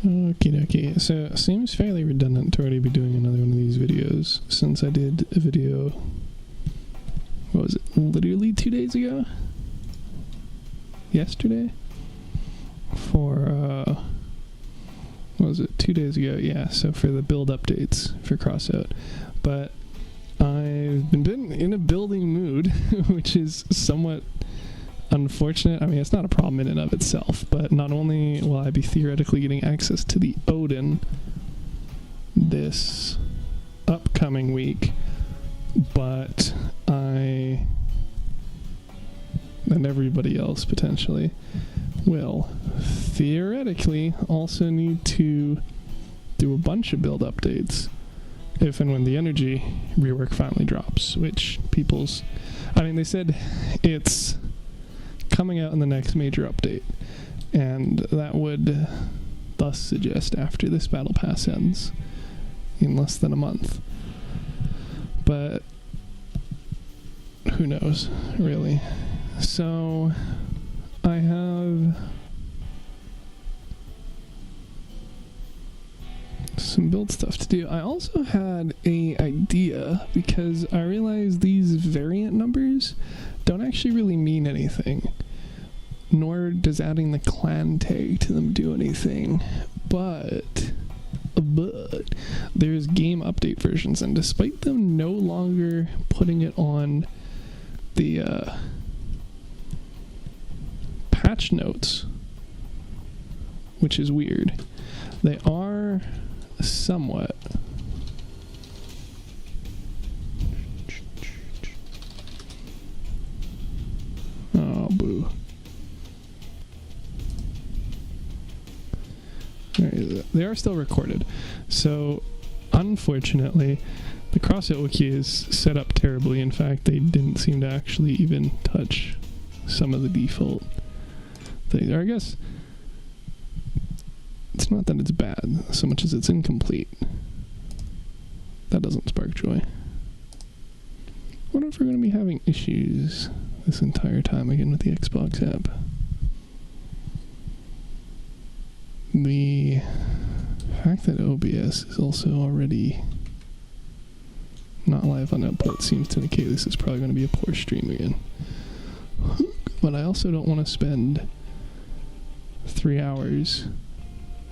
Okay. So it seems fairly redundant to already be doing another one of these videos, since I did a video, what was it, literally 2 days ago? Yesterday? For, what was it, 2 days ago? Yeah, so for the build updates for Crossout. But I've been in a building mood, which is somewhat unfortunate. I mean, it's not a problem in and of itself, but not only will I be theoretically getting access to the Odin this upcoming week, but I and everybody else potentially will theoretically also need to do a bunch of build updates if and when the energy rework finally drops, which they said it's coming out in the next major update, and that would thus suggest after this battle pass ends in less than a month. But who knows, really. So I have some build stuff to do. I also had a idea, because I realized these variant numbers don't actually really mean anything, nor does adding the clan tag to them do anything, but there's game update versions, and despite them no longer putting it on the patch notes, which is weird, they are somewhat boo. They are still recorded. So, unfortunately, the Crossout wiki is set up terribly. In fact, they didn't seem to actually even touch some of the default things. Or I guess it's not that it's bad so much as it's incomplete. That doesn't spark joy. I wonder if we're going to be having issues this entire time again with the Xbox app. The fact that OBS is also already not live on output seems to indicate this is probably going to be a poor stream again. But I also don't want to spend 3 hours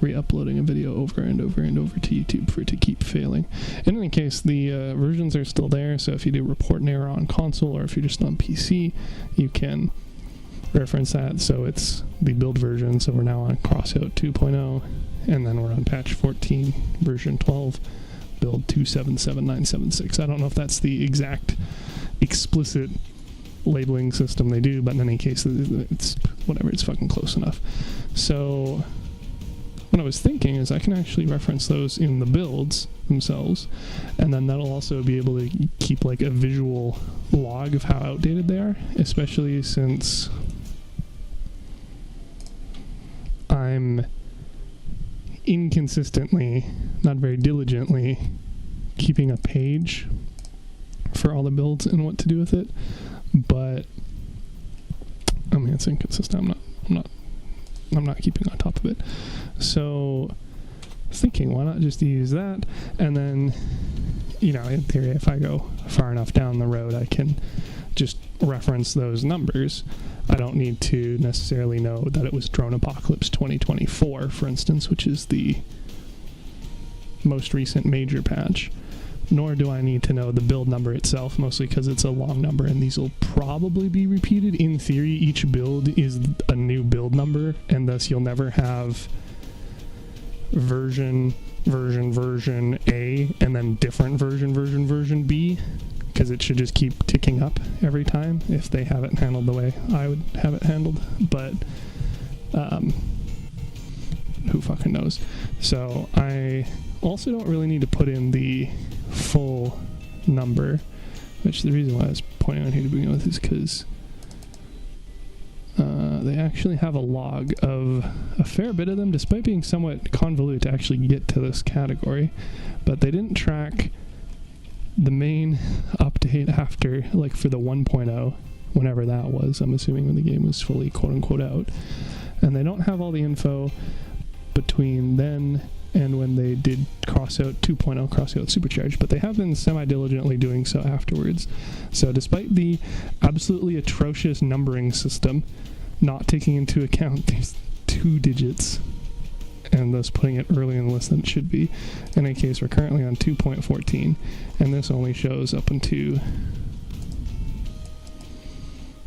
re-uploading a video over and over and over to YouTube for it to keep failing. In any case, the versions are still there, so if you do report an error on console or if you're just on PC, you can reference that. So it's the build version, so we're now on Crossout 2.0, and then we're on patch 14, version 12, build 277976. I don't know if that's the exact explicit labeling system they do, but in any case, it's whatever, it's fucking close enough. So what I was thinking is I can actually reference those in the builds themselves, and then that'll also be able to keep like a visual log of how outdated they are, especially since I'm inconsistently, not very diligently, keeping a page for all the builds and what to do with it. But I mean, it's inconsistent. I'm not keeping on top of it. So thinking, why not just use that? And then, in theory, if I go far enough down the road, I can just reference those numbers. I don't need to necessarily know that it was Drone Apocalypse 2024, for instance, which is the most recent major patch. Nor do I need to know the build number itself, mostly because it's a long number and these will probably be repeated. In theory, each build is a new build number, and thus you'll never have version A and then different version B, because it should just keep ticking up every time if they have it handled the way I would have it handled. But who fucking knows? So I also don't really need to put in the full number, which the reason why I was pointing out here to begin with is because they actually have a log of a fair bit of them, despite being somewhat convoluted to actually get to this category. But they didn't track the main update after, like for the 1.0, whenever that was. I'm assuming when the game was fully quote-unquote out. And they don't have all the info between then and when they did Crossout 2.0, Crossout Supercharged, but they have been semi-diligently doing so afterwards. So despite the absolutely atrocious numbering system, not taking into account these 2 digits, and thus putting it earlier in the list than it should be. In any case, we're currently on 2.14, and this only shows up into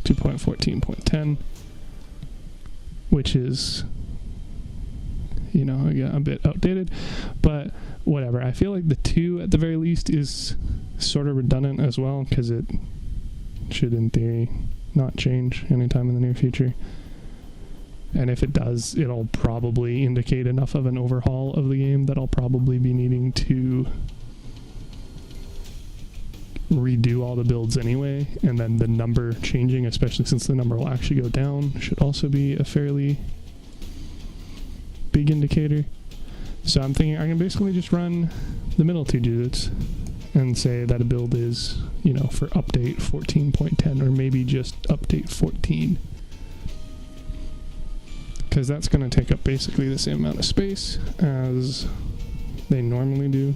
2.14.10, which is, you know, again, a bit outdated, but whatever. I feel like the 2 at the very least is sort of redundant as well, because it should, in theory, not change anytime in the near future. And if it does, it'll probably indicate enough of an overhaul of the game that I'll probably be needing to redo all the builds anyway, and then the number changing, especially since the number will actually go down, should also be a fairly big indicator. So I'm thinking I can basically just run the middle 2 digits and say that a build is, you know, for update 14.10, or maybe just update 14. Because that's going to take up basically the same amount of space as they normally do,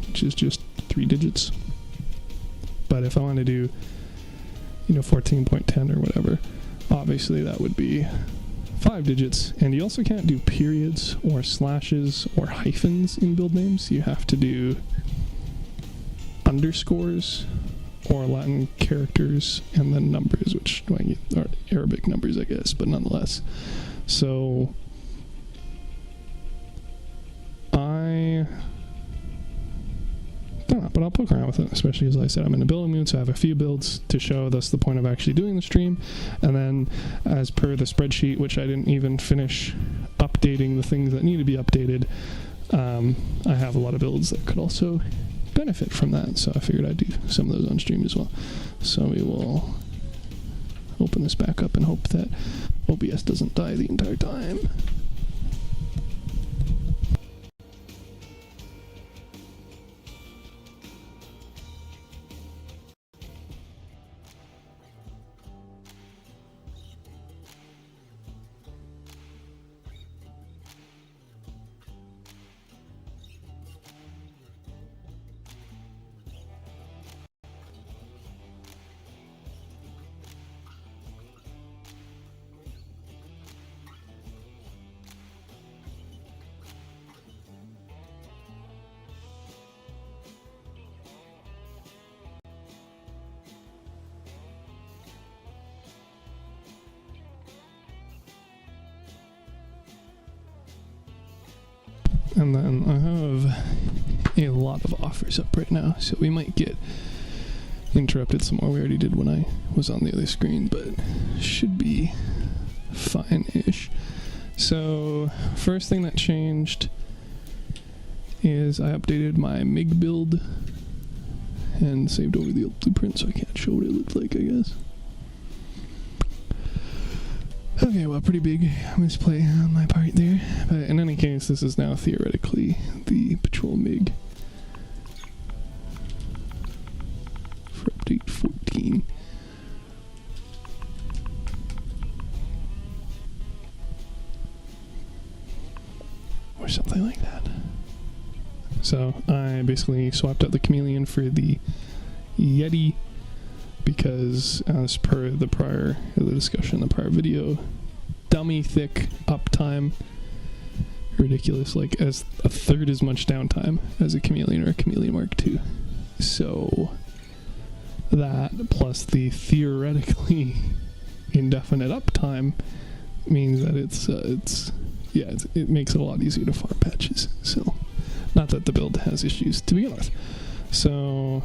which is just 3 digits. But if I want to do, you know, 14.10 or whatever, obviously that would be 5 digits. And you also can't do periods or slashes or hyphens in build names. You have to do underscores or Latin characters and then numbers, which are Arabic numbers, I guess, but nonetheless. So I don't know, but I'll poke around with it, especially as I said, I'm in a building mood, so I have a few builds to show. That's the point of actually doing the stream. And then as per the spreadsheet, which I didn't even finish updating the things that need to be updated, I have a lot of builds that could also benefit from that, so I figured I'd do some of those on stream as well. So we will open this back up and hope that OBS doesn't die the entire time. And then I have a lot of offers up right now, so we might get interrupted some more. We already did when I was on the other screen, but should be fine-ish. So first thing that changed is I updated my MIG build and saved over the old blueprint, so I can't show what it looked like, I guess. Okay, well, pretty big misplay on my part there. But in any case, this is now theoretically the Patrol MiG for update 14. Or something like that. So I basically swapped out the Chameleon for the Yeti, because as per the discussion in the prior video, dummy thick uptime, ridiculous, like as a third as much downtime as a Chameleon or a Chameleon Mark II. So that plus the theoretically indefinite uptime means that it makes it a lot easier to farm patches. So not that the build has issues to begin with. So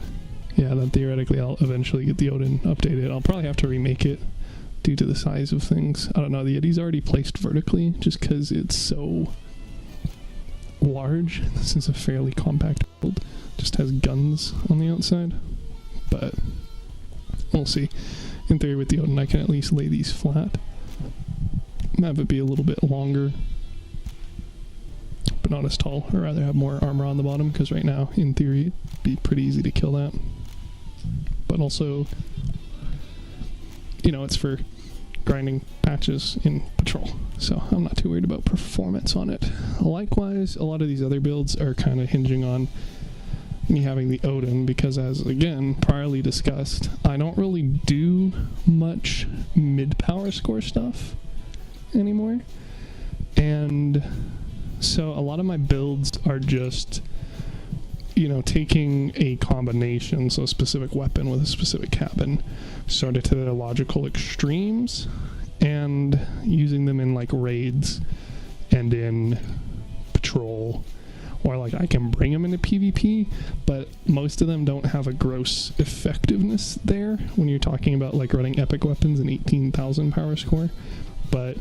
yeah, then theoretically I'll eventually get the Odin updated. I'll probably have to remake it due to the size of things. I don't know, the Yeti's already placed vertically just because it's so large. This is a fairly compact build. Just has guns on the outside. But we'll see. In theory with the Odin I can at least lay these flat. Have it be a little bit longer, but not as tall. Or rather have more armor on the bottom, because right now, in theory, it'd be pretty easy to kill that. But also, you know, it's for grinding patches in Patrol. So I'm not too worried about performance on it. Likewise, a lot of these other builds are kind of hinging on me having the Odin, because as, again, priorly discussed, I don't really do much mid-power score stuff anymore. And so a lot of my builds are just, you know, taking a combination, so a specific weapon with a specific cabin, sort of to their logical extremes, and using them in, like, raids and in Patrol. Or, like, I can bring them into PvP, but most of them don't have a gross effectiveness there when you're talking about, like, running epic weapons and 18,000 power score. But,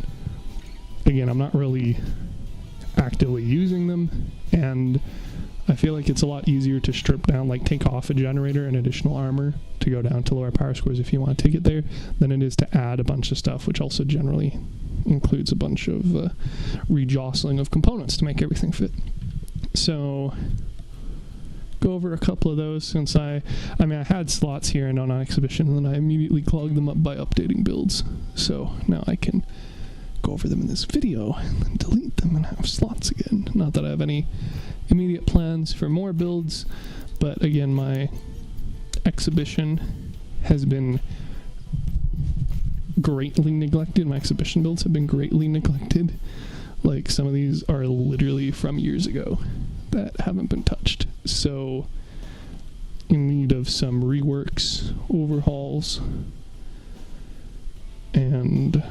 again, I'm not really actively using them, and I feel like it's a lot easier to strip down, like, take off a generator and additional armor to go down to lower power scores if you want to take it there, than it is to add a bunch of stuff, which also generally includes a bunch of rejostling of components to make everything fit. So, go over a couple of those, since I had slots here and on exhibition, and then I immediately clogged them up by updating builds. So now I can go over them in this video and then delete them and have slots again. Not that I have any immediate plans for more builds, but again, my exhibition has been greatly neglected. My exhibition builds have been greatly neglected. Like, some of these are literally from years ago that haven't been touched. So, in need of some reworks, overhauls, and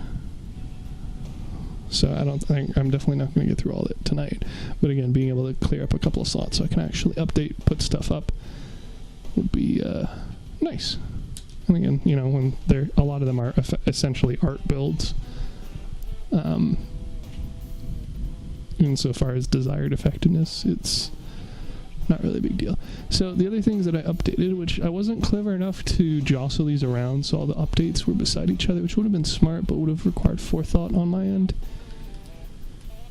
so I'm definitely not going to get through all of it tonight. But again, being able to clear up a couple of slots so I can actually update, put stuff up, would be nice. And again, you know, when a lot of them are essentially art builds. Insofar as desired effectiveness, it's not really a big deal. So the other things that I updated, which I wasn't clever enough to jostle these around so all the updates were beside each other, which would have been smart but would have required forethought on my end,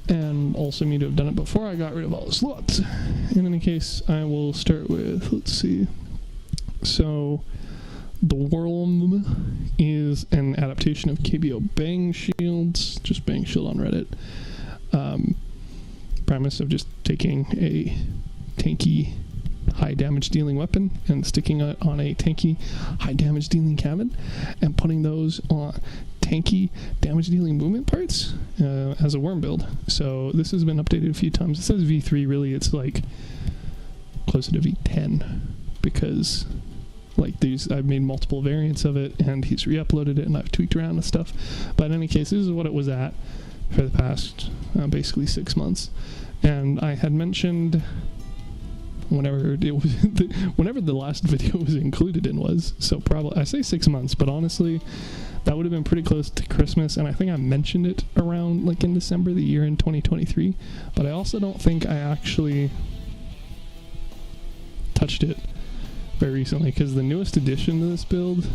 and also me to have done it before I got rid of all the slots. In any case, I will start with, let's see, so the Worm is an adaptation of KBO Bang Shields, just Bang Shield on Reddit. Premise of just taking a tanky high damage dealing weapon and sticking it on a tanky high damage dealing cabin and putting those on tanky damage dealing movement parts as a worm build. So this has been updated a few times. It says V3, really it's like closer to V10, because like I've made multiple variants of it and he's re-uploaded it and I've tweaked around with stuff. But in any case, this is what it was at for the past basically 6 months. And I had mentioned whenever the last video was included in was, so probably, I say 6 months, but honestly, that would have been pretty close to Christmas, and I think I mentioned it around, like, in December, the year in 2023, but I also don't think I actually touched it very recently, because the newest addition to this build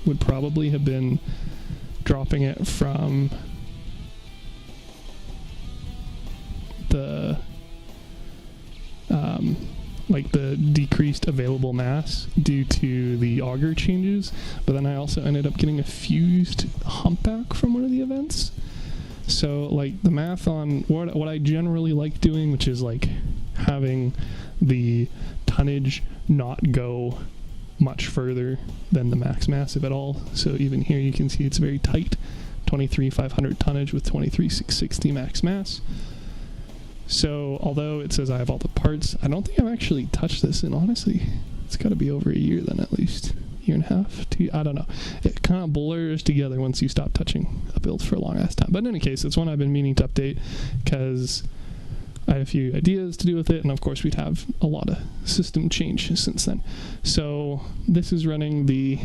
would probably have been dropping it from the like the decreased available mass due to the auger changes, but then I also ended up getting a fused humpback from one of the events. So like the math on what I generally like doing, which is like having the tonnage not go much further than the max mass, if at all. So even here you can see it's very tight, 23,500 tonnage with 23,660 max mass. So, although it says I have all the parts, I don't think I've actually touched this, and honestly, it's got to be over a year then, at least. Year and a half, 2, I don't know. It kind of blurs together once you stop touching a build for a long ass time. But in any case, it's one I've been meaning to update, because I have a few ideas to do with it, and of course we'd have a lot of system change since then. So, this is running the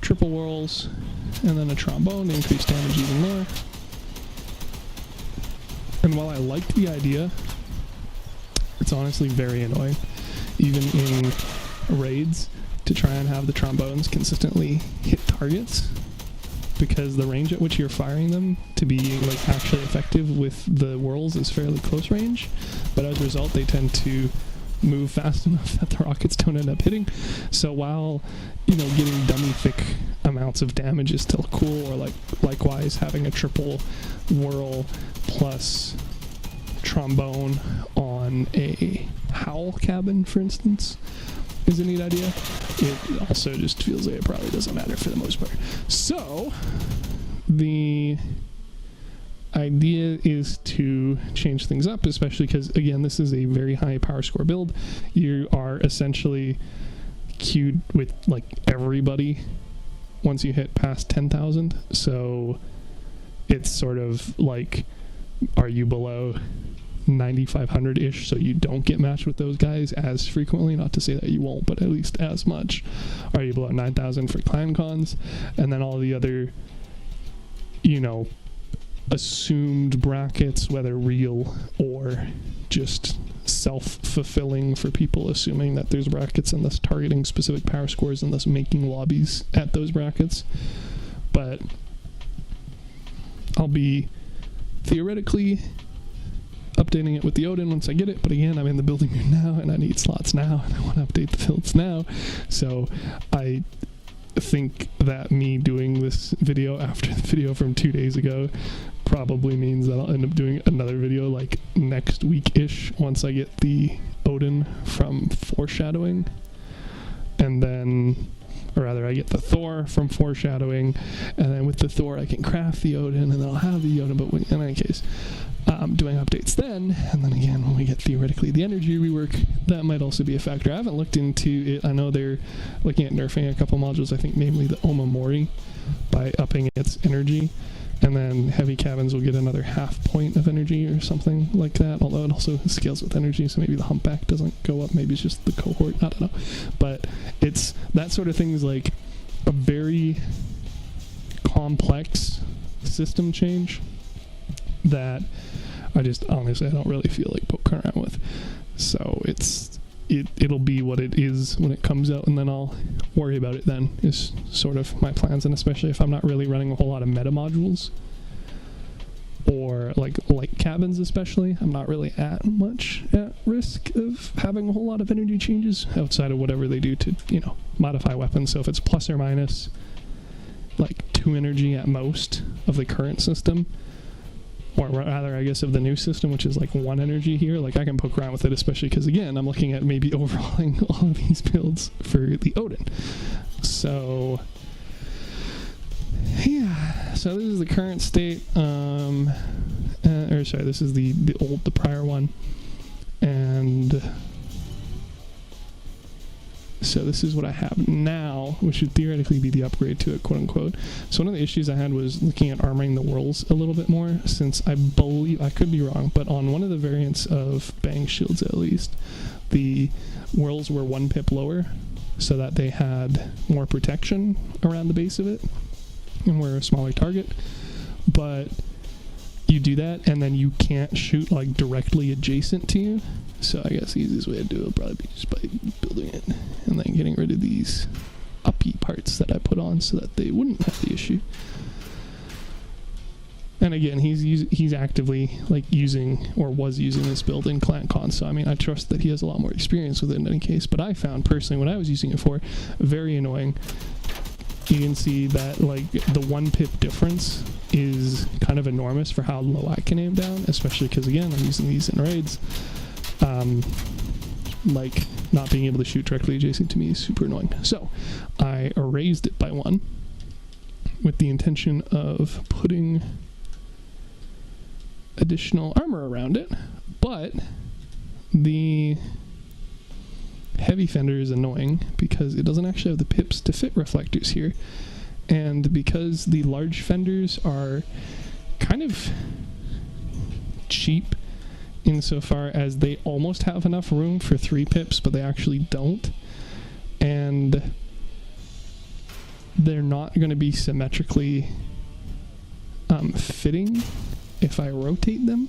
triple whirls, and then a trombone to increase damage even more. And while I liked the idea, it's honestly very annoying, even in raids, to try and have the trombones consistently hit targets, because the range at which you're firing them to be like actually effective with the whirls is fairly close range, but as a result they tend to move fast enough that the rockets don't end up hitting. So while, getting dummy thick amounts of damage is still cool, or likewise having a triple whirl plus trombone on a howl cabin, for instance, is a neat idea. It also just feels like it probably doesn't matter for the most part. So the idea is to change things up, especially because, again, this is a very high power score build. You are essentially queued with everybody once you hit past 10,000. So it's sort of like, are you below 9,500-ish, so you don't get matched with those guys as frequently? Not to say that you won't, but at least as much. Are you below 9,000 for clan cons? And then all the other, assumed brackets, whether real or just self-fulfilling for people assuming that there's brackets and thus targeting specific power scores and thus making lobbies at those brackets. But I'll be theoretically updating it with the Odin once I get it, but again, I'm in the building mood now and I need slots now and I want to update the builds now. So I think that me doing this video after the video from 2 days ago probably means that I'll end up doing another video next week-ish once I get the Odin from Foreshadowing, and then, or rather I get the Thor from Foreshadowing, and then with the Thor I can craft the Odin and then I'll have the Odin. But in any case, doing updates then, and then again when we get theoretically the energy rework, that might also be a factor. I haven't looked into it. I know they're looking at nerfing a couple modules, I think namely the Omamori, by upping its energy, and then heavy cabins will get another half point of energy or something like that, although it also scales with energy, so maybe the humpback doesn't go up, maybe it's just the cohort, I don't know. But it's that sort of thing is a very complex system change that I just honestly I don't really feel like poking around with. So it'll be what it is when it comes out, and then I'll worry about it then, is sort of my plans. And especially if I'm not really running a whole lot of meta modules, or like cabins especially, I'm not really much at risk of having a whole lot of energy changes outside of whatever they do to, modify weapons. So if it's plus or minus 2 energy at most of the current system, or rather, I guess, of the new system, which is 1 energy here, I can poke around with it, especially because, again, I'm looking at maybe overhauling all of these builds for the Odin. So, yeah. So this is the current state, this is the prior one, and so this is what I have now, which should theoretically be the upgrade to it, quote unquote. So one of the issues I had was looking at armoring the whirls a little bit more, since I believe, I could be wrong, but on one of the variants of Bang Shields at least, the whirls were 1 pip lower, so that they had more protection around the base of it, and were a smaller target. But you do that, and then you can't shoot directly adjacent to you. So I guess the easiest way to do it would probably be just by building it and then getting rid of these uppy parts that I put on so that they wouldn't have the issue. And again, he's actively using, or was using, this build in ClanCon, so I mean I trust that he has a lot more experience with it in any case. But I found personally, when I was using it for, very annoying. You can see that the 1 pip difference is kind of enormous for how low I can aim down, especially because, again, I'm using these in raids. Not being able to shoot directly adjacent to me is super annoying. So I erased it by 1 with the intention of putting additional armor around it, but the heavy fender is annoying because it doesn't actually have the pips to fit reflectors here, and because the large fenders are kind of cheap insofar as they almost have enough room for 3 pips, but they actually don't, and they're not going to be symmetrically fitting if I rotate them,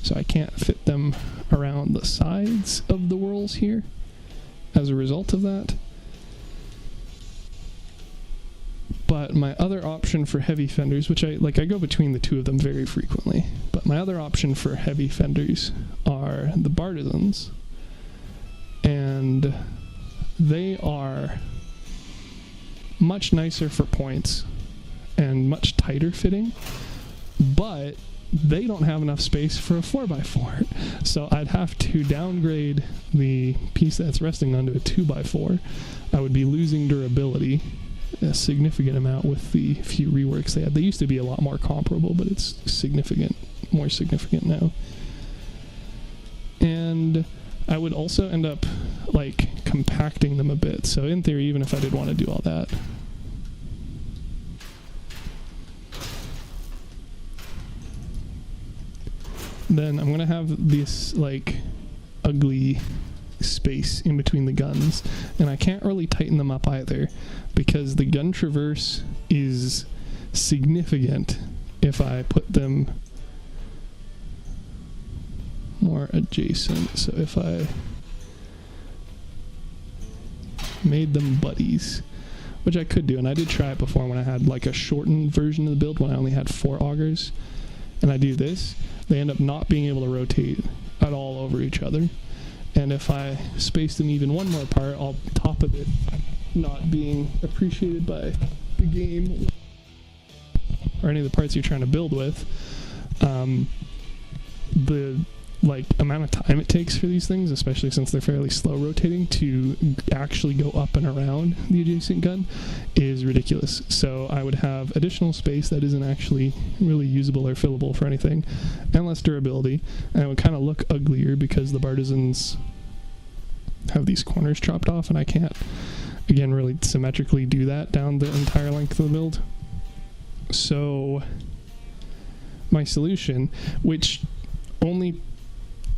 so I can't fit them around the sides of the whirls here as a result of that. But my other option for heavy fenders, which I go between the two of them very frequently, but my other option for heavy fenders are the Bartisans, and they are much nicer for points and much tighter fitting, but they don't have enough space for a 4x4. So I'd have to downgrade the piece that's resting onto a 2x4. I would be losing durability a significant amount with the few reworks they had. They used to be a lot more comparable, but it's more significant now. And I would also end up like compacting them a bit. So in theory, even if I did want to do all that, then I'm gonna have this like ugly space in between the guns, and I can't really tighten them up either because the gun traverse is significant if I put them more adjacent. So if I made them buddies, which I could do, and I did try it before when I had like a shortened version of the build when I only had 4 augers, and I do this, they end up not being able to rotate at all over each other. And if I space them even one more apart, on top of it not being appreciated by the game or any of the parts you're trying to build with, the like amount of time it takes for these things, especially since they're fairly slow rotating, to actually go up and around the adjacent gun is ridiculous. So I would have additional space that isn't actually really usable or fillable for anything, and less durability, and it would kind of look uglier because the partisans have these corners chopped off, and I can't, again, really symmetrically do that down the entire length of the build. So my solution, which only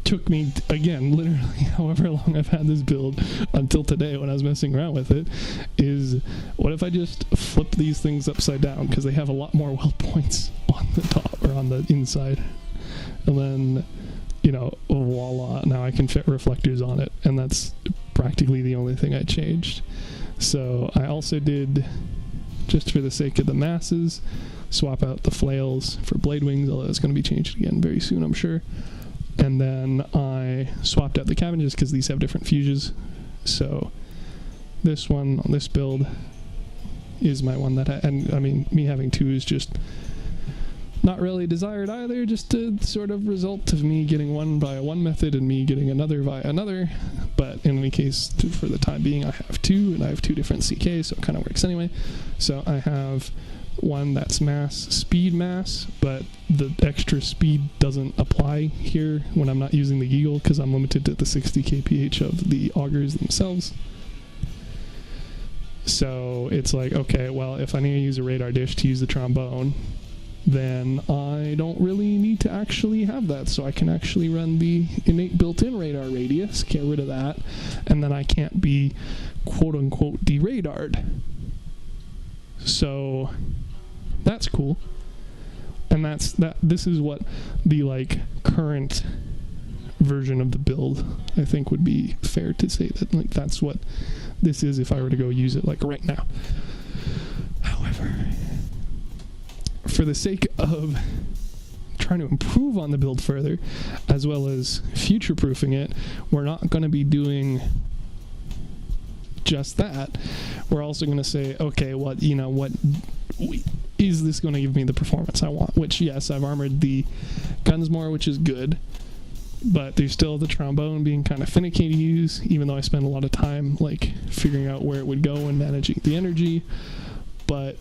took me, again, literally however long I've had this build until today when I was messing around with it, is what if I just flip these things upside down, because they have a lot more weld points on the top or on the inside, and then, you know, voila, now I can fit reflectors on it, and that's practically the only thing I changed. So I also did, just for the sake of the masses, swap out the flails for blade wings, although it's going to be changed again very soon, I'm sure. And then I swapped out the cabbages because these have different fuses. So this one on this build is my one that and I mean, me having 2 is just not really desired either, just a sort of result of me getting one via one method and me getting another via another. But in any case, for the time being, I have 2, and I have 2 different CKs, so it kind of works anyway. So I have one that's speed mass, but the extra speed doesn't apply here when I'm not using the Eagle, because I'm limited to the 60 kph of the augers themselves. So it's like, okay, well, if I need to use a radar dish to use the trombone, then I don't really need to actually have that, so I can actually run the innate built-in radar radius, get rid of that, and then I can't be quote-unquote deradared. So that's cool. And this is what the like current version of the build, I think, would be fair to say that like that's what this is if I were to go use it like right now. However, for the sake of trying to improve on the build further, as well as future-proofing it, we're not going to be doing just that. We're also going to say, okay, what is this going to give me the performance I want? Which, yes, I've armored the guns more, which is good, but there's still the trombone being kind of finicky to use, even though I spend a lot of time like figuring out where it would go and managing the energy. But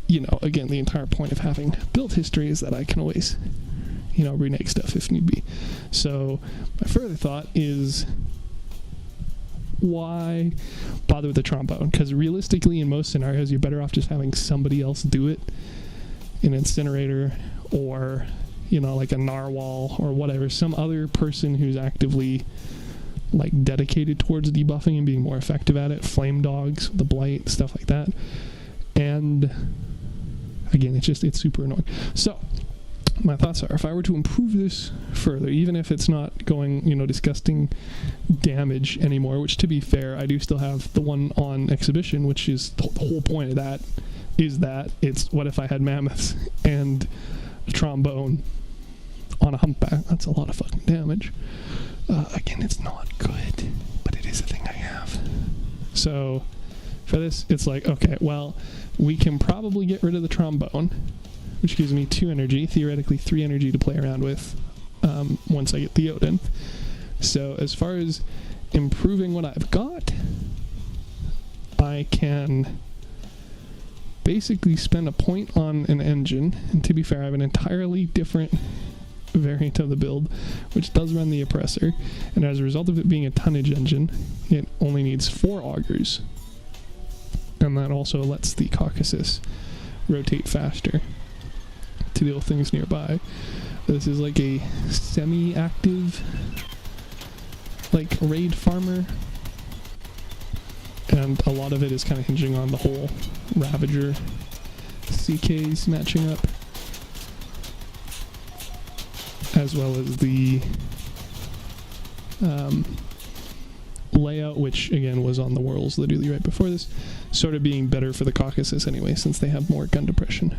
you know, again, the entire point of having build history is that I can always, you know, renege stuff if need be. So my further thought is, why bother with the trombone? Because realistically, in most scenarios, you're better off just having somebody else do it, an incinerator or, you know, like a narwhal or whatever, some other person who's actively like dedicated towards debuffing and being more effective at it, flame dogs, the blight, stuff like that. And again, it's super annoying. So my thoughts are, if I were to improve this further, even if it's not going, you know, disgusting damage anymore, which to be fair, I do still have the one on exhibition, which is the whole point of that, is that it's what if I had mammoths and a trombone on a humpback. That's a lot of fucking damage. Again, it's not good, but it is a thing I have. So for this, it's like, okay, well, we can probably get rid of the trombone, which gives me 2 energy, theoretically 3 energy to play around with once I get the Odin. So as far as improving what I've got, I can basically spend a point on an engine, and to be fair, I have an entirely different variant of the build, which does run the oppressor, and as a result of it being a tonnage engine, it only needs 4 augers, and that also lets the Caucasus rotate faster to deal with things nearby. This is like a semi-active, like, raid farmer, and a lot of it is kind of hinging on the whole Ravager CKs matching up, as well as the layout, which again was on the Worlds literally right before this, sort of being better for the Caucasus anyway, since they have more gun depression.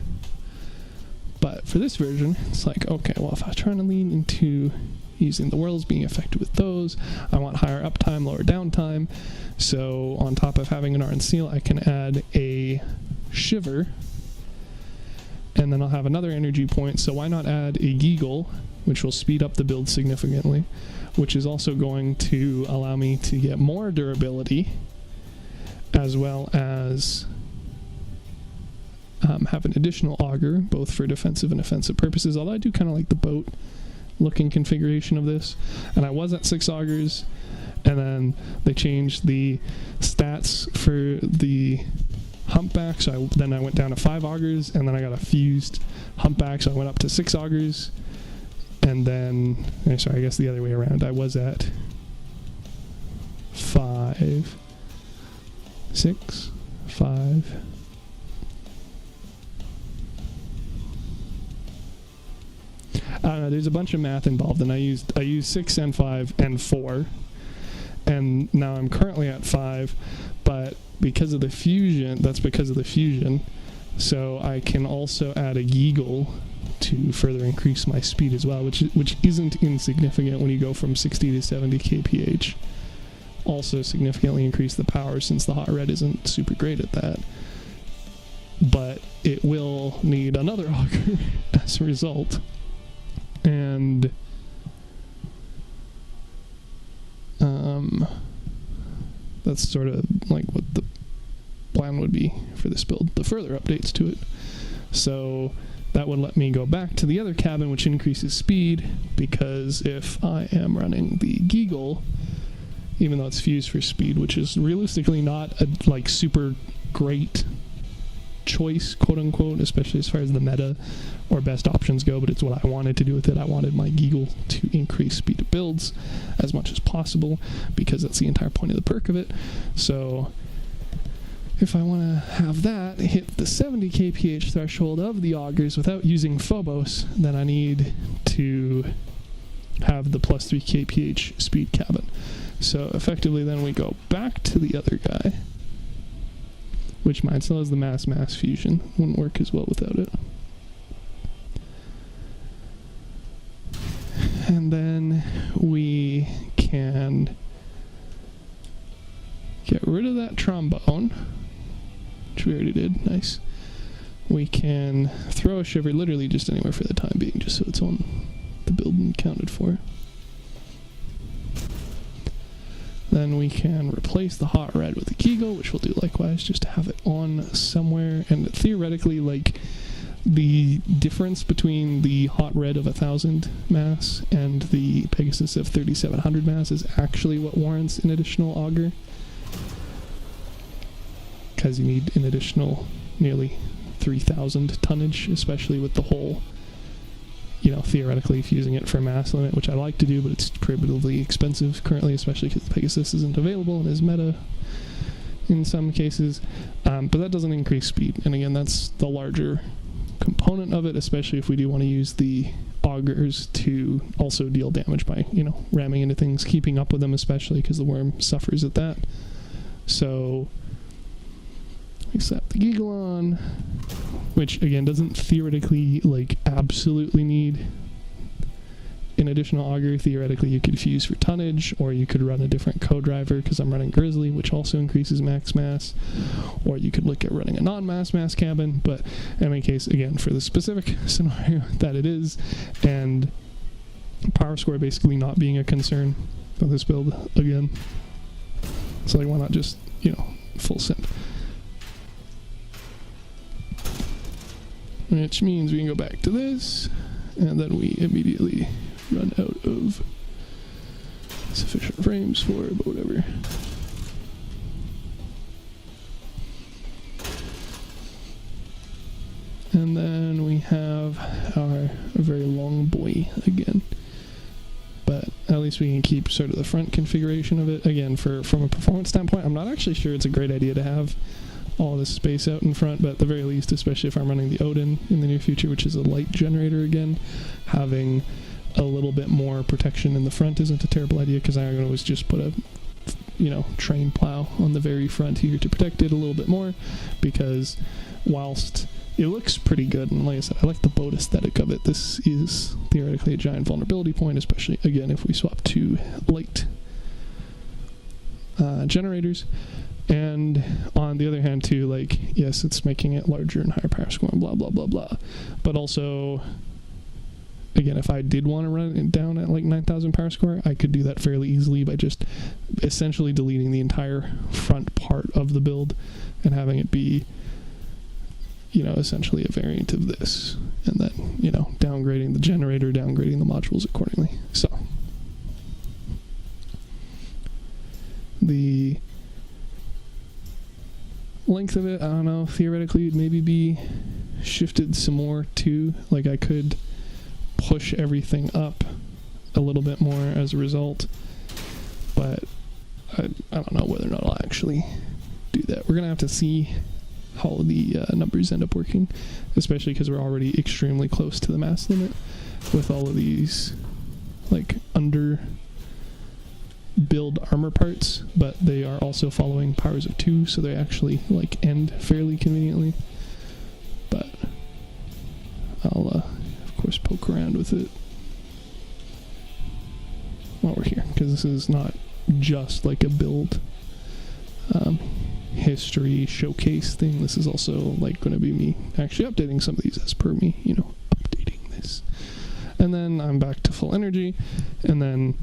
But for this version, it's like, okay, well, if I was trying to lean into using the Worlds, being effective with those, I want higher uptime, lower downtime. So on top of having an Iron Seal, I can add a Shiver, and then I'll have another energy point. So why not add a Geagle, which will speed up the build significantly, which is also going to allow me to get more durability, as well as have an additional auger, both for defensive and offensive purposes, although I do kind of like the boat looking configuration of this. And I was at 6 augers, and then they changed the stats for the humpback, so then I went down to 5 augers, and then I got a fused humpback, so I went up to 6 augers, and then, sorry, I guess the other way around, I was at 5, 6, 5, I don't know, there's a bunch of math involved, and I used 6 and 5 and 4, and now I'm currently at 5, but because of the fusion, that's because of the fusion, so I can also add a Geagle to further increase my speed as well, which isn't insignificant when you go from 60 to 70 kph. Also significantly increase the power, since the hot red isn't super great at that, but it will need another auger as a result. And that's sort of like what the plan would be for this build, the further updates to it. So that would let me go back to the other cabin, which increases speed, because if I am running the Geagle, even though it's fused for speed, which is realistically not a like super great choice, quote unquote, especially as far as the meta or best options go, but it's what I wanted to do with it. I wanted my Geagle to increase speed of builds as much as possible, because that's the entire point of the perk of it. So if I want to have that hit the 70 kph threshold of the augers without using Phobos, then I need to have the plus 3 kph speed cabin. So effectively then we go back to the other guy, which mine still has the mass fusion. Wouldn't work as well without it. And then we can get rid of that trombone, which we already did. Nice. We can throw a Shiver literally just anywhere for the time being, just so it's on the build and counted for. Then we can replace the hot red with the Geagle, which we'll do likewise, just to have it on somewhere. And theoretically, like, the difference between the hot red of 1000 mass and the Pegasus of 3700 mass is actually what warrants an additional auger, because you need an additional nearly 3000 tonnage, especially with the whole, theoretically fusing it for mass limit, which I like to do, but it's prohibitively expensive currently, especially because the Pegasus isn't available and is meta in some cases. But that doesn't increase speed, and again, that's the larger component of it, especially if we do want to use the augers to also deal damage by, ramming into things, keeping up with them, especially because the worm suffers at that. So we slap the Geagle on, which again doesn't theoretically absolutely need an additional auger theoretically you could fuse for tonnage, or you could run a different co-driver, because I'm running Grizzly, which also increases max mass, or you could look at running a non-mass cabin. But in any case, again, for the specific scenario that it is, and power score basically not being a concern for this build again, so like, why not just, you know, full send? Which means we can go back to this, and then we immediately run out of sufficient frames for it, but whatever. And then we have our very long boy again. But at least we can keep sort of the front configuration of it. Again, from a performance standpoint, I'm not actually sure it's a great idea to have all this space out in front, but at the very least, especially if I'm running the Odin in the near future, which is a light generator again, having a little bit more protection in the front isn't a terrible idea, because I can always just put a, you know, train plow on the very front here to protect it a little bit more, because whilst it looks pretty good, and like I said, I like the boat aesthetic of it, this is theoretically a giant vulnerability point, especially, again, if we swap to light generators. And on the other hand, too, like, yes, it's making it larger and higher power score and blah, blah, blah, blah. But also, again, if I did want to run it down at like 9,000 power score, I could do that fairly easily by just essentially deleting the entire front part of the build and having it be, you know, essentially a variant of this. And then, you know, downgrading the generator, downgrading the modules accordingly. So, the length of it, I don't know, theoretically it'd maybe be shifted some more too. Like, I could push everything up a little bit more as a result, but I don't know whether or not I'll actually do that. We're gonna have to see how the numbers end up working, especially because we're already extremely close to the mass limit with all of these like under build armor parts, but they are also following powers of 2, so they actually like end fairly conveniently. But I'll of course poke around with it while we're here, because this is not just like a build history showcase thing. This is also like going to be me actually updating some of these as per me, you know, updating this. And then I'm back to full energy, and then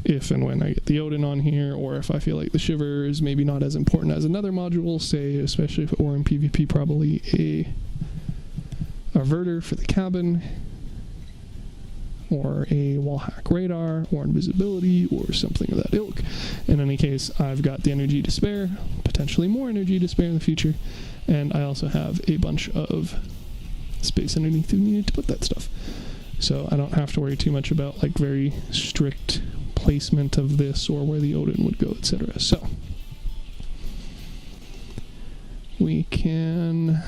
if and when I get the Odin on here, or if I feel like the Shiver is maybe not as important as another module, say, especially if it were in PvP, probably a averter for the cabin, or a wall hack radar, or invisibility, or something of that ilk. In any case, I've got the energy to spare, potentially more energy to spare in the future, and I also have a bunch of space underneath if needed to put that stuff. So I don't have to worry too much about like very strict placement of this or where the Odin would go, etc. So we can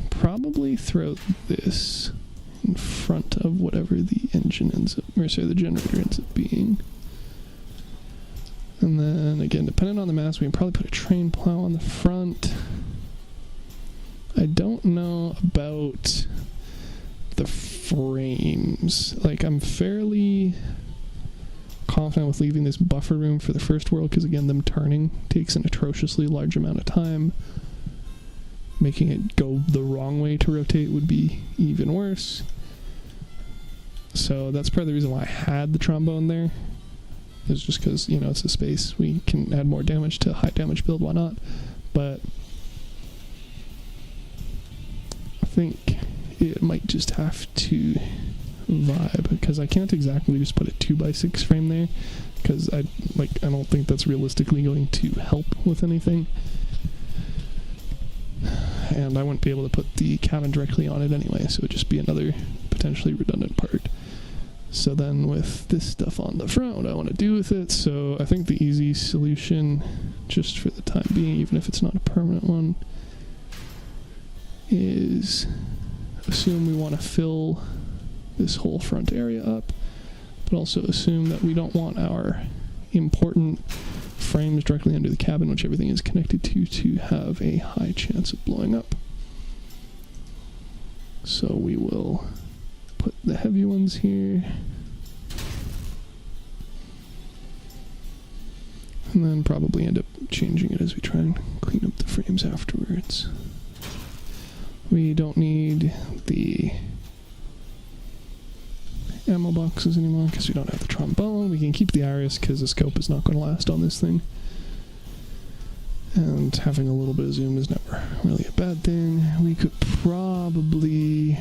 probably throw this in front of whatever the engine ends up, or sorry, the generator ends up being. And then again, depending on the mass, we can probably put a train plow on the front. I don't know about the frames. Like, I'm fairly confident with leaving this buffer room for the first world, because again, them turning takes an atrociously large amount of time. Making it go the wrong way to rotate would be even worse. So that's part of the reason why I had the trombone there. Is just because, you know, it's a space. We can add more damage to a high damage build, why not? But I think it might just have to vibe, because I can't exactly just put a 2x6 frame there, because I don't think that's realistically going to help with anything. And I wouldn't be able to put the cabin directly on it anyway, so it would just be another potentially redundant part. So then with this stuff on the front, what I want to do with it, so I think the easy solution, just for the time being, even if it's not a permanent one, is assume we want to fill this whole front area up, but also assume that we don't want our important frames directly under the cabin, which everything is connected to have a high chance of blowing up. So we will put the heavy ones here, And then probably end up changing it as we try and clean up the frames afterwards. We don't need the ammo boxes anymore because we don't have the trombone. We can keep the iris because the scope is not going to last on this thing. And having a little bit of zoom is never really a bad thing. We could probably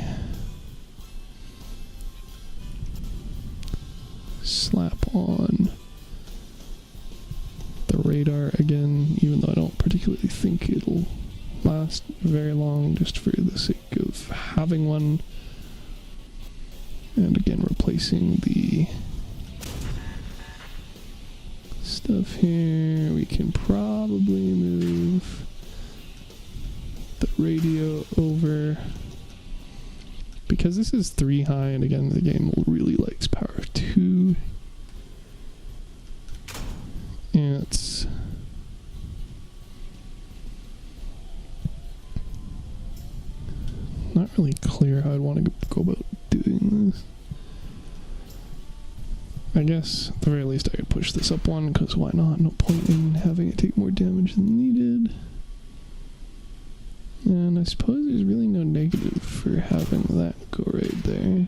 slap on the radar again, even though I don't particularly think it'll last very long, just for the sake of having one. And again, replacing the stuff here. We can probably move the radio over, because this is 3 high, and again, the game really likes power of 2. And it's not really clear how I'd want to go about doing this. I guess at the very least I could push this up 1, because why not? No point in having it take more damage than needed. And I suppose there's really no negative for having that go right there.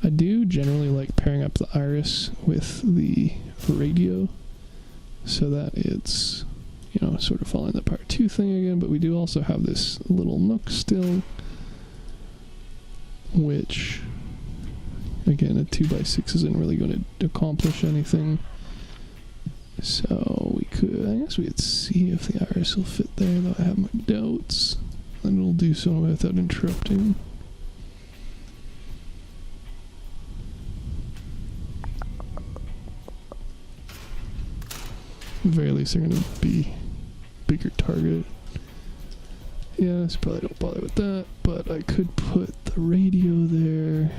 I do generally like pairing up the iris with the radio so that it's, you know, sort of following the power 2 thing again, but we do also have this little nook still, which, again, a 2x6 isn't really going to accomplish anything. So we could, I guess we could see if the iris will fit there, though I have my doubts. And it'll do so without interrupting. At the very least, they're going to be bigger target. Yeah, so probably don't bother with that, but I could put the radio there,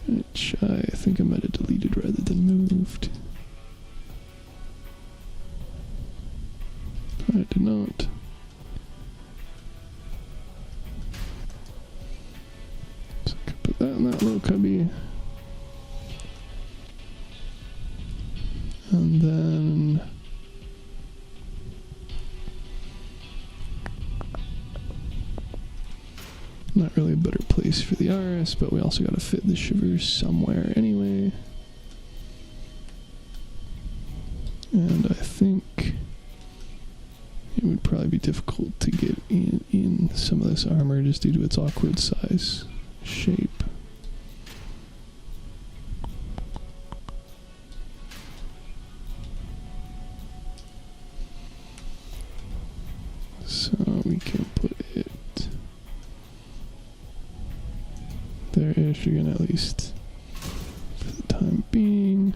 which I think I might have deleted rather than moved. I did not. So I could put that in that little cubby. And then not really a better place for the iris, but we also got to fit the shivers somewhere anyway. And I think it would probably be difficult to get in some of this armor just due to its awkward size shape. So we can put it there-ish again, at least for the time being.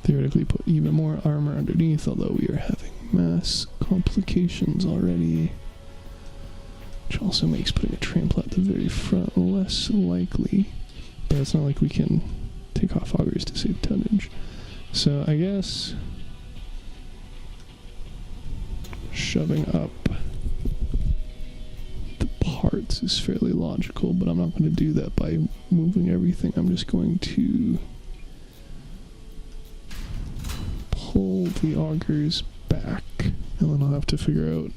Theoretically put even more armor underneath, although we are having mass complications already, which also makes putting a trample at the very front less likely, but it's not like we can take off augers to save tonnage. So I guess shoving up the parts is fairly logical, but I'm not going to do that by moving everything. I'm just going to pull the augers back, and then I'll have to figure out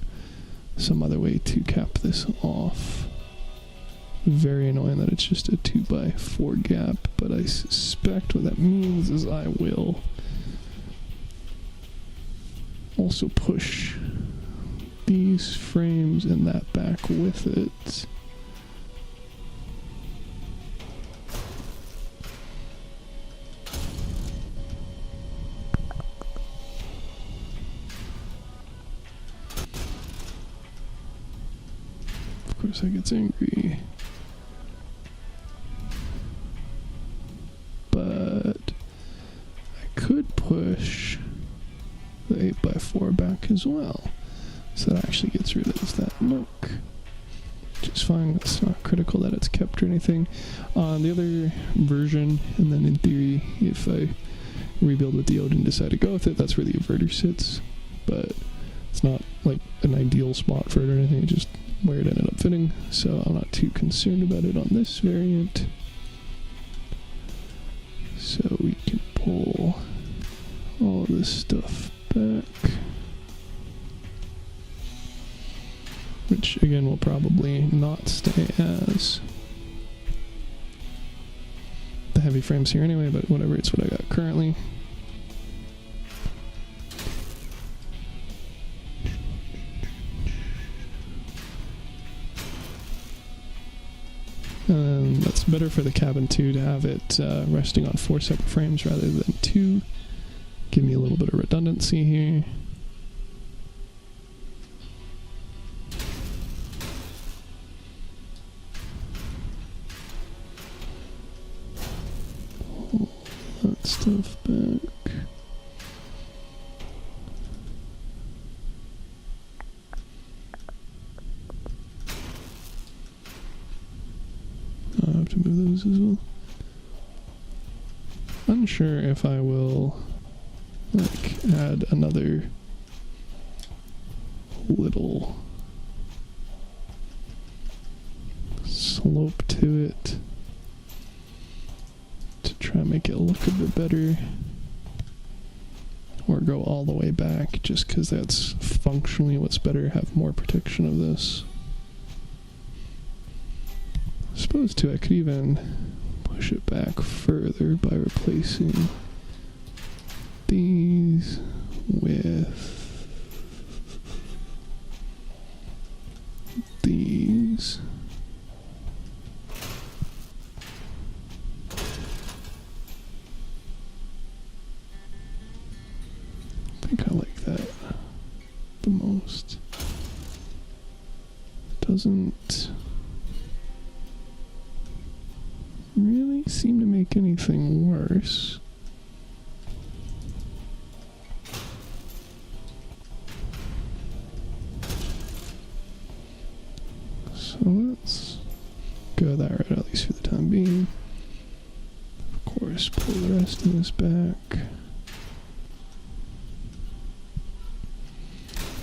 some other way to cap this off. Very annoying that it's just a 2x4 gap, but I suspect what that means is I will also push these frames and that back with it. Of course I get angry. But I could push the 8x4 back as well. So that actually gets rid of that nook. Which is fine, it's not critical that it's kept or anything. On the other version, and then in theory, if I rebuild with the Odin and decide to go with it, that's where the averter sits. But It's not like an ideal spot for it or anything, it's just where it ended up fitting, so I'm not too concerned about it on this variant. So we can pull all of this stuff back, which again will probably not stay as the heavy frames here anyway, but whatever, it's what I got currently. That's better for the cabin too, to have it resting on 4 separate frames rather than 2. Give me a little bit of redundancy here. Pull that stuff back. I have to move those as well. Unsure if I will like add another little slope to it to try and make it look a bit better, or go all the way back just because that's functionally what's better, have more protection of this. I suppose too I could even push it back further by replacing these with these. I think I like that the most. Doesn't really seem to make anything worse. So let's go that route, at least for the time being. Of course, pull the rest of this back.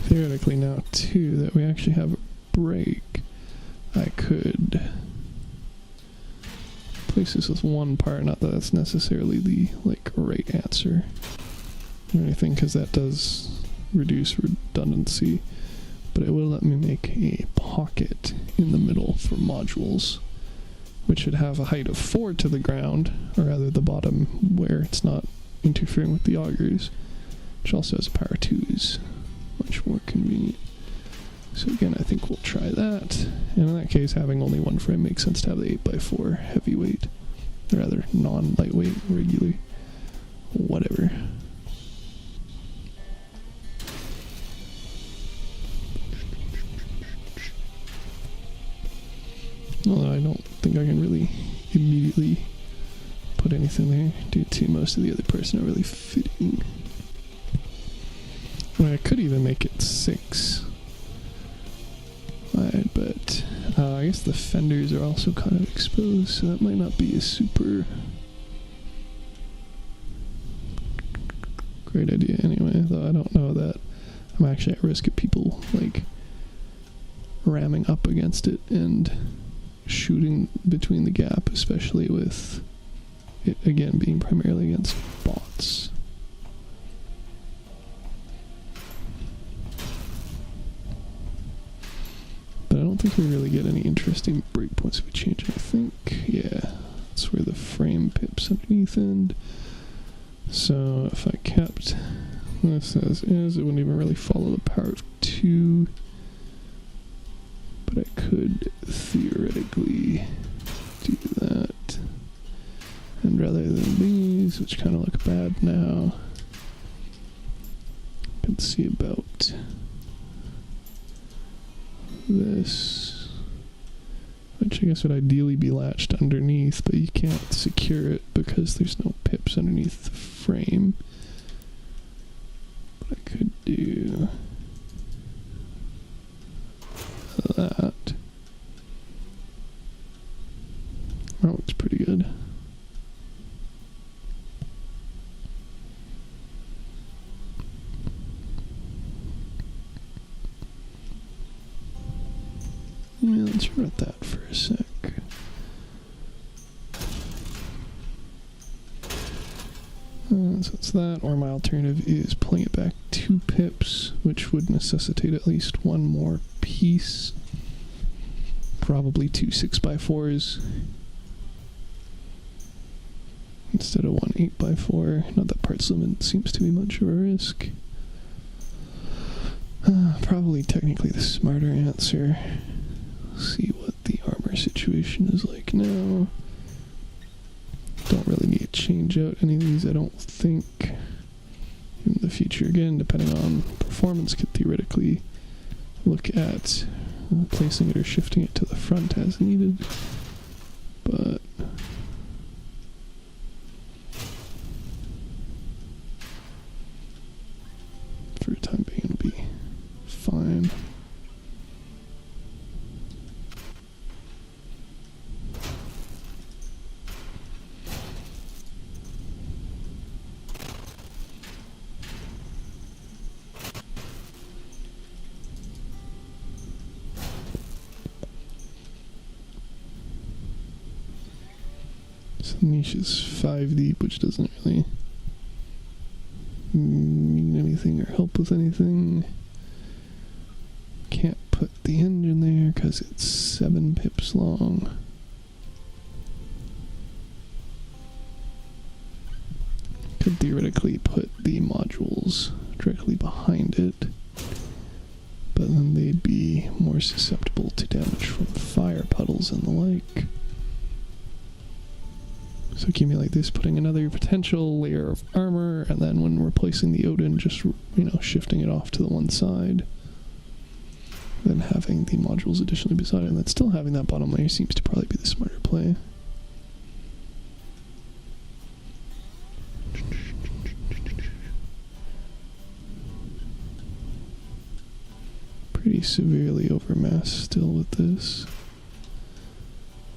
Theoretically now too, that we actually have a break, I could place this with one part, not that that's necessarily the right answer or anything, because that does reduce redundancy, but it will let me make a pocket in the middle for modules, which should have a height of 4 to the ground, or rather the bottom where it's not interfering with the augers, which also has a power 2 is much more convenient. So again, I think we'll try that. And in that case, having only one frame makes sense to have the 8x4 heavyweight, or rather non-lightweight, regular, whatever. Although I don't think I can really immediately put anything there due to most of the other parts not really fitting. I could even make it 6. But I guess the fenders are also kind of exposed, so that might not be a super great idea anyway, though I don't know that I'm actually at risk of people ramming up against it and shooting between the gap, especially with it again being primarily against bots. But I don't think we really get any interesting breakpoints if we change it, I think. Yeah, that's where the frame pips underneath end. So if I kept this as is, it wouldn't even really follow the power of 2. But I could theoretically do that. And rather than these, which kind of look bad now, I can see about this, which I guess would ideally be latched underneath, but you can't secure it because there's no pips underneath the frame. But I could do that. That looks pretty good. Yeah, let's run that for a sec. So it's that, or my alternative is pulling it back 2 pips, which would necessitate at least one more piece. Probably 2 6x4s instead of 1 8x4. Not that parts limit seems to be much of a risk. Probably technically the smarter answer. See what the armor situation is like now. Don't really need to change out any of these, I don't think. In the future, again, depending on performance, could theoretically look at placing it or shifting it to the front as needed. But for the time being, it'll be fine. Niche is 5 deep, which doesn't really mean anything or help with anything. Can't put the engine there because it's 7 pips long. Could theoretically put the modules directly behind it, but then they'd be more susceptible to damage from fire puddles and the like. So accumulate this, putting another potential layer of armor, and then when replacing the Odin, just, shifting it off to the one side. Then having the modules additionally beside it, and then still having that bottom layer seems to probably be the smarter play. Pretty severely overmassed still with this.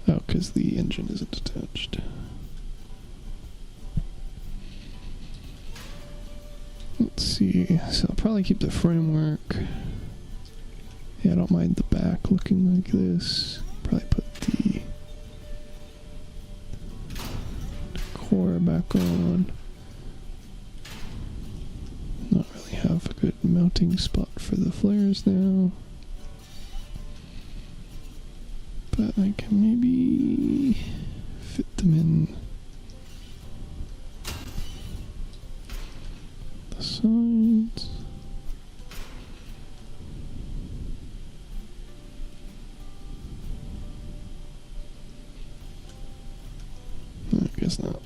Oh, because the engine isn't attached. Let's see, so I'll probably keep the framework. Yeah, I don't mind the back looking like this. Probably put the core back on. Not really have a good mounting spot for the flares now. But I can maybe fit them in the sides. I guess not.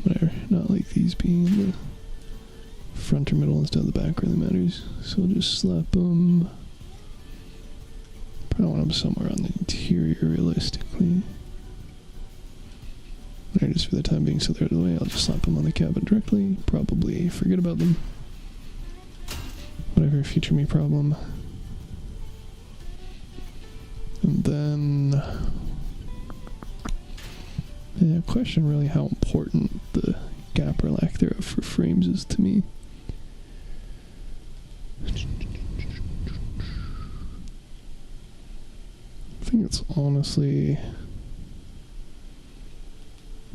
Whatever, not like these being in the front or middle instead of the back really matters. So I'll just slap them. Probably want them somewhere on the interior realistically. Alright, just for the time being, so they're out of the way, I'll just slap them on the cabin directly. Probably forget about them. Whatever, future me problem. And then, yeah, question really how important the gap or lack thereof for frames is to me. I think it's honestly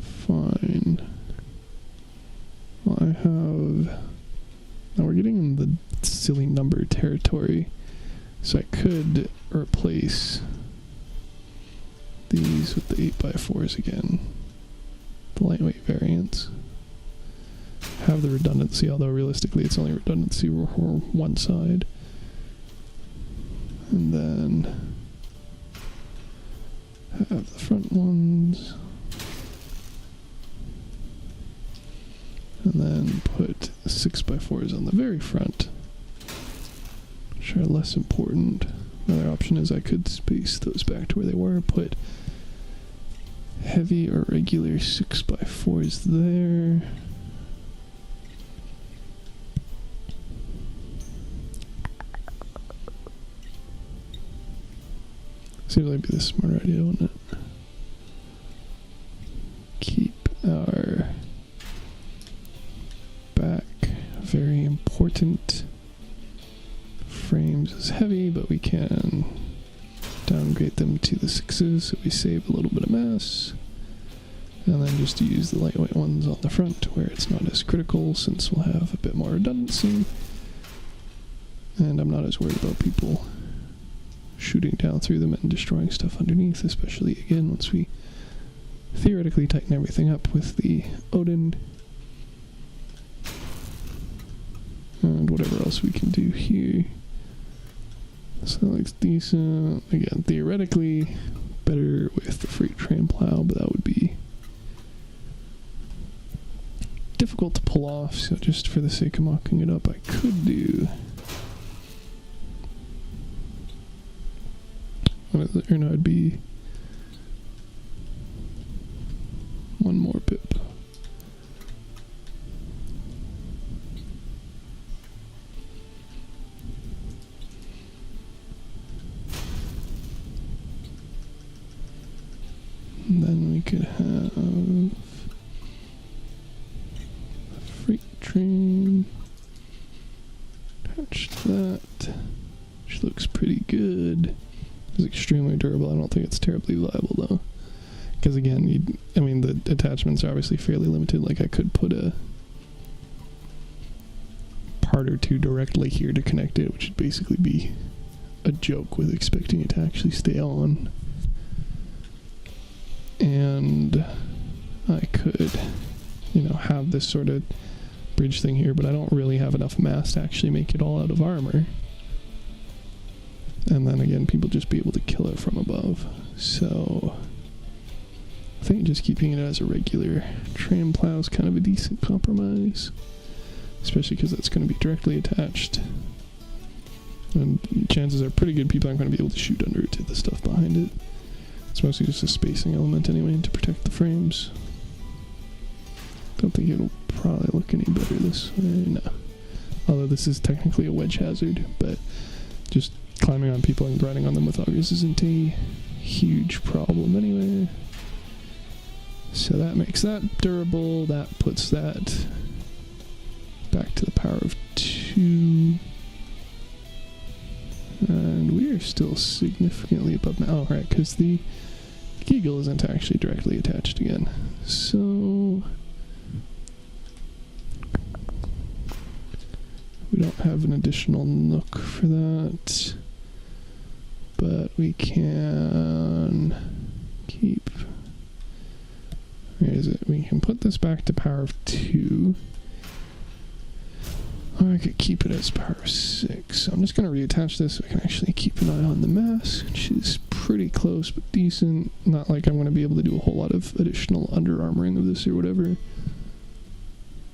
fine. Well, I have... Now we're getting in the silly number territory, so I could replace these with the 8x4s again, the lightweight variants. Have the redundancy, although realistically it's only redundancy for one side. And then have the front ones. And then put 6x4s on the very front, which are less important. Another option is I could space those back to where they were, put heavy or regular 6x4s there. Seems like be the smarter idea, wouldn't it? Keep our important frames as heavy, but we can downgrade them to the 6s so we save a little bit of mass. And then just use the lightweight ones on the front where it's not as critical, since we'll have a bit more redundancy. And I'm not as worried about people shooting down through them and destroying stuff underneath, especially again once we theoretically tighten everything up with the Odin and whatever else we can do here. So that looks decent. Again, theoretically better with the freight train plow, but that would be difficult to pull off, so just for the sake of mocking it up, I could do what is it, or no, it'd be one more pip. And then we could have a freight train attached to that, which looks pretty good. It's extremely durable. I don't think it's terribly viable though, because again, I mean, the attachments are obviously fairly limited. Like, I could put a part or two directly here to connect it, which would basically be a joke with expecting it to actually stay on. And I could, you know, have this sort of bridge thing here, but I don't really have enough mass to actually make it all out of armor. And then again, people just be able to kill it from above. So I think just keeping it as a regular tram plow is kind of a decent compromise, especially because that's going to be directly attached. And chances are pretty good people aren't going to be able to shoot under it to the stuff behind it. It's mostly just a spacing element anyway to protect the frames. Don't think it'll probably look any better this way, no. Although this is technically a wedge hazard, but just climbing on people and riding on them with augers isn't a huge problem anyway. So that makes that durable. That puts that back to the power of 2. And we are still significantly above now. Oh, right, because the Kegel isn't actually directly attached again. So we don't have an additional nook for that. But we can keep... Where is it? We can put this back to power of 2. Or I could keep it as power of 6. So I'm just going to reattach this so I can actually keep an eye on the mass, which is pretty close but decent. Not like I'm going to be able to do a whole lot of additional under armoring of this or whatever.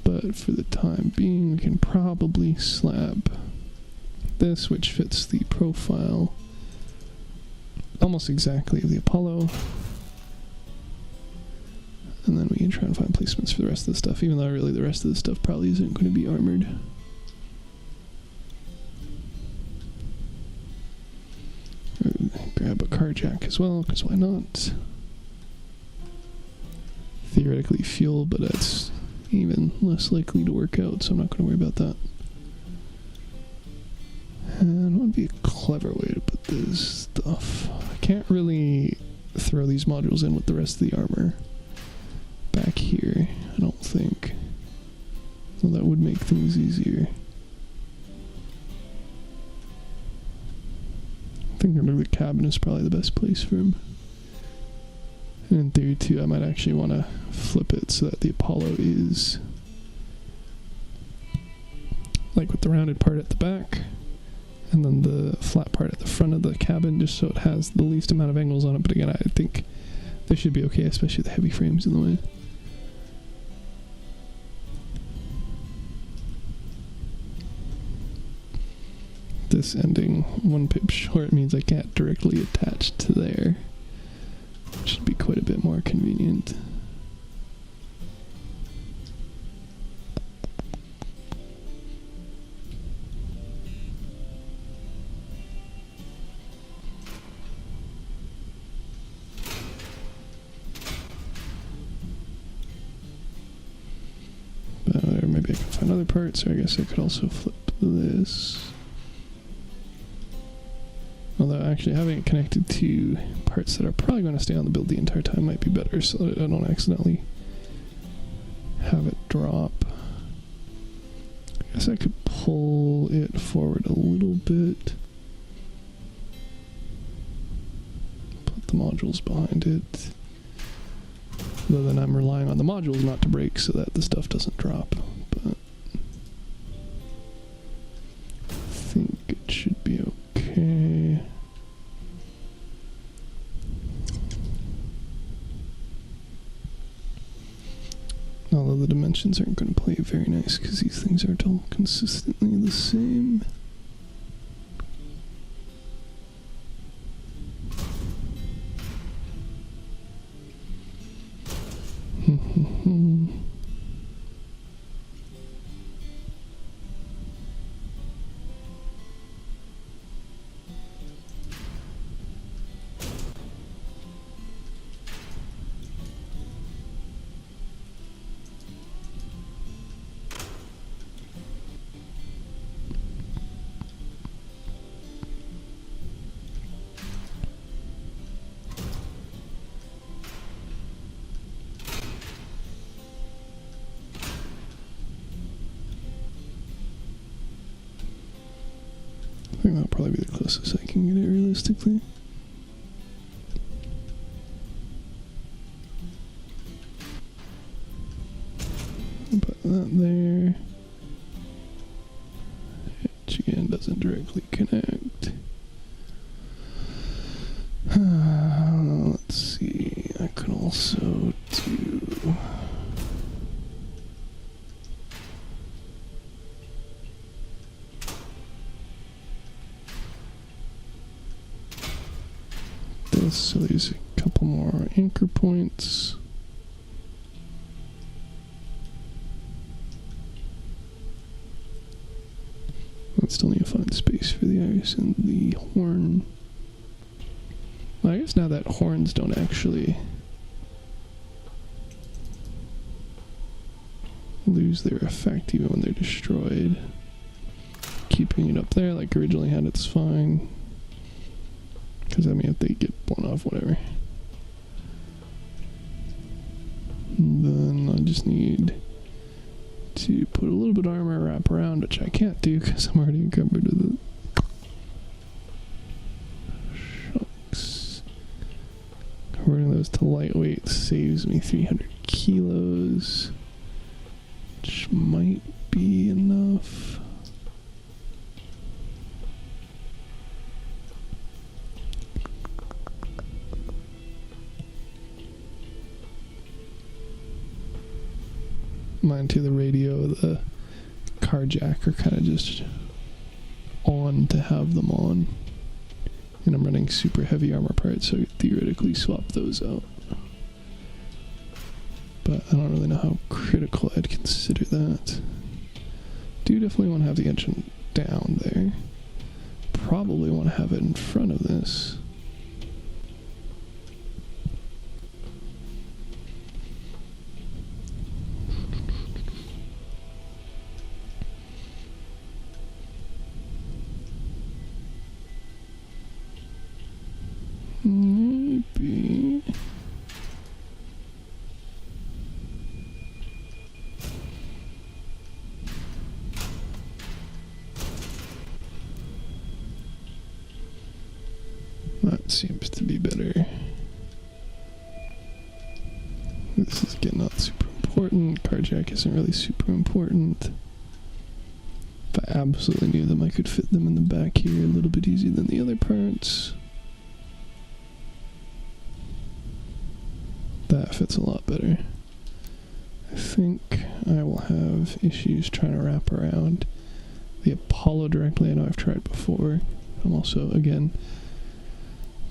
But for the time being, we can probably slap this, which fits the profile almost exactly of the Apollo. And then we can try and find placements for the rest of the stuff, even though really the rest of the stuff probably isn't going to be armored. Grab a car jack as well, because why not? Theoretically fuel, but that's even less likely to work out, so I'm not going to worry about that. And what would be a clever way to put this stuff? I can't really throw these modules in with the rest of the armor back here, I don't think. So that would make things easier. I think under the cabin is probably the best place for him. And in theory too, I might actually want to flip it so that the Apollo is like with the rounded part at the back, and then the flat part at the front of the cabin, just so it has the least amount of angles on it. But again, I think this should be okay, especially with the heavy frames in the way. This ending 1 pip short means I can't directly attach to there, which should be quite a bit more convenient. Or maybe I can find other parts, or I guess I could also flip this. Although actually having it connected to parts that are probably going to stay on the build the entire time might be better, so that I don't accidentally have it drop. I guess I could pull it forward a little bit. Put the modules behind it. Though then I'm relying on the modules not to break so that the stuff doesn't drop. But I think it should be okay. Although the dimensions aren't going to play very nice because these things aren't all consistently the same. I think that'll probably be the closest I can get it realistically. Put that there. Which again doesn't directly connect. Let's see, I could also do... so there's a couple more anchor points. I still need to find space for the iris and the horn. Well, I guess now that horns don't actually lose their effect even when they're destroyed. Keeping it up there like originally had it's fine. Because, I mean, if they get blown off, whatever. Then I just need to put a little bit of armor wrap around, which I can't do because I'm already encumbered with it. Shucks. Converting those to lightweight saves me 300 kilos, which might be enough. Mine too, the radio, the car jack are kind of just on to have them on. And I'm running super heavy armor parts, so I could theoretically swap those out. But I don't really know how critical I'd consider that. Do definitely want to have the engine down there. Probably want to have it in front of this. Maybe. That seems to be better. This is again not super important. Carjack isn't really super important. If I absolutely knew them, I could fit them in the back here a little bit easier than the other parts. That fits a lot better. I think I will have issues trying to wrap around the Apollo directly. I know I've tried before. I'm also, again,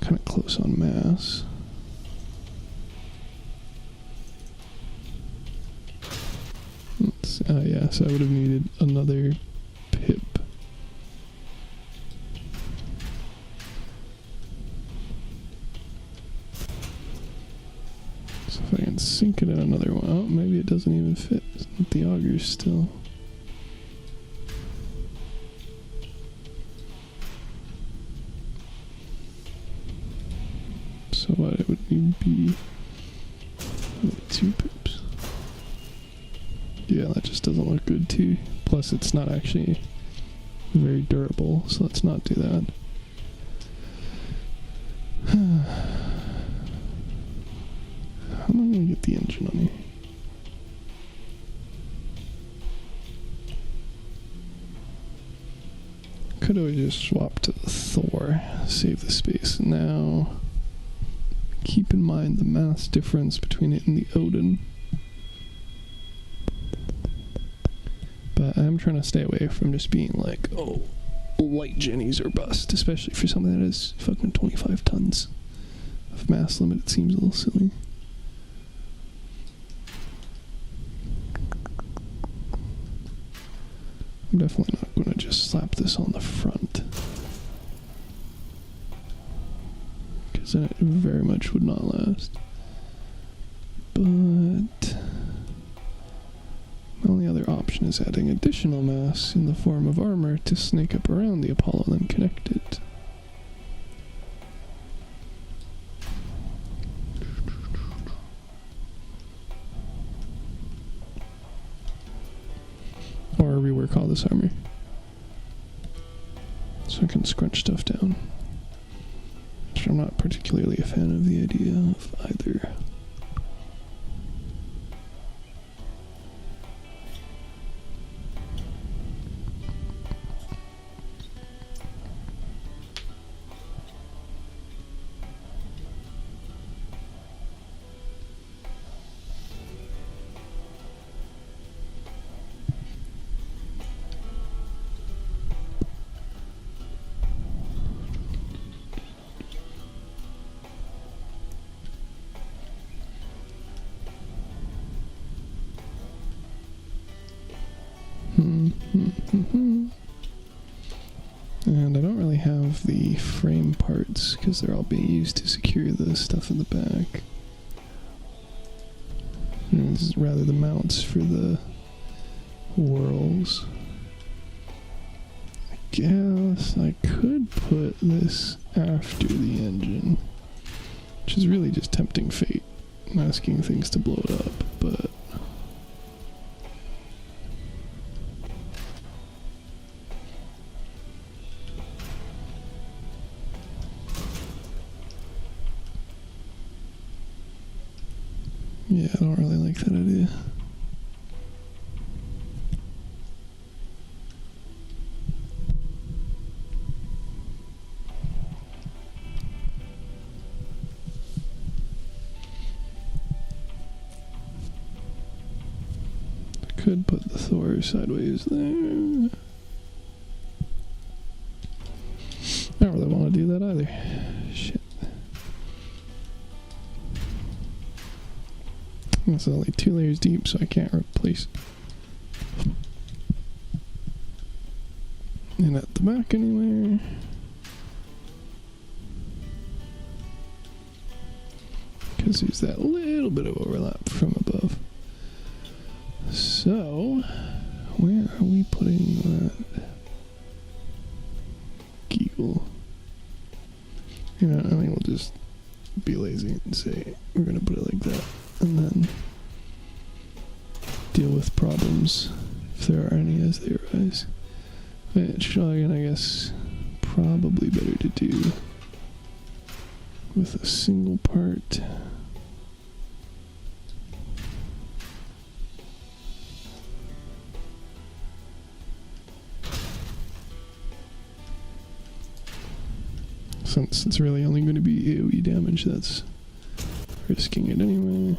kind of close on mass. Yeah, so I would have needed another pip. So if I can sink it in another one, oh, maybe it doesn't even fit with the augers still. be 2 pips. Yeah, that just doesn't look good too. Plus it's not actually very durable, so let's not do that. How am I gonna get the engine on here? Could always just swap to the Thor, save the space. Now, keep in mind the mass difference between it and the Odin. But I'm trying to stay away from just being like, oh, light jennies are bust, especially for something that is fucking 25 tons of mass limit. It seems a little silly. I'm definitely not going to just slap this on the front, because then it very much would not last. But my only other option is adding additional mass in the form of armor to snake up around the Apollo and then connect it. Or rework all this armor, so I can scrunch stuff down. Which I'm not particularly a fan of the idea of either. And I don't really have the frame parts because they're all being used to secure the stuff in the back. This is rather the mounts for the whorls. I guess I could put this after the engine, which is really just tempting fate. I'm asking things to blow it up, but yeah, I don't really like that idea. I could put the Thor sideways there. I don't really want to do that either. Shit. It's only 2 layers deep, so I can't replace it. And at the back anywhere. Because there's that little bit of overlap from above. So, where are we putting that giggle? You know, I mean, we'll just be lazy and say we're going to put it like that. And then deal with problems if there are any as they arise. Which, again, I guess probably better to do with a single part. Since it's really only going to be AoE damage, that's risking it anyway.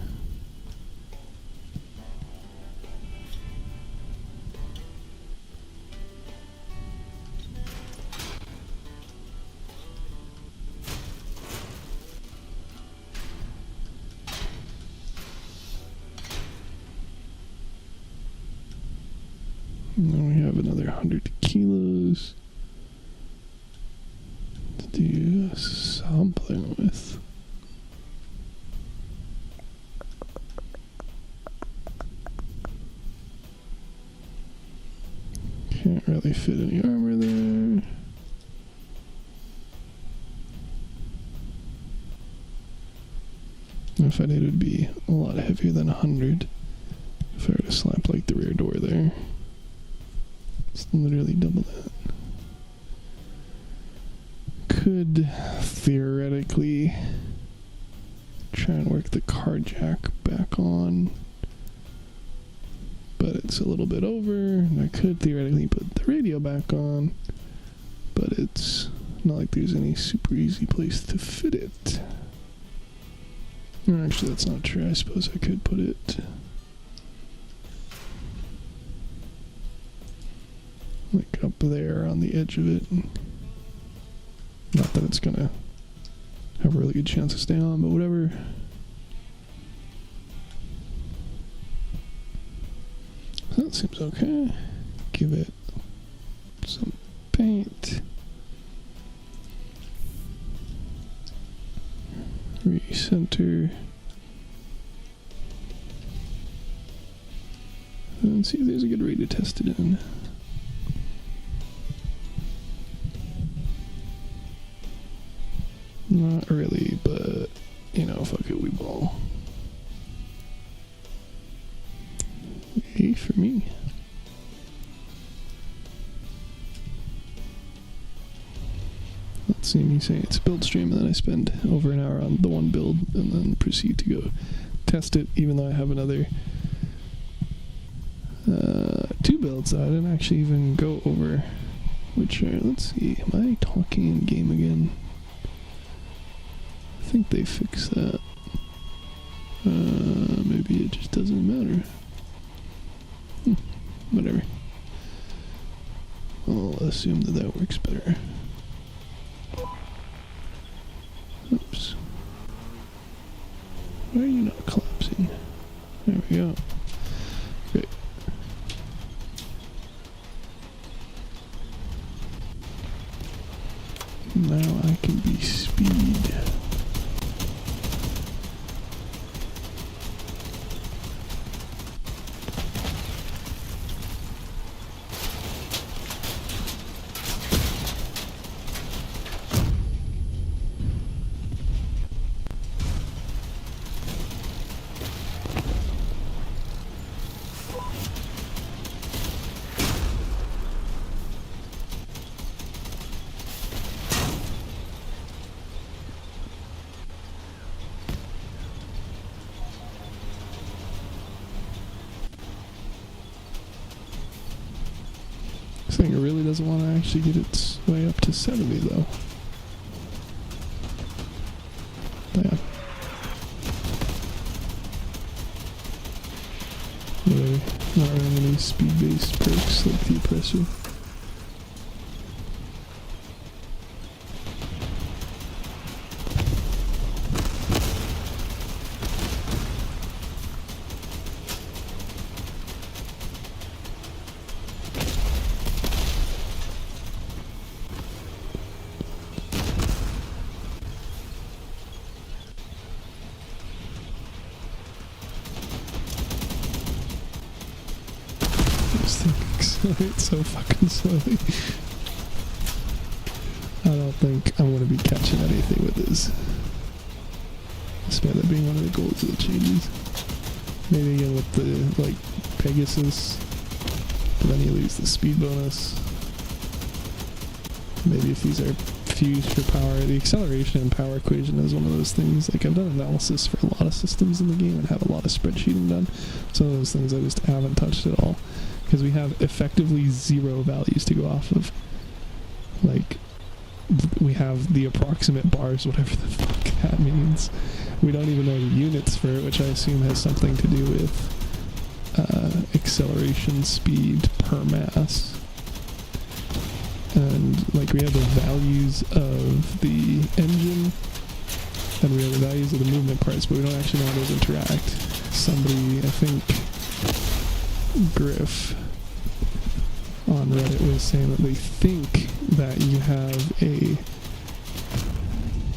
And then we have another 100 kilos to do something with. Can't really fit any armor there. If I did, it would be a lot heavier than 100. If I were to slap like the rear door there. It's literally double that. Could theoretically try and work the car jack back on, but it's a little bit over. I could theoretically put the radio back on, but it's not like there's any super easy place to fit it. Or actually, that's not true. I suppose I could put it like up there on the edge of it. Not that it's gonna have a really good chance to stay on, but whatever. That seems okay. Give it some paint. Recenter. And see if there's a good way to test it in. Not really, but, you know, fuck it, we ball. A for me. Let's see me say it's a build stream, and then I spend over an hour on the one build, and then proceed to go test it, even though I have another 2 builds that I didn't actually even go over, which are, let's see, am I talking in game again? I think they fixed that. Maybe it just doesn't matter. Whatever. I'll assume that that works better. Oops. Why are you not collapsing? There we go. Great. Now I can be speed. This thing really doesn't want to actually get its way up to 70 though. Yeah. Whatever. Not running any speed-based perks like the oppressor. This thing accelerates so fucking slowly. I don't think I'm going to be catching anything with this. Despite that being one of the goals of the changes. Maybe again with the, like, Pegasus. But then you lose the speed bonus. Maybe if these are fused for power, the acceleration and power equation is one of those things. Like, I've done analysis for a lot of systems in the game and have a lot of spreadsheeting done. Some of those things I just haven't touched at all. Because we have effectively 0 values to go off of. Like, we have the approximate bars, whatever the fuck that means. We don't even know the units for it, which I assume has something to do with acceleration speed per mass. And, like, we have the values of the engine, and we have the values of the movement parts, but we don't actually know how those interact. Somebody, I think, Griff on Reddit was saying that they think that you have a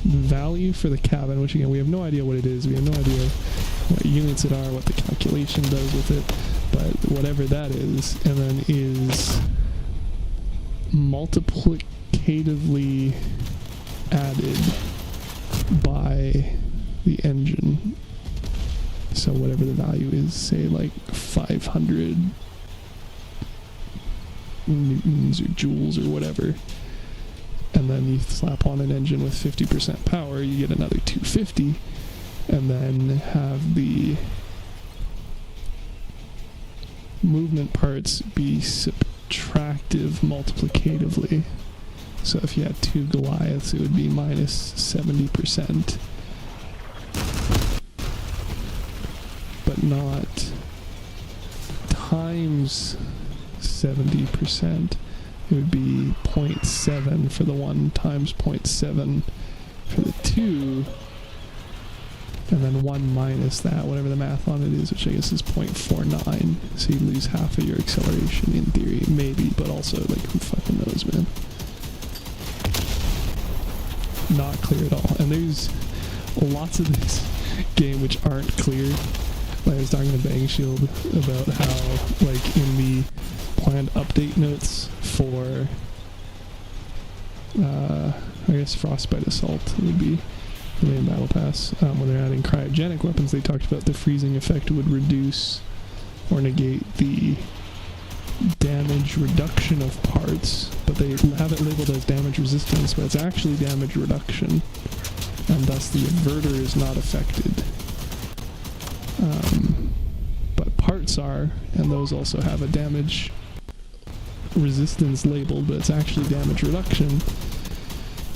value for the cabin, which again, we have no idea what it is. We have no idea what units it are, what the calculation does with it, but whatever that is, and then is multiplicatively added by the engine So whatever the value is, say like 500 newtons or joules or whatever, and then you slap on an engine with 50% power, you get another 250, and then have the movement parts be subtractive multiplicatively. So if you had 2 Goliaths, it would be minus 70%, but not times 70%. It would be 0.7 for the one times 0.7 for the two, and then 1 minus that, whatever the math on it is, which I guess is 0.49. So you lose half of your acceleration in theory, maybe, but also, like, who fucking knows, man? Not clear at all. And there's lots of this game which aren't clear. Like I was talking to Bang Shield about how, like, in the planned update notes for, I guess Frostbite Assault would be the main battle pass, when they're adding cryogenic weapons, they talked about the freezing effect would reduce or negate the damage reduction of parts, but they have it labeled as damage resistance, but it's actually damage reduction, and thus the inverter is not affected. But parts are, and those also have a damage resistance labeled, but it's actually damage reduction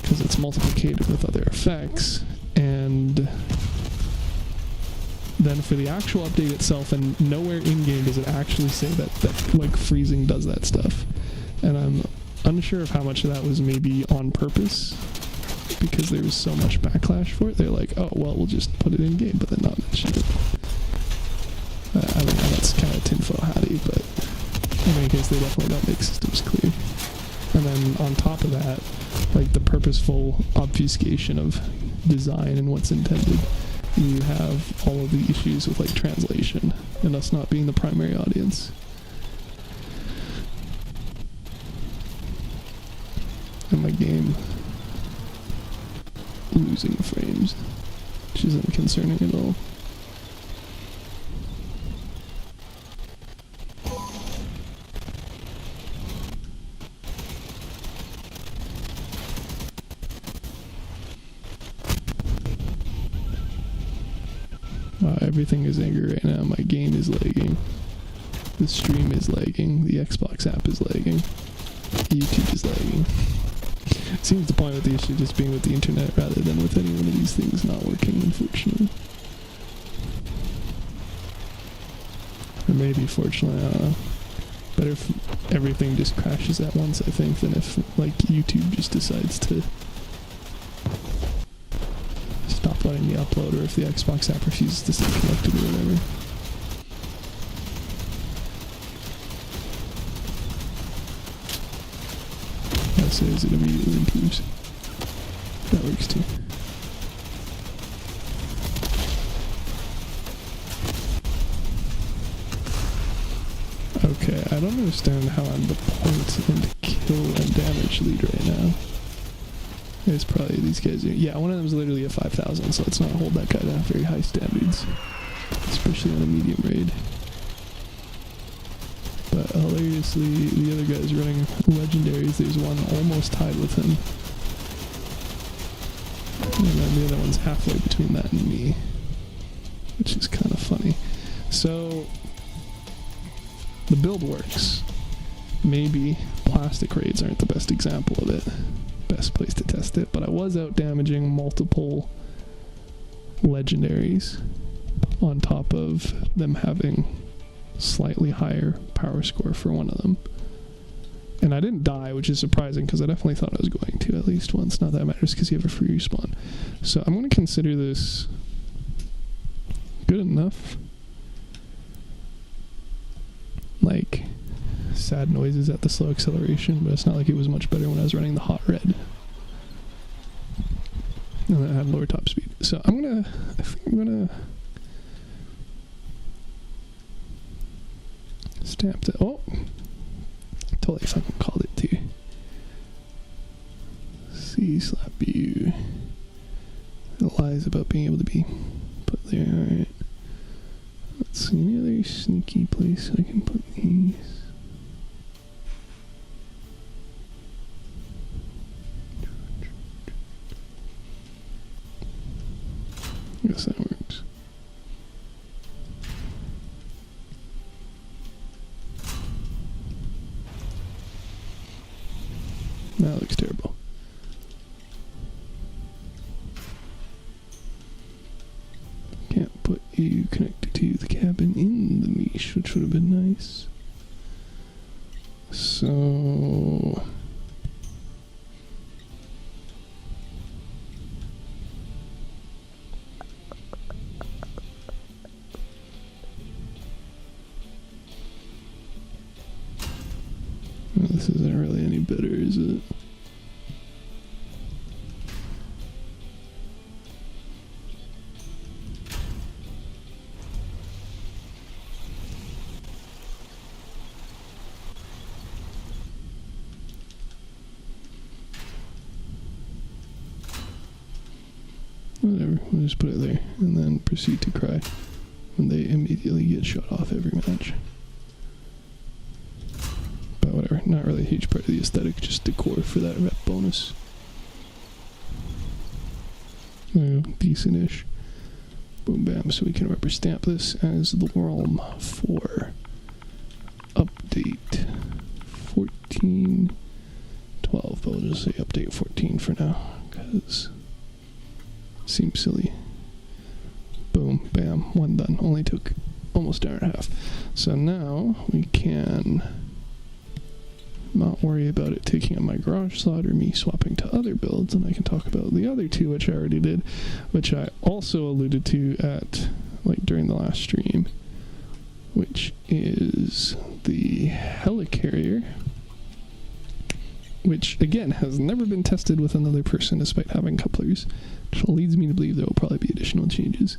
because it's multiplicated with other effects. And then for the actual update itself, and nowhere in-game does it actually say that like freezing does that stuff. And I'm unsure of how much of that was maybe on purpose, because there was so much backlash for it. They're like, oh, well, we'll just put it in-game, but then not mention it. I mean, that's kind of tinfoil hatty, but in any case, they definitely don't make systems clear. And then on top of that, like the purposeful obfuscation of design and what's intended, you have all of the issues with like translation and us not being the primary audience. And my game losing frames, which isn't concerning at all. Wow, everything is angry right now. My game is lagging. The stream is lagging. The Xbox app is lagging. YouTube is lagging. It seems the point of the issue just being with the internet rather than with any one of these things not working, unfortunately. Or maybe, fortunately, I don't know. Better if everything just crashes at once, I think, than if, like, YouTube just decides to stop letting me upload, or if the Xbox app refuses to stay connected or whatever. As soon as it immediately improves. That works too. Okay, I don't understand how I'm the point and kill and damage lead right now. It's probably these guys. Yeah, one of them is literally a 5,000, so let's not hold that guy to very high standards, especially on a medium raid. But hilariously, the other guy's running legendaries. There's one almost tied with him, and then the other one's halfway between that and me, which is kind of funny. So the build works. Maybe plastic raids aren't the best example of it. Best place to test it, but I was out damaging multiple legendaries on top of them having slightly higher power score for one of them. And I didn't die, which is surprising because I definitely thought I was going to at least once. Not that matters because you have a free respawn. So I'm going to consider this good enough. Like, sad noises at the slow acceleration, but it's not like it was much better when I was running the hot red. And I had lower top speed. So I think I'm gonna stamp that. Oh, totally fucking called it too. C slap you. it lies about being able to be put there. Alright. Let's see, any other sneaky place I can put these? I guess that works. That looks terrible. Can't put you connected to the cabin in the niche, which would have been nice. So... well, this isn't really any better, is it? Whatever, we'll just put it there and then proceed to cry when they immediately get shut off every match. But whatever, not really a huge part of the aesthetic, just decor for that rep bonus. Decent-ish. Boom bam, so we can rubber stamp this as the realm for update 14.12, but we'll just say update 14 for now, because seems silly. Boom, bam, one done. Only took almost an hour and a half. So now we can not worry about it taking up my garage slot or me swapping to other builds, and I can talk about the other two, which I already did, which I also alluded to at, like, during the last stream, which is the helicarrier, which, again, has never been tested with another person despite having couplers, which leads me to believe there will probably be additional changes.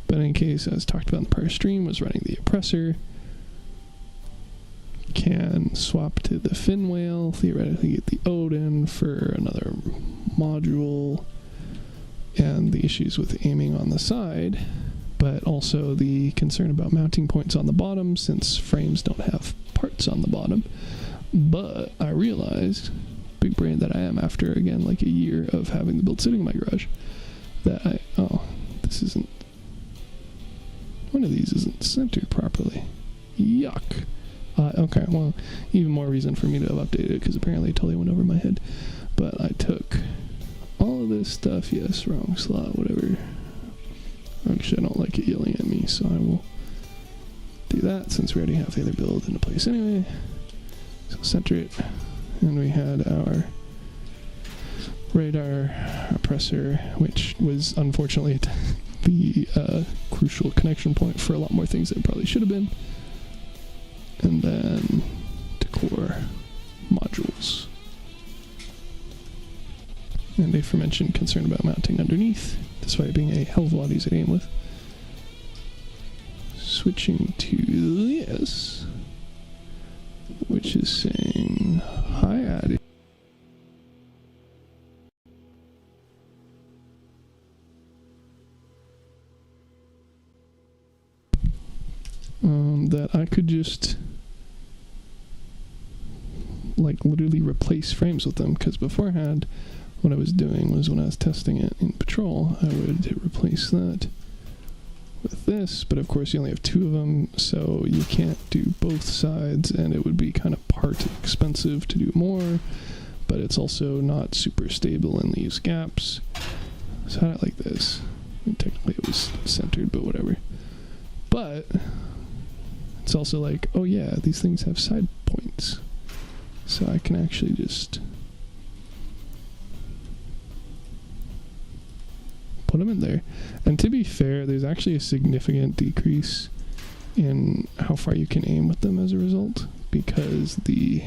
But in case, as talked about in the prior stream, was running the oppressor, can swap to the fin whale, theoretically get the Odin for another module, and the issues with aiming on the side, but also the concern about mounting points on the bottom since frames don't have parts on the bottom. But I realized, big brain that I am after, again, like a year of having the build sitting in my garage, that this isn't, one of these isn't centered properly. Yuck. Okay, well, even more reason for me to have updated it, because apparently it totally went over my head. But I took all of this stuff, yes, wrong slot, whatever. Actually, I don't like it yelling at me, so I will do that, since we already have the other build into place anyway. So center it, and we had our radar oppressor, which was unfortunately the crucial connection point for a lot more things that it probably should have been. And then decor modules. And aforementioned concern about mounting underneath, despite being a hell of a lot easier to aim with. Switching to this, which is saying, hi Addy. That I could just like literally replace frames with them, because beforehand what I was doing was when I was testing it in Patrol, I would replace that with this, but of course you only have two of them, so you can't do both sides, and it would be kind of part expensive to do more, but it's also not super stable and leaves gaps. So I had it like this. I mean, technically it was centered, but whatever. But it's also like, oh yeah, these things have side points. So I can actually just put them in there. And to be fair, there's actually a significant decrease in how far you can aim with them as a result, because the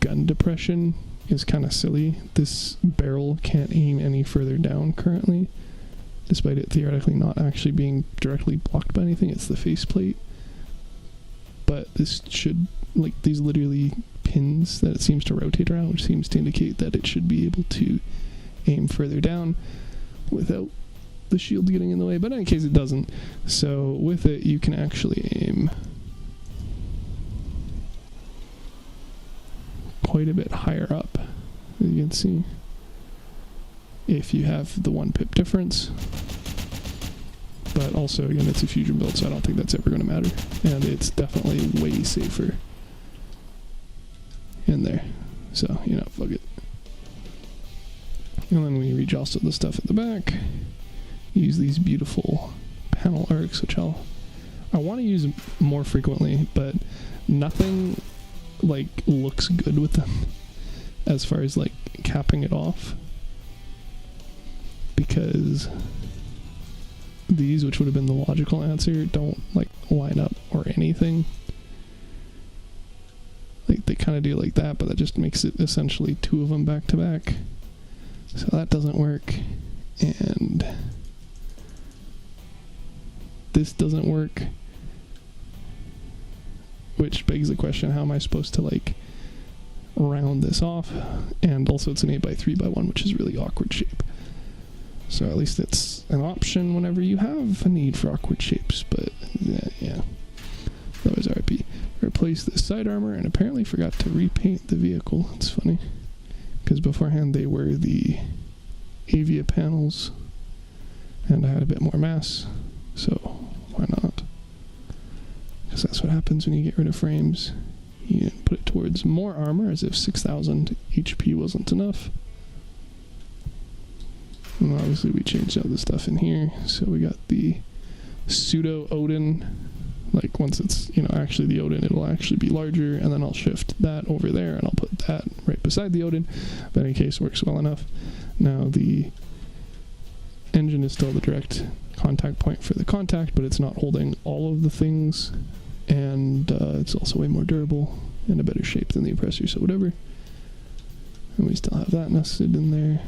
gun depression is kind of silly. This barrel can't aim any further down currently, despite it theoretically not actually being directly blocked by anything. It's the faceplate. But this should, like, these literally pins that it seems to rotate around, which seems to indicate that it should be able to aim further down without the shield getting in the way, but in any case it doesn't. So with it, you can actually aim quite a bit higher up, as you can see, if you have the 1 pip difference. But also, again, it's a fusion build, so I don't think that's ever going to matter. And it's definitely way safer in there. So, you know, fuck it. And then we rejostle the stuff at the back. Use these beautiful panel arcs, which I want to use more frequently, but nothing like looks good with them as far as like capping it off, because these, which would have been the logical answer, don't like line up or anything. Like they kind of do like that, but that just makes it essentially 2 of them back to back, so that doesn't work. And this doesn't work, which begs the question, how am I supposed to like round this off? And also it's an 8x3x1, which is a really awkward shape. So at least it's an option whenever you have a need for awkward shapes, but yeah. That was RIP. Replaced the side armor and apparently forgot to repaint the vehicle. It's funny, because beforehand they were the Avia panels and I had a bit more mass, so why not? Because that's what happens when you get rid of frames. You put it towards more armor, as if 6,000 HP wasn't enough. And obviously we changed out the stuff in here, so we got the pseudo Odin. Like once it's, you know, actually the Odin, it'll actually be larger, and then I'll shift that over there and I'll put that right beside the Odin. But in any case, works well enough. Now the engine is still the direct contact point for the contact, but it's not holding all of the things, and it's also way more durable and a better shape than the oppressor, so whatever. And we still have that nested in there.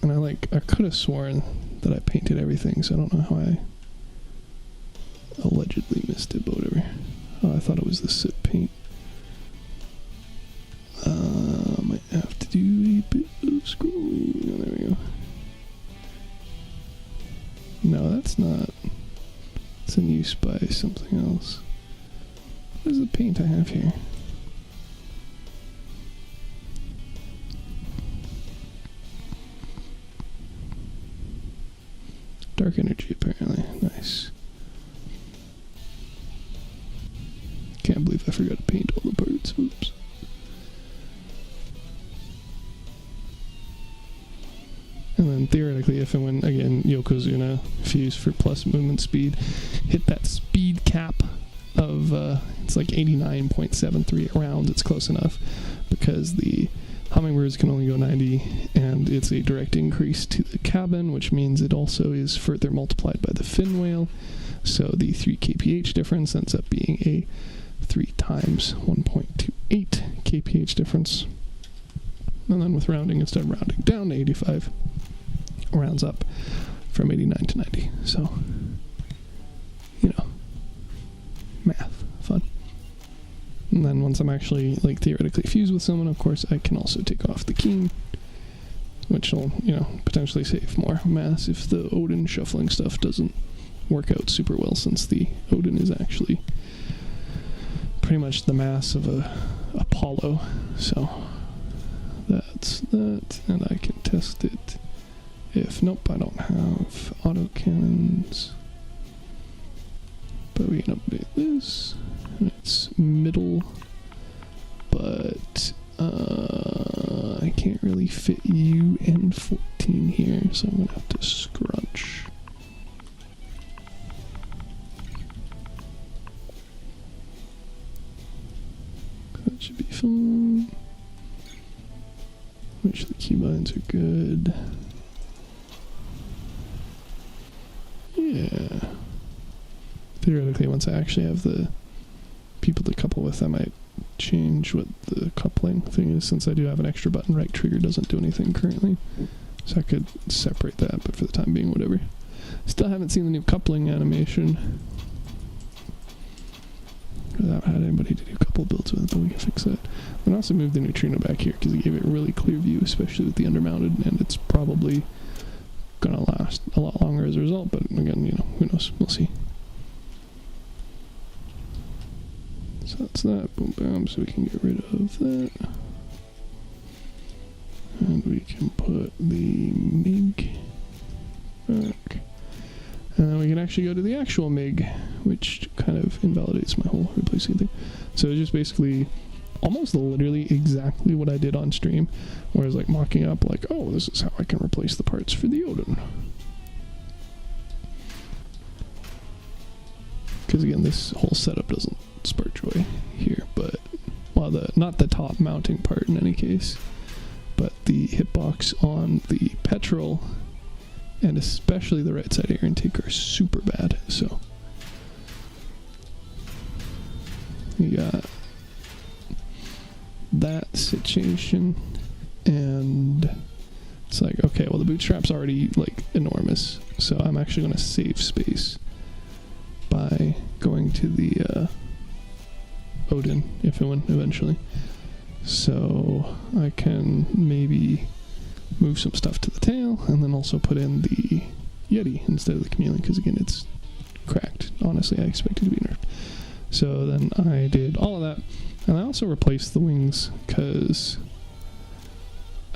And I could have sworn that I painted everything, so I don't know how I allegedly missed it, but whatever. Oh, I thought it was the SIP paint. Might have to do a bit of scrolling. Oh, there we go. No, that's not. It's in use by something else. What is the paint I have here? Dark energy, apparently. Nice. Can't believe I forgot to paint all the parts. Oops. And then theoretically, if and when, again, Yokozuna fuse for plus movement speed, hit that speed cap of, it's like 89.73 rounds, it's close enough, because the Hummingbirds can only go 90, and it's a direct increase to the cabin, which means it also is further multiplied by the fin whale, so the 3 kph difference ends up being a 3 times 1.28 kph difference. And then with rounding, instead of rounding down to 85, rounds up from 89 to 90. So, you know, math, fun. And then once I'm actually, like, theoretically fused with someone, of course, I can also take off the keen, which will, you know, potentially save more mass if the Odin shuffling stuff doesn't work out super well, since the Odin is actually pretty much the mass of a Apollo. So that's that, and I can test it. If nope, I don't have auto cannons, but we can update this. It's middle, but I can't really fit UN14 here, so I'm gonna have to scrunch. That should be fine. Make sure the keybinds are good. Yeah. Theoretically, once I actually have the people to couple with, I might change what the coupling thing is, since I do have an extra button. Right trigger doesn't do anything currently, so I could separate that, but for the time being, whatever. Still haven't seen the new coupling animation. I haven't had anybody to do couple builds with it, but we can fix that. And also move the neutrino back here, because it gave it a really clear view, especially with the undermounted, and it's probably last a lot longer as a result, but again, who knows? We'll see. So that's that. Boom, bam. So we can get rid of that. And we can put the MIG back. And then we can actually go to the actual MIG, which kind of invalidates my whole replacing thing. So it's just basically almost literally exactly what I did on stream, where I was like mocking up like, oh, this is how I can replace the parts for the Odin. Because again, this whole setup doesn't spark joy here, but, well, not the top mounting part in any case, but the hitbox on the petrol and especially the right side air intake are super bad. So you got that situation, and it's like, okay, well, the bootstrap's already like enormous, so I'm actually going to save space by going to the Odin, if and when eventually. So I can maybe move some stuff to the tail, and then also put in the Yeti instead of the Chameleon, because again, it's cracked. Honestly, I expected it to be nerfed. So then I did all of that, and I also replaced the wings, because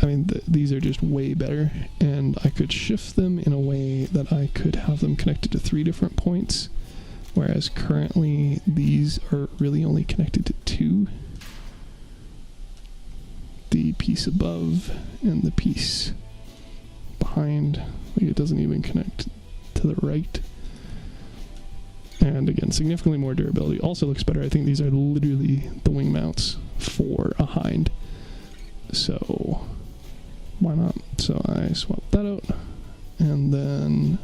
I mean, these are just way better, and I could shift them in a way that I could have them connected to 3 different points, whereas currently these are really only connected to 2. The piece above and the piece behind, like it doesn't even connect to the right. And again, significantly more durability. Also looks better. I think these are literally the wing mounts for a hind. So why not? So I swapped that out, and then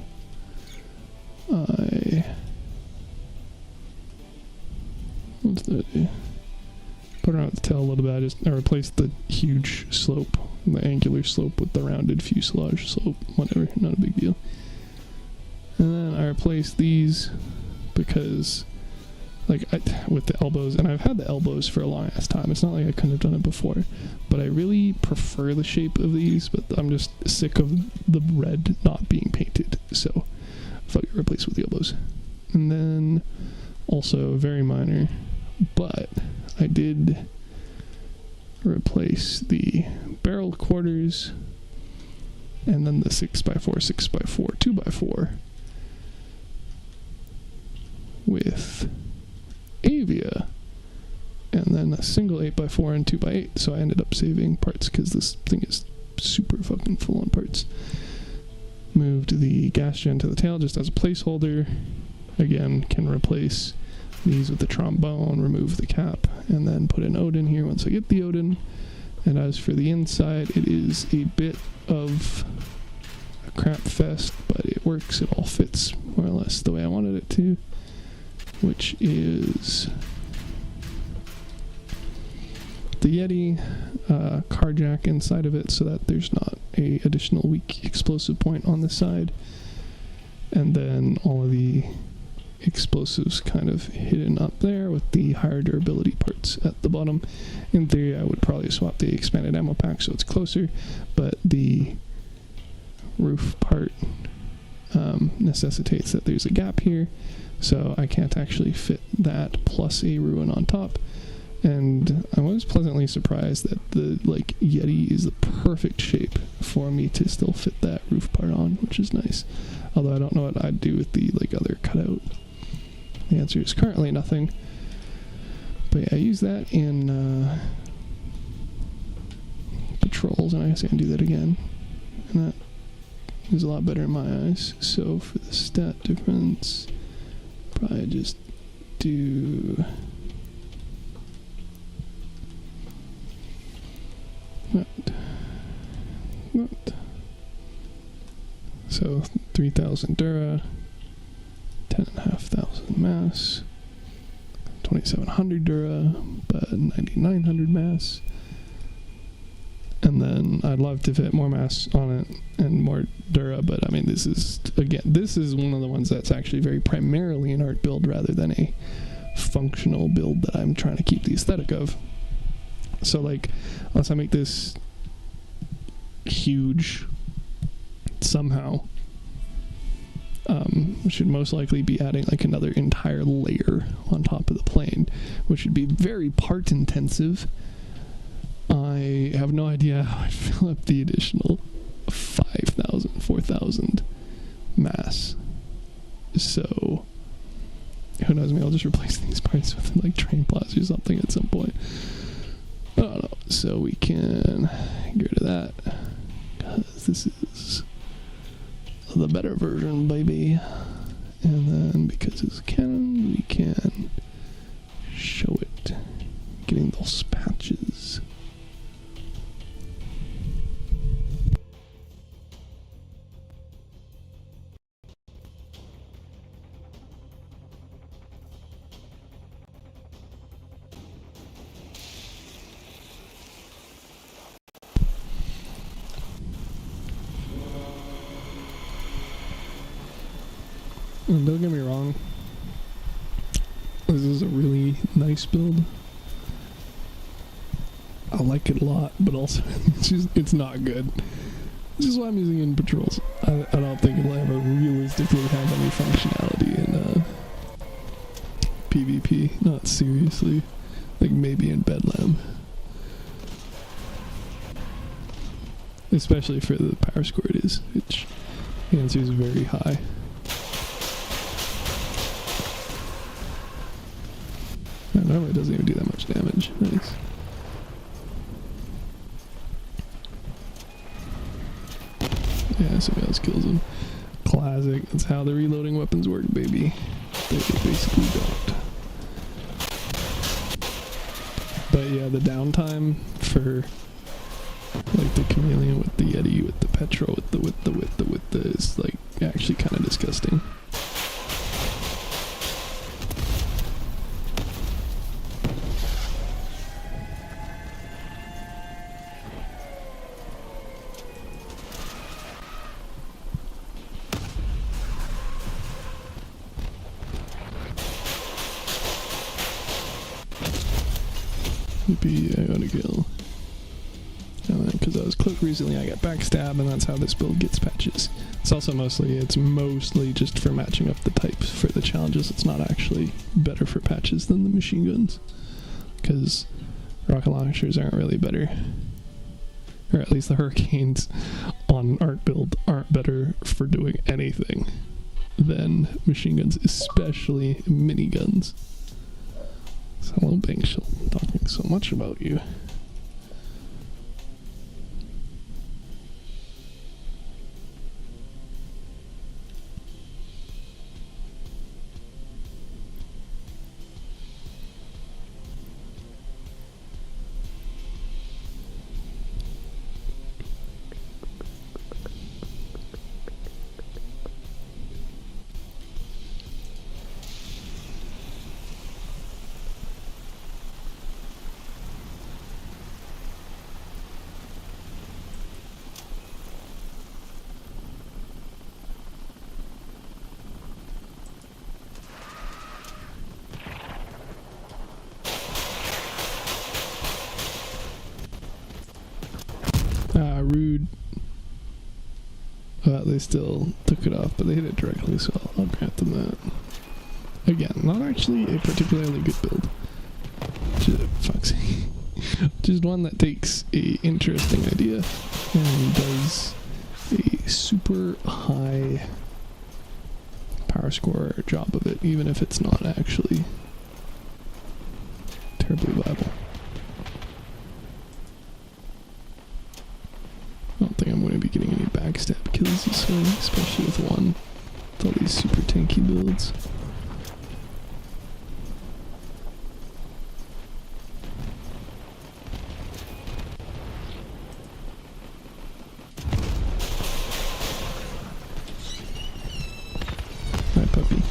what's that do? Put around the tail a little bit. I replaced the huge slope, the angular slope, with the rounded fuselage slope. Whatever, not a big deal. And then I replaced these because, like, with the elbows, and I've had the elbows for a long ass time. It's not like I couldn't have done it before, but I really prefer the shape of these. But I'm just sick of the red not being painted, so I thought I'd replace with the elbows. And then also very minor, but I did replace the barrel quarters, and then the 6x4, 6x4, 2x4 with Avia, and then a single 8x4 and 2x8. So I ended up saving parts because this thing is super fucking full on parts. Moved the gas gen to the tail just as a placeholder. Again, can replace these with the trombone, remove the cap, and then put an Odin here once I get the Odin. And as for the inside, it is a bit of a crap fest, but it works. It all fits more or less the way I wanted it to, which is the Yeti car jack inside of it so that there's not a additional weak explosive point on the side, and then all of the explosives kind of hidden up there with the higher durability parts at the bottom. In theory, I would probably swap the expanded ammo pack so it's closer, but the roof part necessitates that there's a gap here, so I can't actually fit that plus a ruin on top. And I was pleasantly surprised that the Yeti is the perfect shape for me to still fit that roof part on, which is nice. Although I don't know what I'd do with the other cutout. The answer is currently nothing. But yeah, I use that in patrols, and I guess I can do that again. And that is a lot better in my eyes. So for the stat difference, probably just do what? So 3,000 Dura, 10,500 mass, 2,700 Dura, but 9,900 mass. And then I'd love to fit more mass on it and more Dura, but I mean, this is one of the ones that's actually very primarily an art build rather than a functional build that I'm trying to keep the aesthetic of. So unless I make this huge somehow, We should most likely be adding like another entire layer on top of the plane, which would be very part intensive. I have no idea how I'd fill up the additional 5,000, 4,000 mass. So, who knows, maybe I'll just replace these parts with like train plots or something at some point. I don't know. So we can get rid of that, because this is the better version, baby. And then because it's canon, we can show it getting those patches. And don't get me wrong, this is a really nice build. I like it a lot, but also it's not good. This is why I'm using it in patrols. I don't think it'll ever realistically have any functionality in PvP. Not seriously. Like maybe in Bedlam. Especially for the power score it is, which the answer is very high. Normally it doesn't even do that much damage. Nice. Yeah, somebody else kills him. Classic. That's how the reloading weapons work, baby. They basically don't. But yeah, the downtime for like the chameleon with the Yeti, with the petrol, with the is like actually kind of disgusting. Yippee, I got a kill. And then, because I was cloaked recently, I got backstab, and that's how this build gets patches. It's mostly just for matching up the types for the challenges. It's not actually better for patches than the machine guns, because rocket launchers aren't really better. Or at least the hurricanes on art build aren't better for doing anything than machine guns, especially miniguns. So hello, Banks, talking so much about you. Rude. They still took it off, but they hit it directly, so I'll grant them that. Again, not actually a particularly good build. Just one that takes a interesting idea and does a super high power score job of it, even if it's not actually terribly viable. I don't think I'm going to be getting any backstab kills this way, especially with one with all these super tanky builds. Hi, puppy.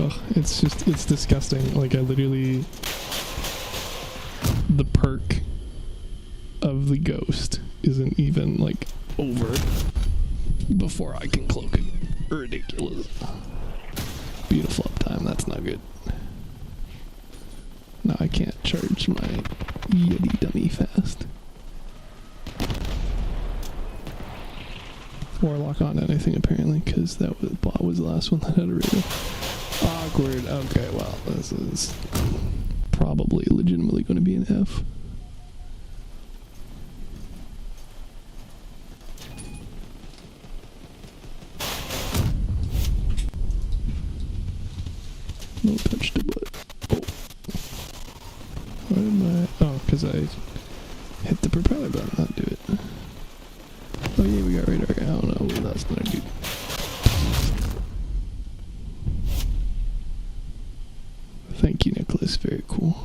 Ugh, it's disgusting. Like, I literally... The perk of the ghost isn't even, like, over before I can cloak it. Ridiculous. Beautiful uptime, that's not good. Now I can't charge my Yeti dummy fast. or lock on to anything apparently, because that bot was the last one that had a radar. Awkward. Okay, well, this is probably legitimately going to be an F. No touch the butt. Oh. Why did oh, because I hit the propeller button, not do it. Oh yeah, we got radar. I don't know what that's gonna do. Thank you, Nicholas. Very cool.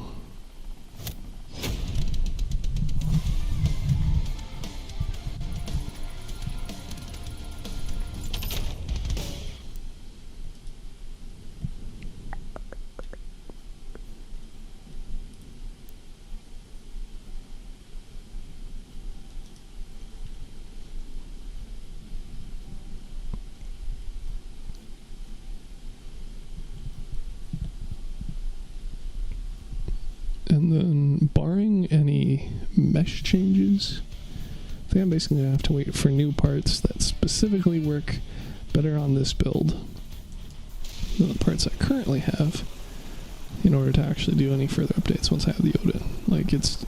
And then, barring any mesh changes, I think I'm basically going to have to wait for new parts that specifically work better on this build than the parts I currently have in order to actually do any further updates once I have the Odin. Like, it's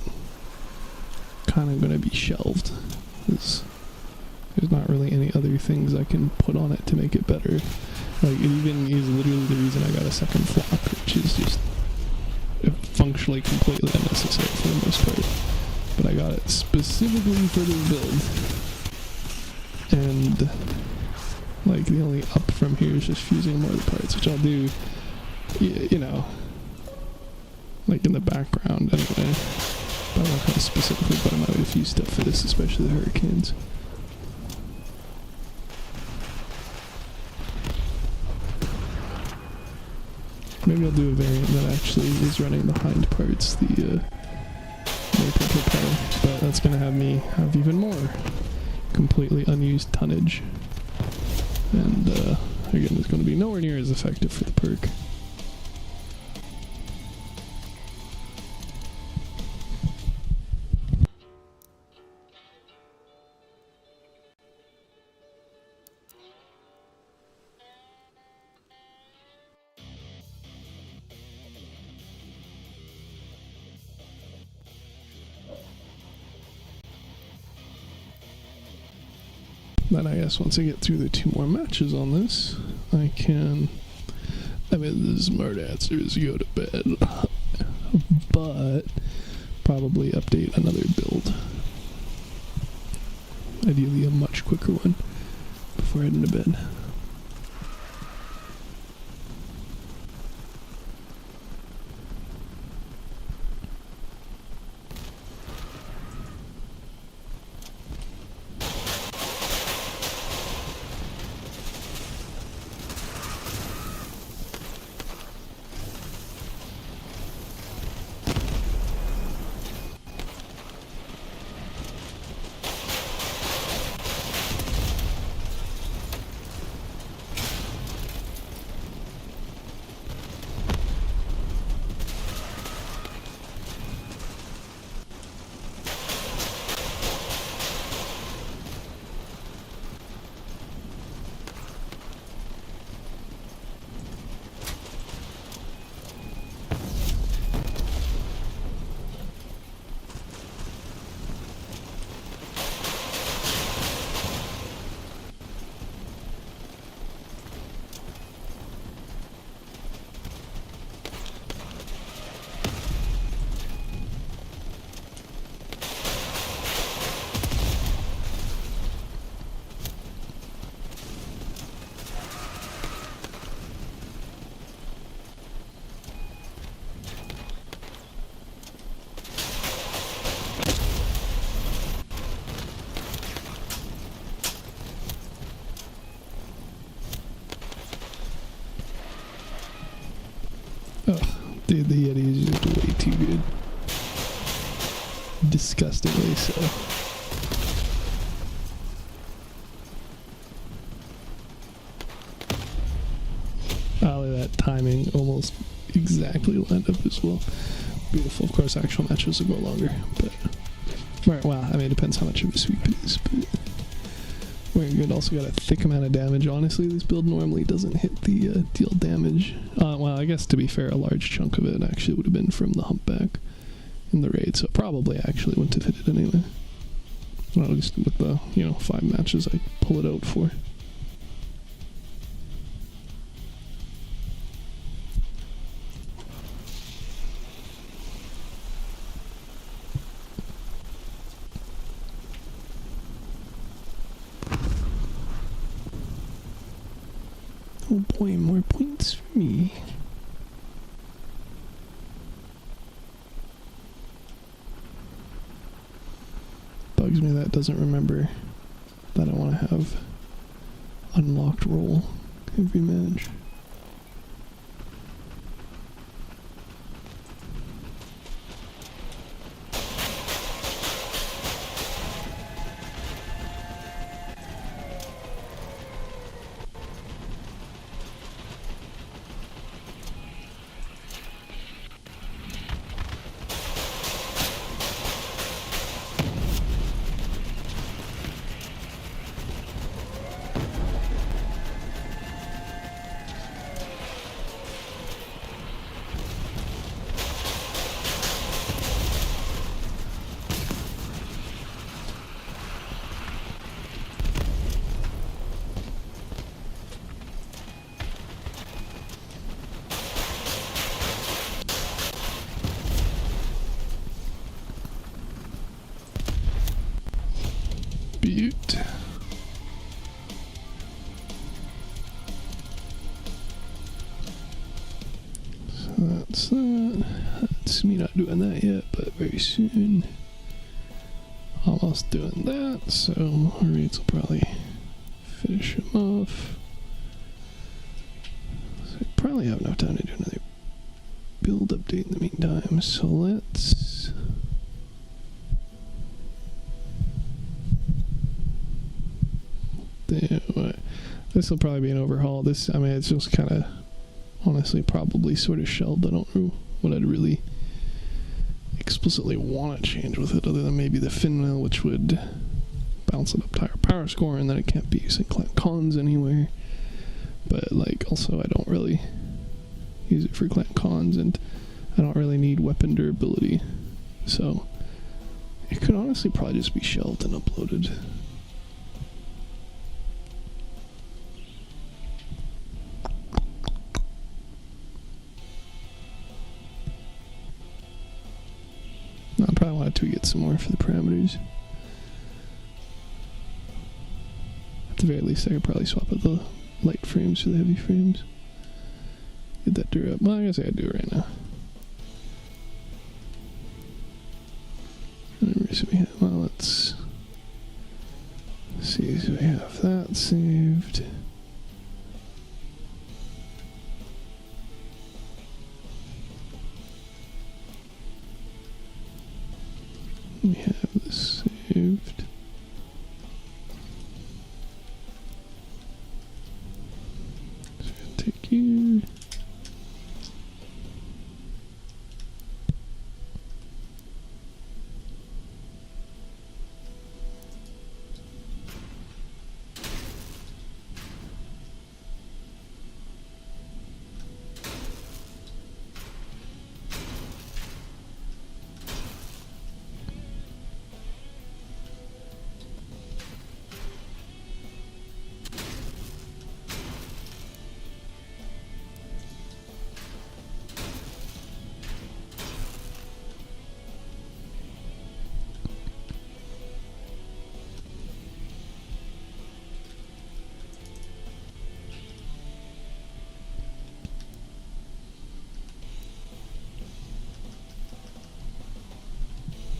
kind of going to be shelved. There's not really any other things I can put on it to make it better. Like, it even is literally the reason I got a second flock, which is just functionally completely unnecessary for the most part, but I got it specifically for this build, and like the only up from here is just fusing more of the parts, which I'll do, you know, like in the background anyway, but I'm not going to specifically put in my way to fuse stuff for this, especially the Hurricanes. Maybe I'll do a variant that actually is running the hind parts, the maple propeller, but that's going to have me have even more completely unused tonnage, and again, it's going to be nowhere near as effective for the perk. Then I guess once I get through the 2 more matches on this, I can, I mean, the smart answer is go to bed, but probably update another build. Ideally a much quicker one before heading to bed. Ugh, dude, the Yeti is just way too good. Disgustingly so. Oh, look at that timing, almost exactly lined up as well. Beautiful. Of course, actual matches will go longer, but well, I mean, it depends how much of a sweep it is, but Very good. Also got a thick amount of damage. Honestly, this build normally doesn't hit the deal damage. Well, I guess to be fair, a large chunk of it actually would have been from the humpback in the raid, so probably actually wouldn't have hit it anyway. Well, just with the, 5 matches I pull it out for. Oh boy, more points for me. Bugs me that doesn't remember that I want to have unlocked roll every match. Butte. So that's that. That's me not doing that yet, but very soon. Almost doing that, so our raids will probably finish him off. So I probably have enough time to do another build update in the meantime, so let's... This will probably be an overhaul. This, I mean, it's just kind of, honestly, probably sort of shelved. I don't know what I'd really explicitly want to change with it, other than maybe the fin mill, which would bounce it up to higher power score, and then it can't be using clan cons anywhere. But, like, also, I don't really use it for clan cons, and I don't really need weapon durability. So, it could honestly probably just be shelved and uploaded. I probably want to tweak it some more for the parameters. At the very least, I could probably swap out the light frames for the heavy frames. Get that durable. Well, I guess I gotta do it right now. So we have, well, let's see. So we have that saved. We have this saved. So we'll take you.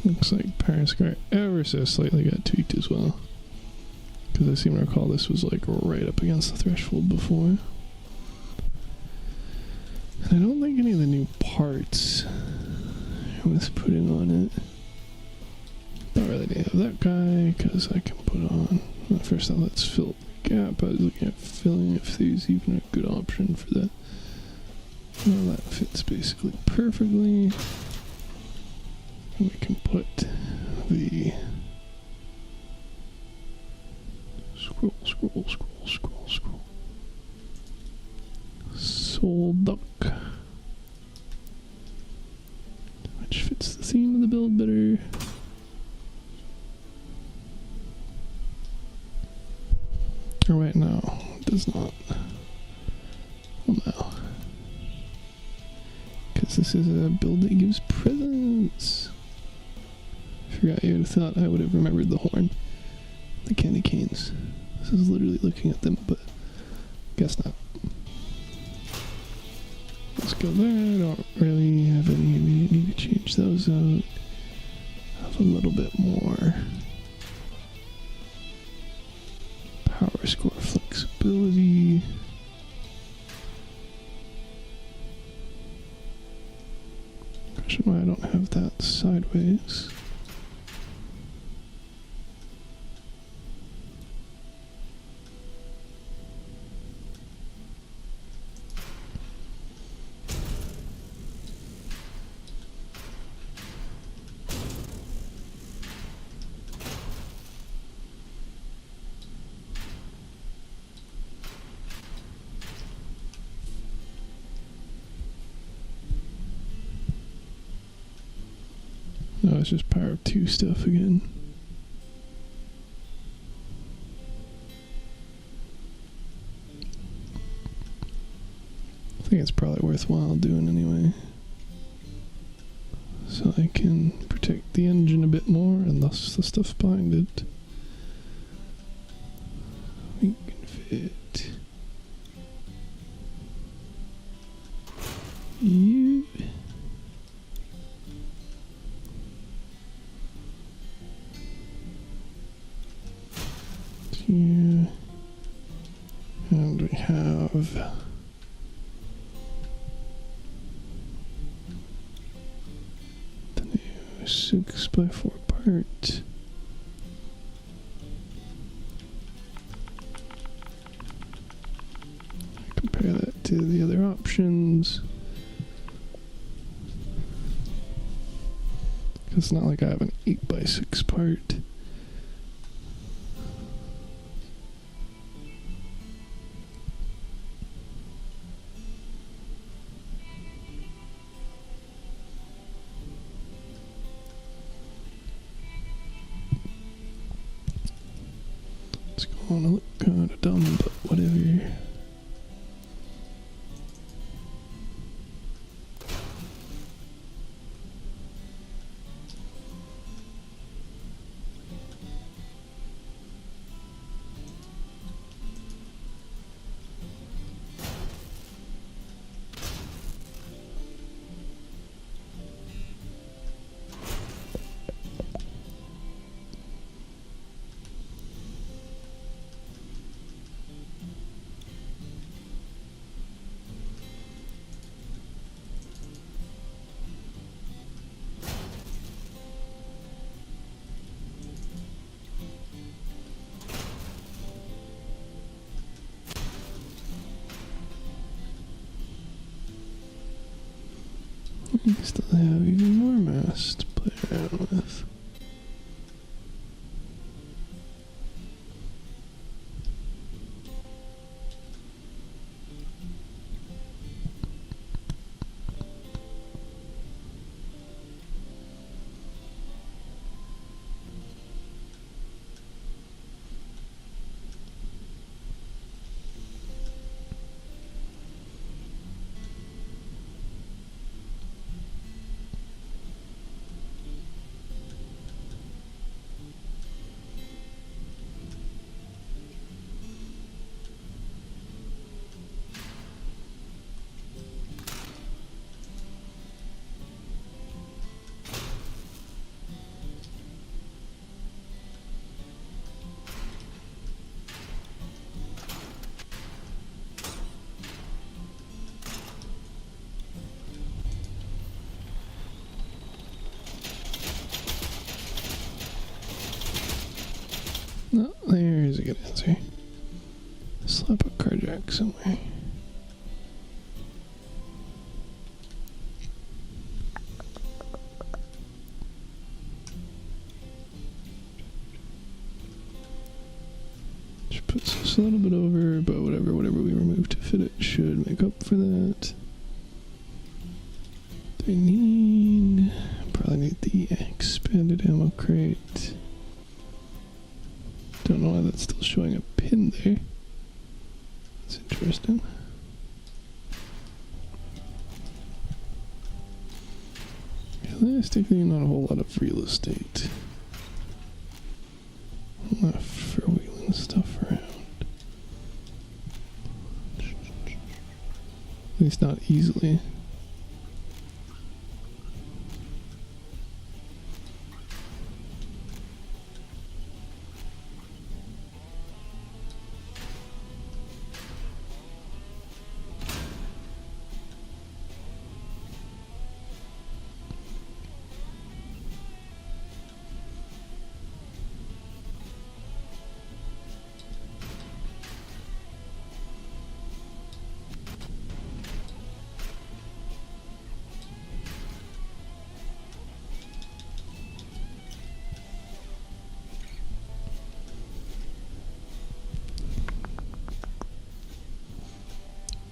Looks like Parascar ever so slightly got tweaked as well. Because I seem to recall this was like right up against the threshold before. And I don't think any of the new parts was putting on it. Don't really need to have that guy because I can put on. Well, first off, let's fill the gap. I was looking at filling if there's even a good option for that. Well, that fits basically perfectly. We can put the scroll theme of the build better. Or wait, no, it does not. Well, no. Because this is a build that gives presents. Forgot you would have thought I would have remembered the horn. The candy canes. This is literally looking at them, but guess not. Let's go there. I don't really have any immediate need to change those out. Have a little bit more power score flexibility. Question why I don't have that sideways. No, it's just power 2 stuff again. I think it's probably worthwhile doing anyway. So I can protect the engine a bit more and thus the stuff behind it. We can fit you. Here. And we have the new 6x4 part. Compare that to the other options. It's not like I have an 8x6 part. It's going to look kind of dumb, but whatever. We still have even more mass to play around with. No, there's a good answer. Slap a car jack somewhere. Just puts us a little bit over, but whatever we remove to fit it should make up for that. Do we need probably need the expanded ammo crate. Don't know why that's still showing a pin there. That's interesting. Realistically, not a whole lot of real estate. Left for wheeling stuff around. At least not easily.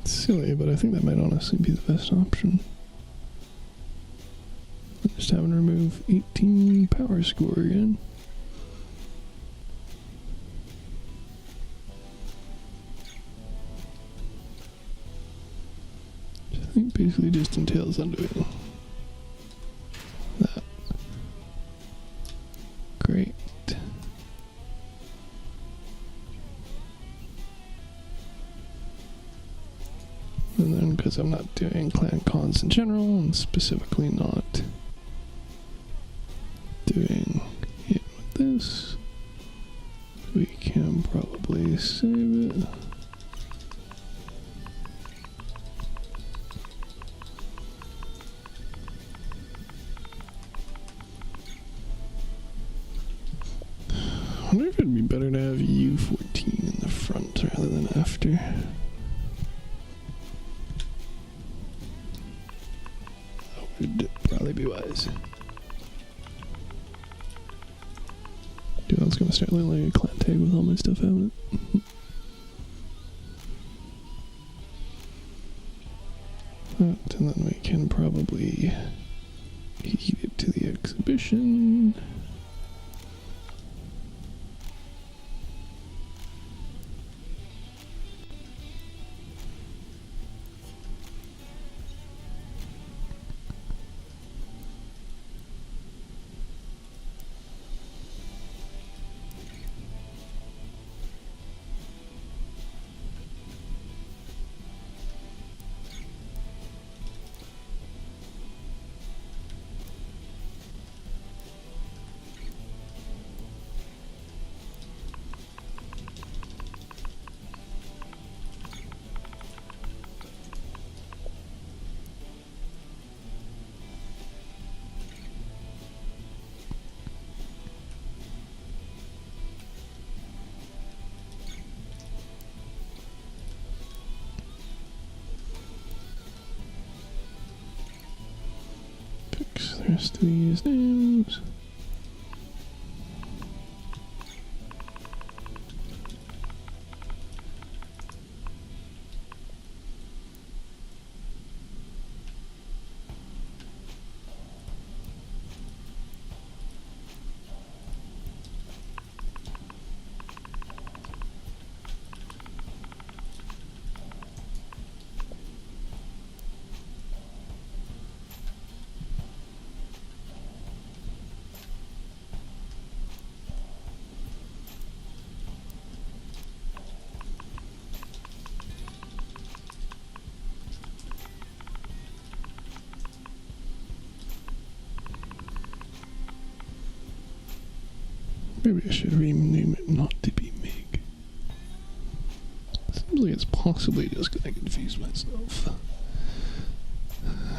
Silly, but I think that might honestly be the best option. Just having to remove 18 power score again. Which I think basically just entails undoing that. Great. And then, because I'm not doing clan cons in general, and specifically not doing it with this, we can probably save it. I wonder if it'd be better to have U14 in the front rather than after. Would probably be wise. Dude, I was gonna start looking like a clan tag with all my stuff out of it. And then we can probably heat it to the exhibition. Fix the rest of these names. Maybe I should rename it not to be Mig. Seems like it's possibly just gonna confuse myself.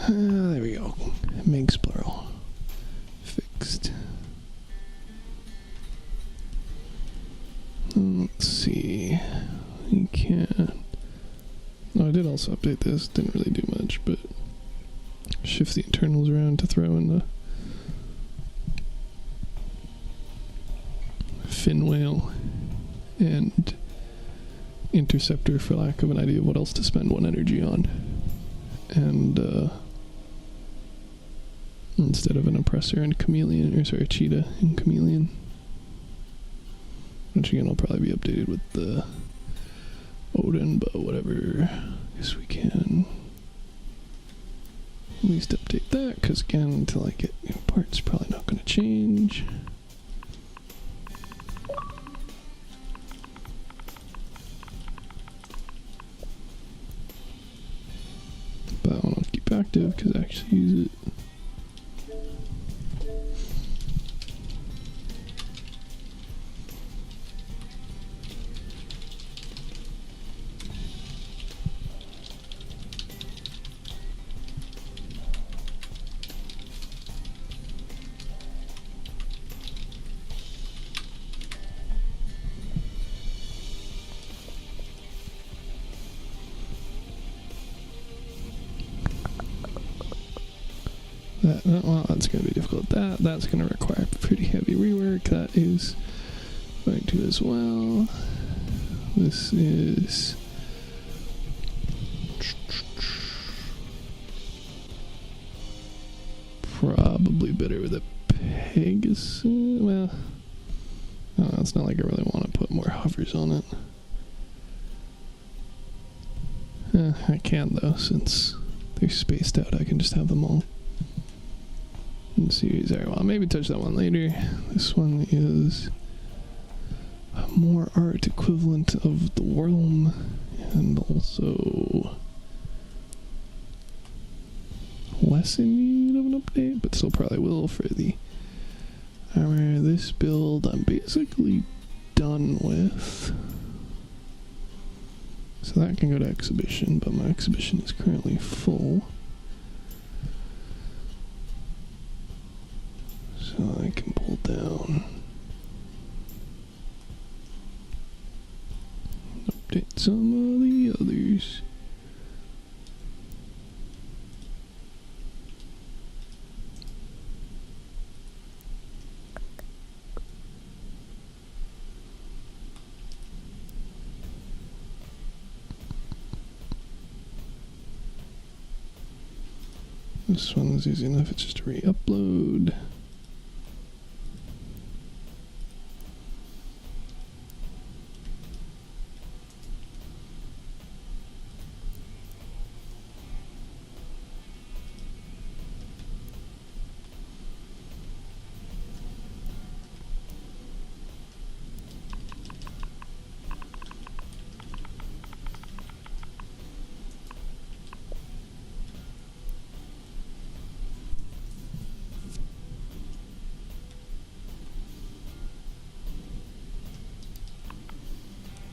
There we go. Mig's plural. Fixed. Let's see. You can't. No, I did also update this. Didn't really do much, but shift the internals around to throw in the fin whale and interceptor for lack of an idea of what else to spend one energy on. And instead of an oppressor and chameleon, or sorry, cheetah and chameleon. Which again will probably be updated with the Odin, but whatever. I guess we can at least update that, because again, until I get new parts, probably not going to change. But I want to keep active because I actually use it. Well, that's going to be difficult. That's going to require pretty heavy rework. That is going to as well. This is probably better with a Pegasus. Well, it's not like I really want to put more hovers on it. I can though, since they're spaced out. I can just have them all. Series. Alright, well, I'll maybe touch that one later. This one is a more art equivalent of the Worm, and also less in need of an update, but still probably will for the armor. This build I'm basically done with. So that can go to exhibition, but my exhibition is currently full. So I can pull down, update some of the others. This one is easy enough, it's just a re-upload.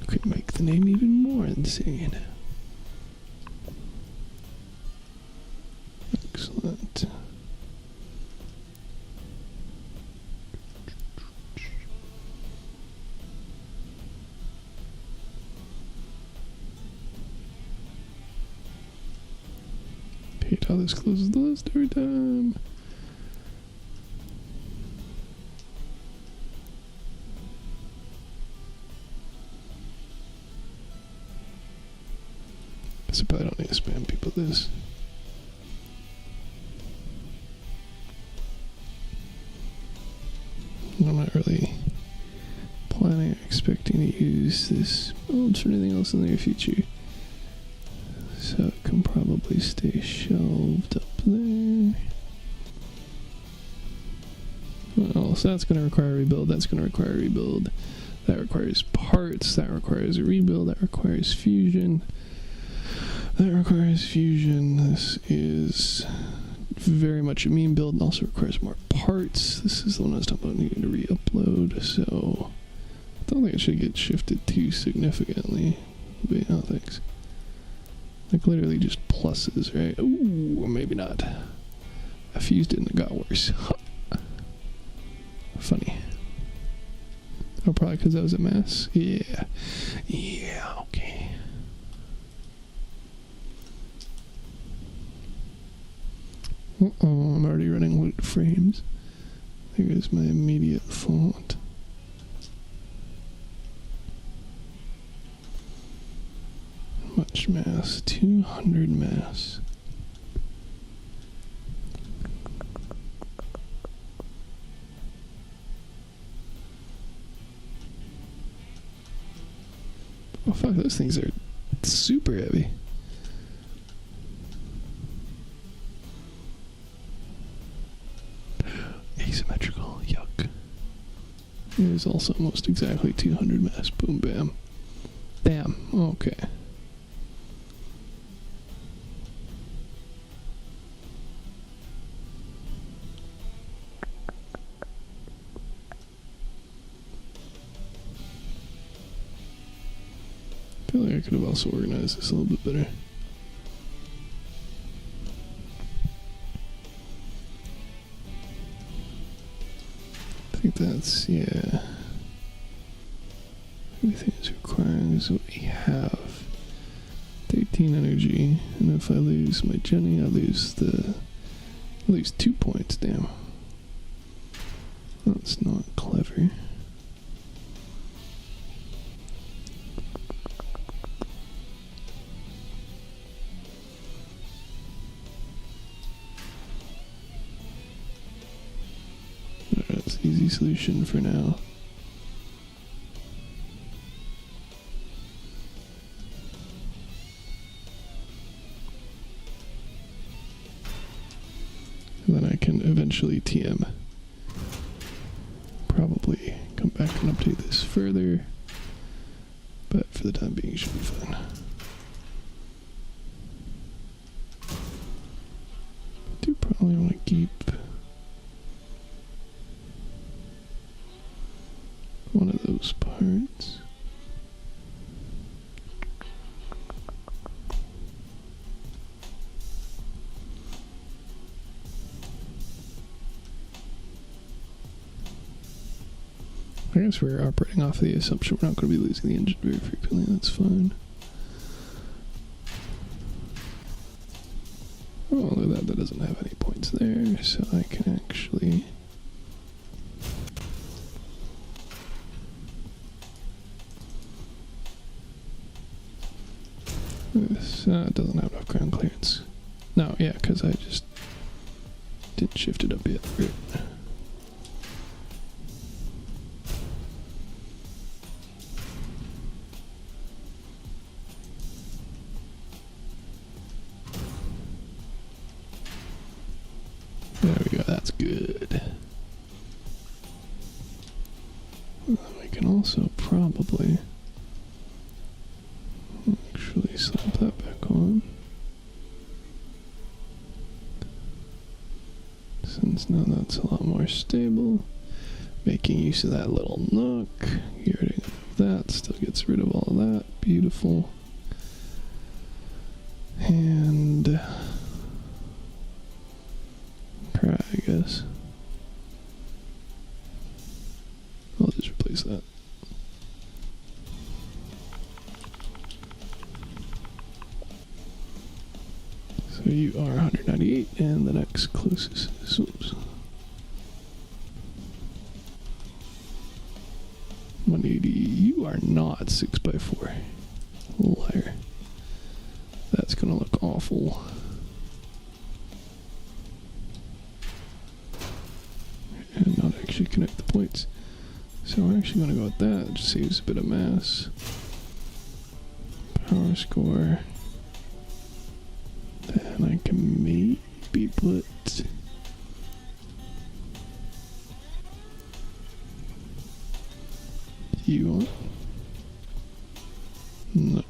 Could make the name even more insane. Excellent. Hate how this closes the list every time. I probably don't need to spam people this. I'm not really planning or expecting to use this build for anything else in the near future. So it can probably stay shelved up there. Well, so that's going to require a rebuild, that's going to require a rebuild. That requires parts, that requires a rebuild, that requires fusion. That requires fusion. This is very much a meme build and also requires more parts. This is the one I was talking about needing to re-upload, so I don't think it should get shifted too significantly. But yeah, thanks. Like literally just pluses, right? Ooh, or maybe not. I fused it and it got worse. Funny. Oh, probably because that was a mess. Yeah. Yeah, okay. I'm already running loot frames. There is my immediate font. Much mass, 200 mass. Oh fuck, those things are super heavy. Asymmetrical, yuck. It is also almost exactly 200 mass. Boom, bam. Bam, okay. I feel like I could have also organized this a little bit better. I think that's, yeah. Everything is required is what we have. 13 energy, and if I lose my Jenny, I lose 2 points, damn. That's not clever. That's the easy solution for now. And then I can eventually TM. Probably come back and update this further. But for the time being, it should be fine. I do probably want to keep one of those parts. I guess we're operating off of the assumption we're not going to be losing the engine very frequently. That's fine. Oh, look at that. That doesn't have any points there, so I can actually... This doesn't have enough ground clearance. No, yeah, because I just didn't shift it up yet. Right. There we go, that's good. We can also probably actually slap that back on. Since now that's a lot more stable. Making use of that little nook. Getting rid of that, still gets rid of all of that. Beautiful. And... cry, I guess. I'll just replace that. So you are 198, and the next closest is, oops, 180. You are not 6x4. Liar. That's gonna look awful. And not actually connect the points. So we're actually going to go with that. It just saves a bit of mass. Power score. And I can maybe put... you on? No.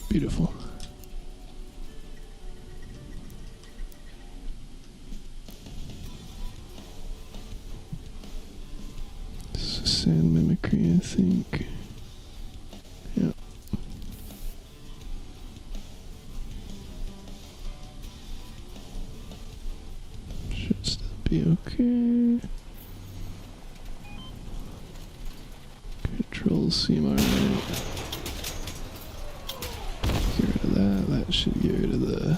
Beautiful. This is sand mimicry, I think. Yeah. Should still be okay. seem alright. Get rid of that. That should get rid of the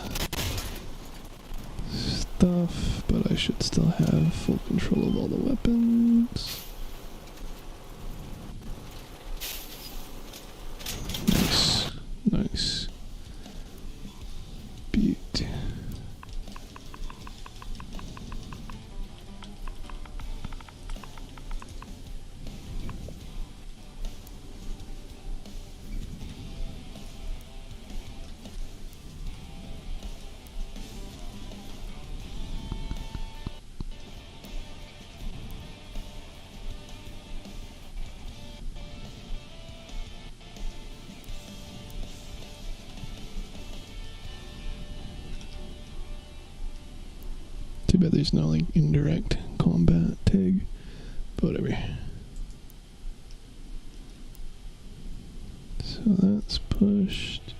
stuff, but I should still have full control of all the weapons. Nice. Nice. Beaut. Too bad there's no like indirect combat tag, but whatever. So that's pushed.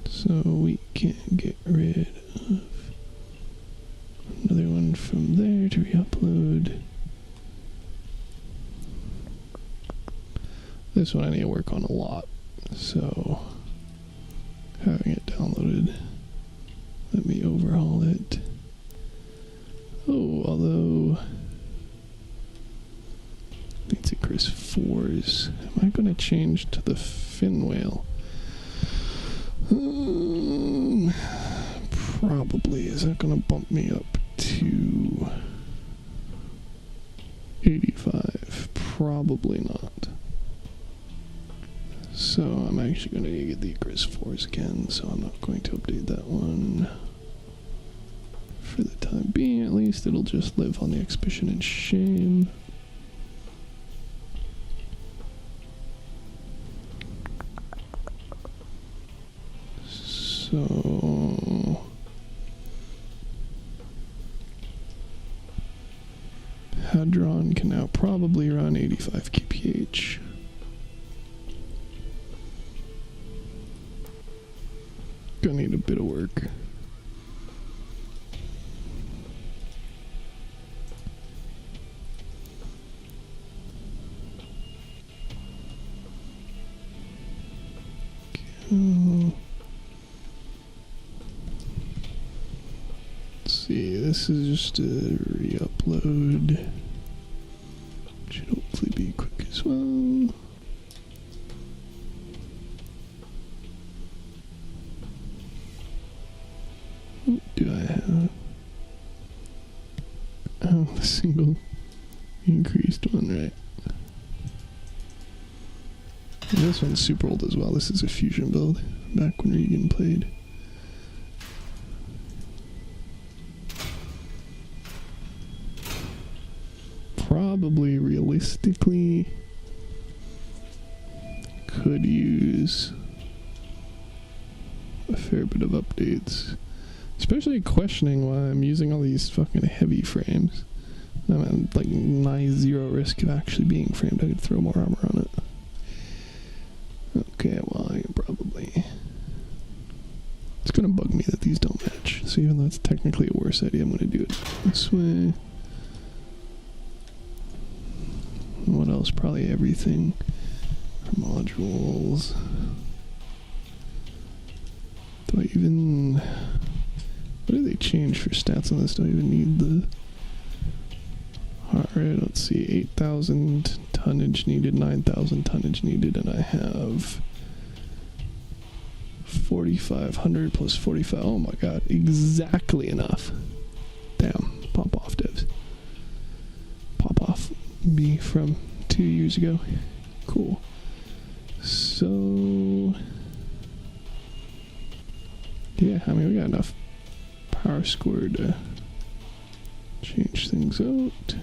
So we can get rid of another one from there to re-upload. This one I need to work on a lot, so having it downloaded. Let me overhaul it. Oh, although it's a Chris 4s. Am I going to change to the fin whale? Probably. Is that going to bump me up to 85? Probably not. So I'm actually going to get the Chris 4s again, so I'm not going to update that one. For the time being, at least, it'll just live on the Exhibition and Shame. So Hadron can now probably run 85 kph. Gonna need a bit of work. Let's see, this is just a re-upload. Should hopefully be quick as well. What do I have? Oh, the single increased one, right? And this one's super old as well. This is a fusion build, back when Regan played. Probably, realistically, could use a fair bit of updates. Especially questioning why I'm using all these fucking heavy frames. I'm at like nigh zero risk of actually being framed. I could throw more armor on it. Okay, well, I can probably... It's gonna bug me that these don't match. So even though it's technically a worse idea, I'm gonna do it this way. What else? Probably everything. Modules. Do I even... What do they change for stats on this? Do I even need the... Alright, let's see. 8,000 tonnage needed, 9,000 tonnage needed, and I have 4,500 plus 45. Oh my god, exactly enough. Damn, pop off, devs. Pop off me from 2 years ago. Cool. So... yeah, I mean, we got enough power score to change things out.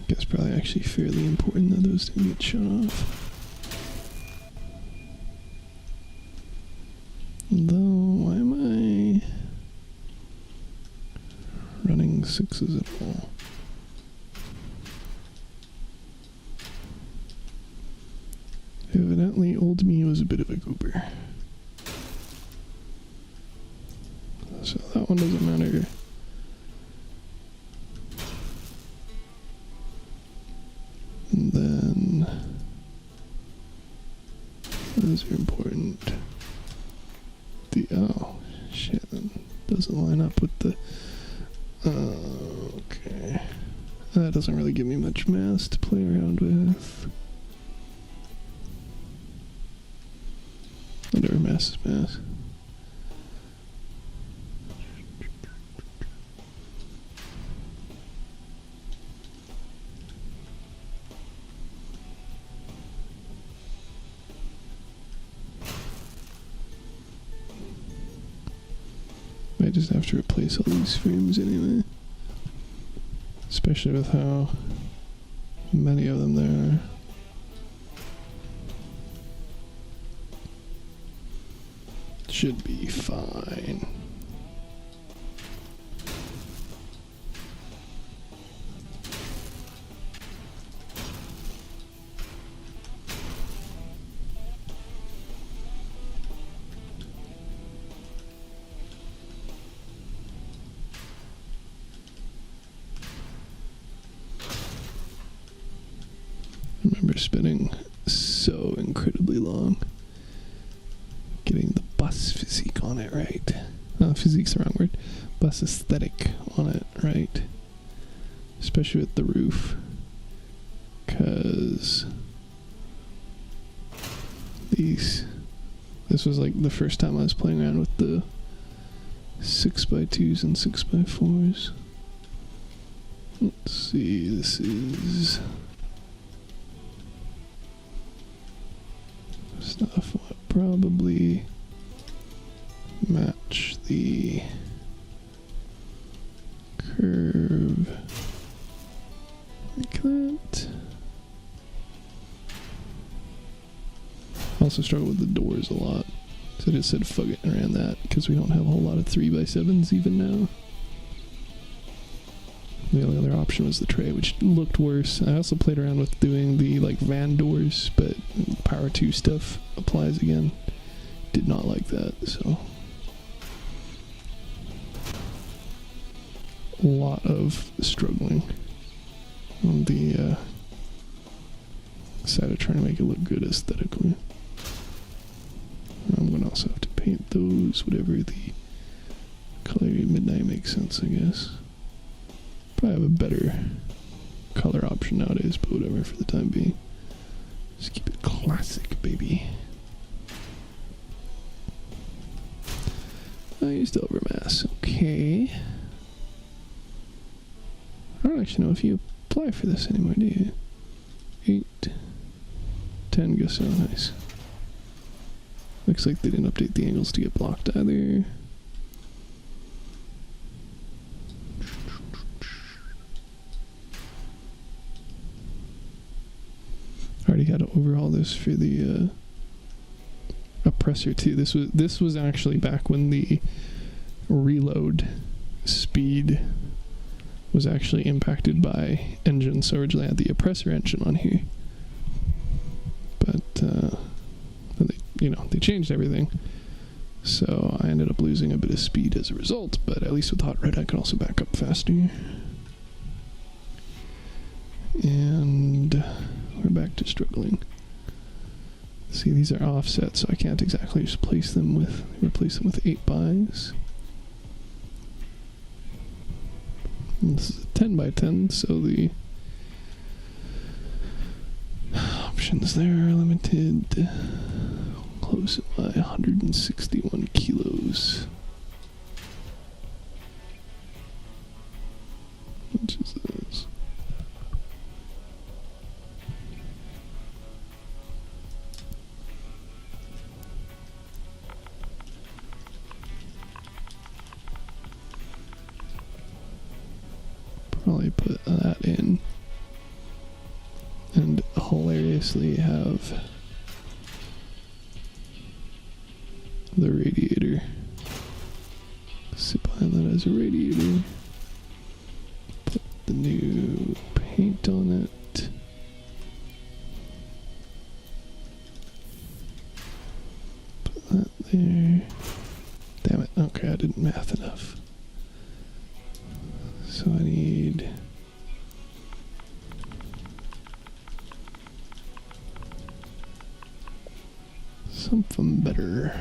Guess probably actually fairly important that those didn't get shut off. Though boxes at all. Evidently, old me was a bit of a goober. So that one doesn't matter. And then those are important. Oh shit, that doesn't line up with the okay. That doesn't really give me much mass to play around with. Whatever, mass is mass. Might just have to replace all these frames anyway. Especially with how many of them there are. Should be fine. I remember spending so incredibly long getting the bus physique on it right. Physique's the wrong word. Bus aesthetic on it right. Especially with the roof. Because this was like the first time I was playing around with the 6x2s and 6x4s. Let's see, this is stuff what probably match the curve like that. I also struggle with the doors a lot, so I just said fuck it and ran that because we don't have a whole lot of 3x7s even now. The only other option was the tray, which looked worse. I also played around with doing the like van doors, but Power 2 stuff applies again. Did not like that, so a lot of struggling on the side of trying to make it look good aesthetically. I'm gonna also have to paint those, whatever the color midnight makes sense, I guess. Probably have a better color option nowadays, but whatever for the time being. Just keep it classic, baby. I used overmass. Okay. I don't actually know if you apply for this anymore, do you? 8, 10 goes so nice. Looks like they didn't update the angles to get blocked either. I already had to overhaul this for the oppressor too. This was actually back when the reload speed was actually impacted by engines. So originally I had the oppressor engine on here, but they changed everything. So I ended up losing a bit of speed as a result. But at least with hot red, I can also back up faster. And we're back to struggling. See, these are offset, so I can't exactly just replace them with 8x. And this is a 10x10, so the options there are limited. Close by 161 kilos. Which is this? Probably put that in and hilariously have the radiator. Sit behind that as a radiator. new paint on it. Put that there. Damn it. Okay, I didn't math enough. So I need something better.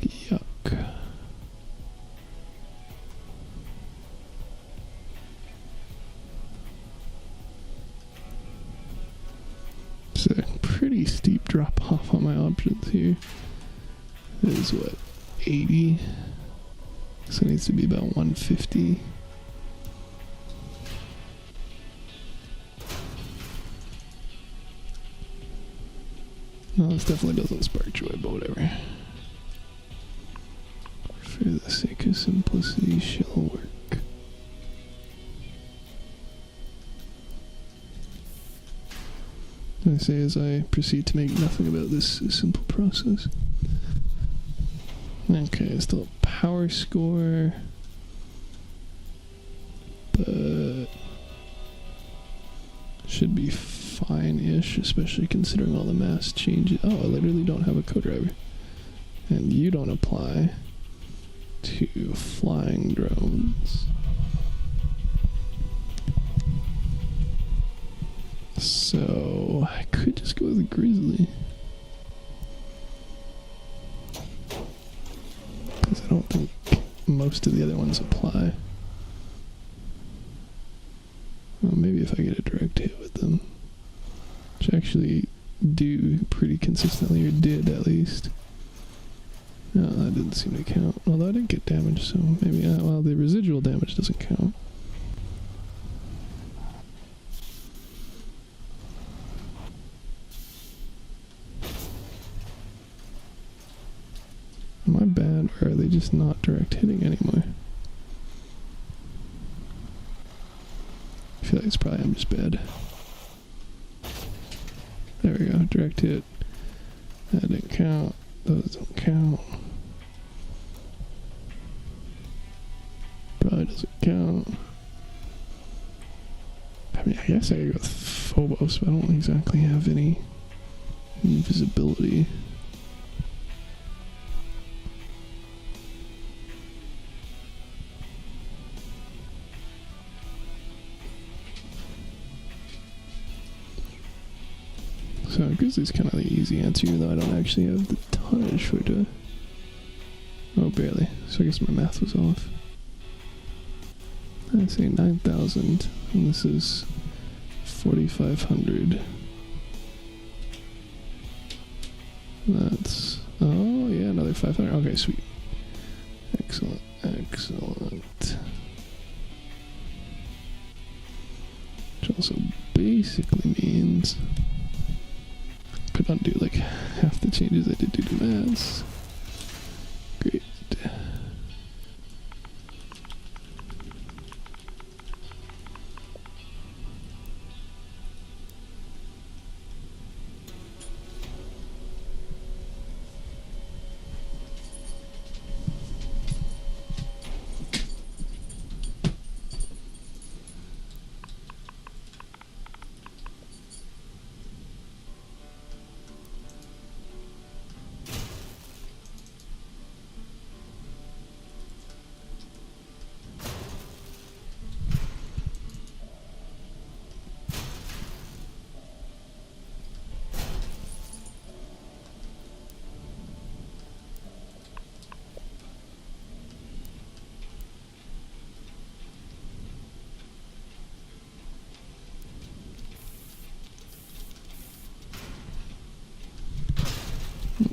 Yuck. It's a pretty steep drop off on my options here. It is what, 80? So it needs to be about 150. No, this definitely doesn't spark joy, but whatever. For the sake of simplicity, shall work. I say as I proceed to make nothing about this simple process. Okay, still a power score, but should be fine-ish, especially considering all the mass changes. Oh, I literally don't have a co-driver. And you don't apply to flying drones. So I could just go with the Grizzly. Because I don't think most of the other ones apply. Well, maybe if I get a direct hit with them. Which I actually do pretty consistently, or did at least. No, that didn't seem to count. Although I didn't get damage, so maybe, well, the residual damage doesn't count. Am I bad, or are they just not direct hitting anymore? I feel like it's probably I'm just bad. There we go, direct hit. That didn't count. Those don't count. Probably doesn't count. I mean, I guess I could go with Phobos, but I don't exactly have any visibility. So Grizzly's kind of the easy answer, even though I don't actually have the tonnage for it to... Oh, barely. So I guess my math was off. I'd say 9,000, and this is 4,500. That's... Oh, yeah, another 500. Okay, sweet. Excellent, excellent. Which also basically means... could undo like half the changes I did due to mass. Great.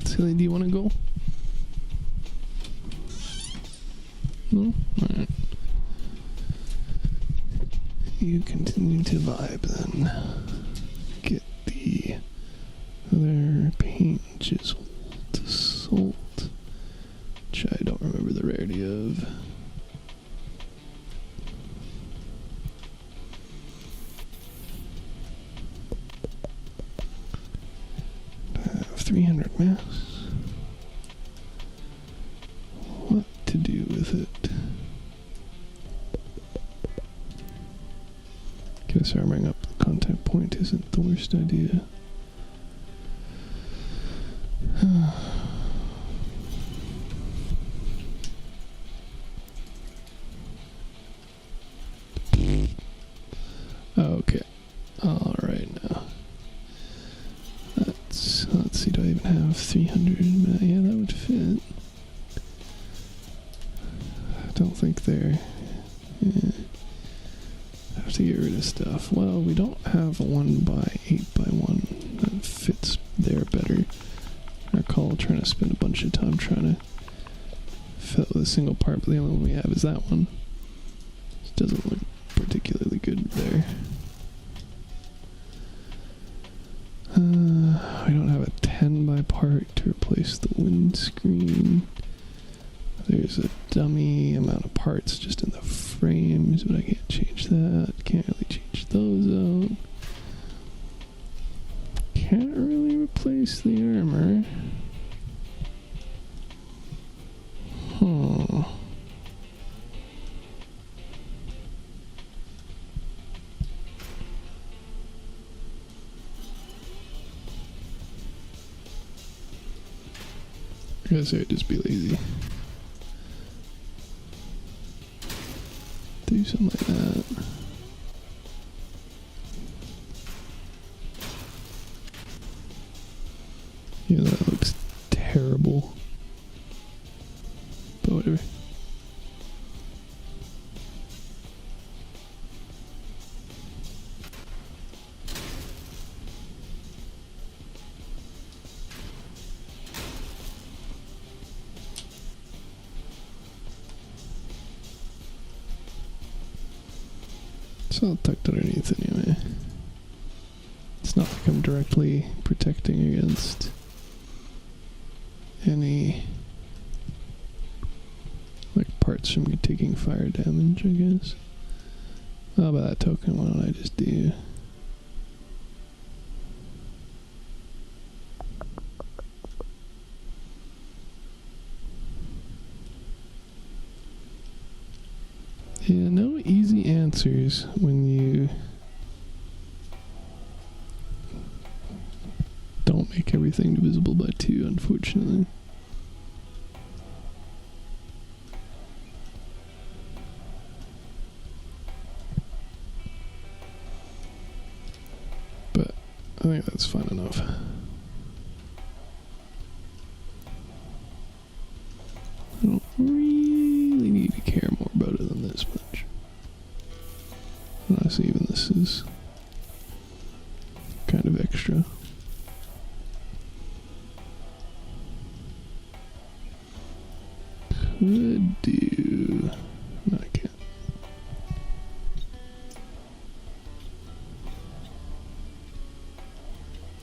Silly, do you want to go? No? Alright. You continue to vibe then. Get the other paint chiseled salt, which I don't remember the rarity of. 300 mass. What to do with it? Guess armoring up the contact point isn't the worst idea. Okay. Alright now. Let's see, do I even have 300? Yeah, that would fit. I don't think they're... Yeah. I have to get rid of stuff. Well, we don't have a 1x8x1 that fits there better. I recall trying to spend a bunch of time trying to fill it with a single part, but the only one we have is that one. It doesn't look particularly good there. We don't have a 10x part to replace the windscreen. There's a dummy amount of parts just in the frames, but I can't change that. Can't really change those out. Can't really replace the armor. Huh. I guess I would just be lazy. Do something like that. Yeah, that looks terrible. But whatever. It's all tucked underneath anyway. It's not like I'm directly protecting against any like parts from taking fire damage, I guess. Oh, by that token, why don't I just do... Yeah, no easy answers when you don't make everything divisible by 2, unfortunately. But I think that's fine enough. I don't really need to care more about it than this much. Honestly, even this is kind of extra. Could do... No, I can't.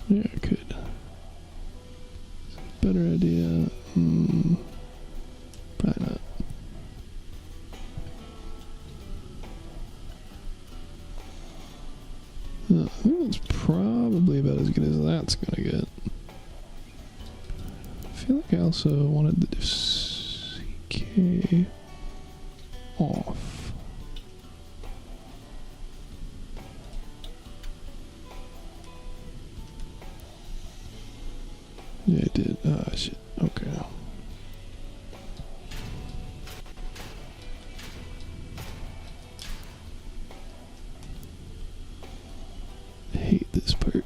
Yeah, I could. Better idea. Probably not. I think that's probably about as good as that's gonna get. I feel like I also wanted the CK off. Yeah, I did. Ah, shit. Okay. I hate this part.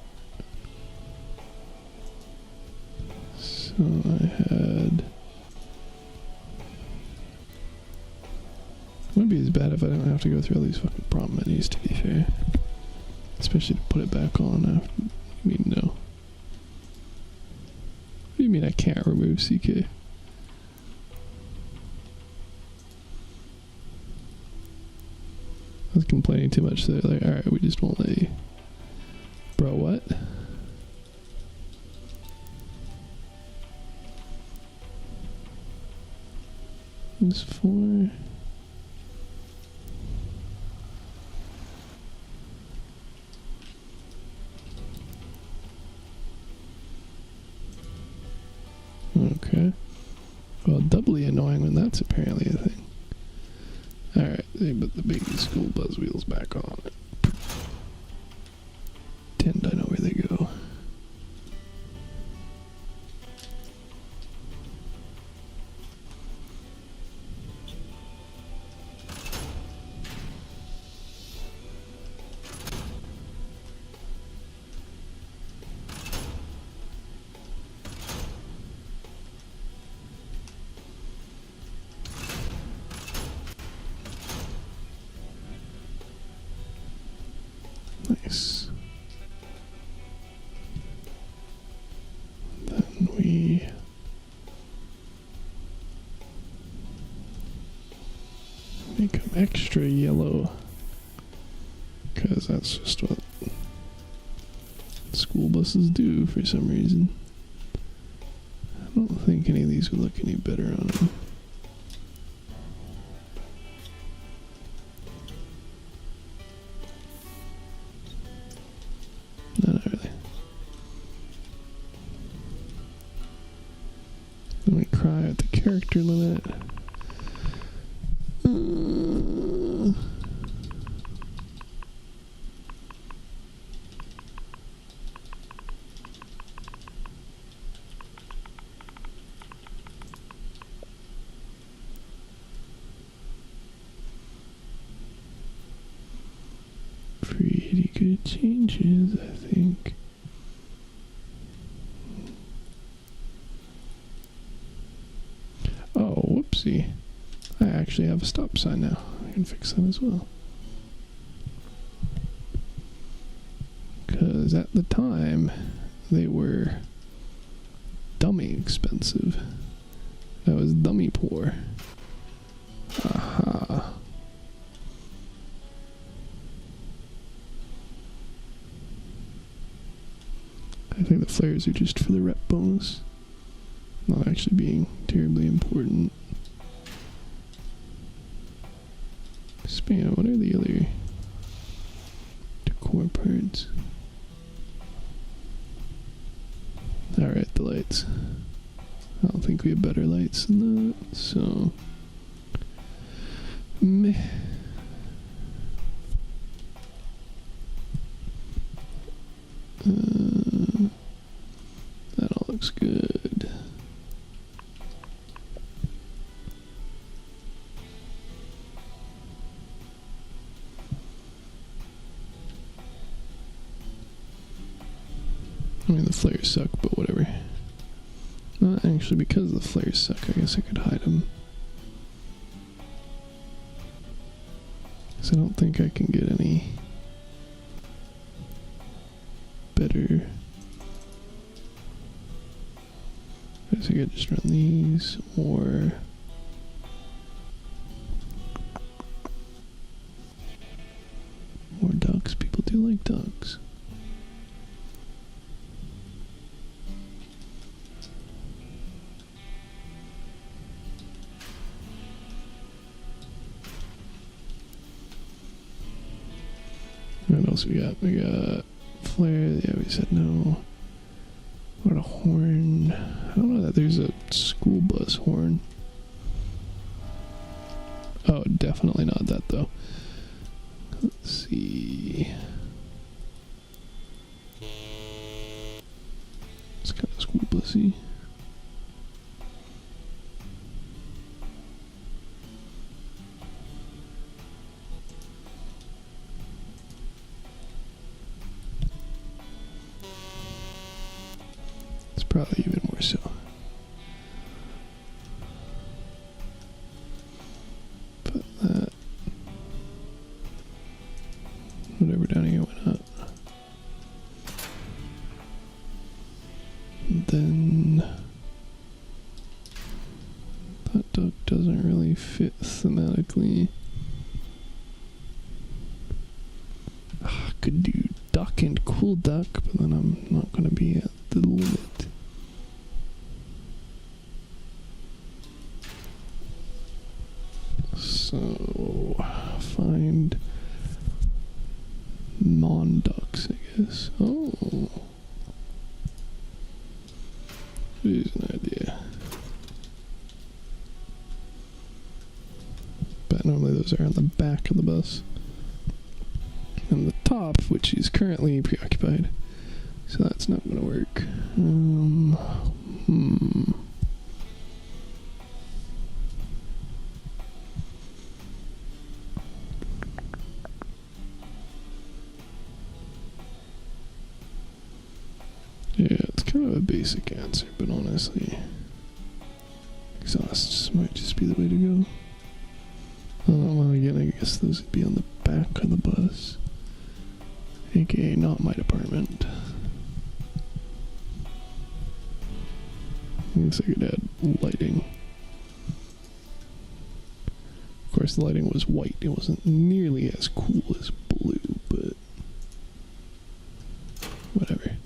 So I had... It wouldn't be as bad if I didn't have to go through all these fucking prompt menus, to be fair. Especially to put it back on after... I mean, no. What do you mean I can't remove CK? I was complaining too much, so they're like, alright, we just won't let you. Bro, what? This 4... Okay. Well, doubly annoying when that's apparently a thing. Alright, they put the big school buzz wheels back on. Nice. Then we make them extra yellow, because that's just what school buses do for some reason. I don't think any of these would look any better on them. No, not really. Then we cry at the character limit. Pretty good changes, I think. Oh, whoopsie. I actually have a stop sign now. I can fix that as well. Because at the time, they were dummy expensive. That was dummy poor. Aha. I think the flares are just for the rep bonus, not actually being terribly important. Span, what are the other decor parts? Alright, the lights. I don't think we have better lights than that, so meh. That all looks good. I mean, the flares suck, but whatever. Not actually, because the flares suck, I guess I could hide them. Because I don't think I can get any better. I guess I could just run these, or more ducks. People do like ducks. What else we got? We got flare. Yeah, we said no. What a horn. I don't know that there's a school bus horn. Oh, definitely not that though. Let's see. It's kind of school busy. Probably even more so. Put that. Whatever down here went up. And then that duck doesn't really fit thematically. I could do duck and cool duck, but then I'm not going to be at the limit. So, find non-ducks, I guess. Oh. Here's an idea. But normally those are on the back of the bus. And the top, which is currently preoccupied. So that's not going to work. Yeah, it's kind of a basic answer, but honestly, exhausts might just be the way to go. Well, again, I guess those would be on the back of the bus. AKA not my department. Looks like it had lighting. Of course, the lighting was white. It wasn't nearly as cool as blue, but whatever.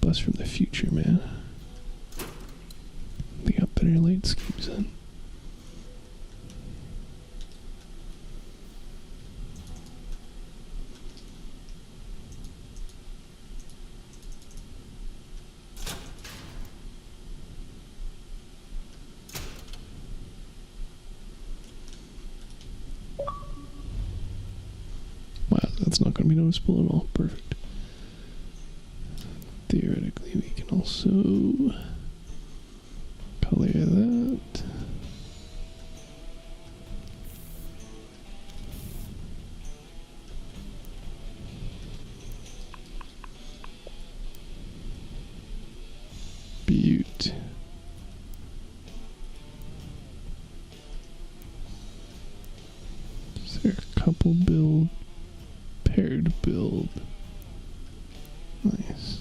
Bus from the future, man. They got better light schemes then. Wow, that's not going to be noticeable at all. Perfect. Theoretically, we can also color that. Beaut. Is there a couple build? Paired build. Nice.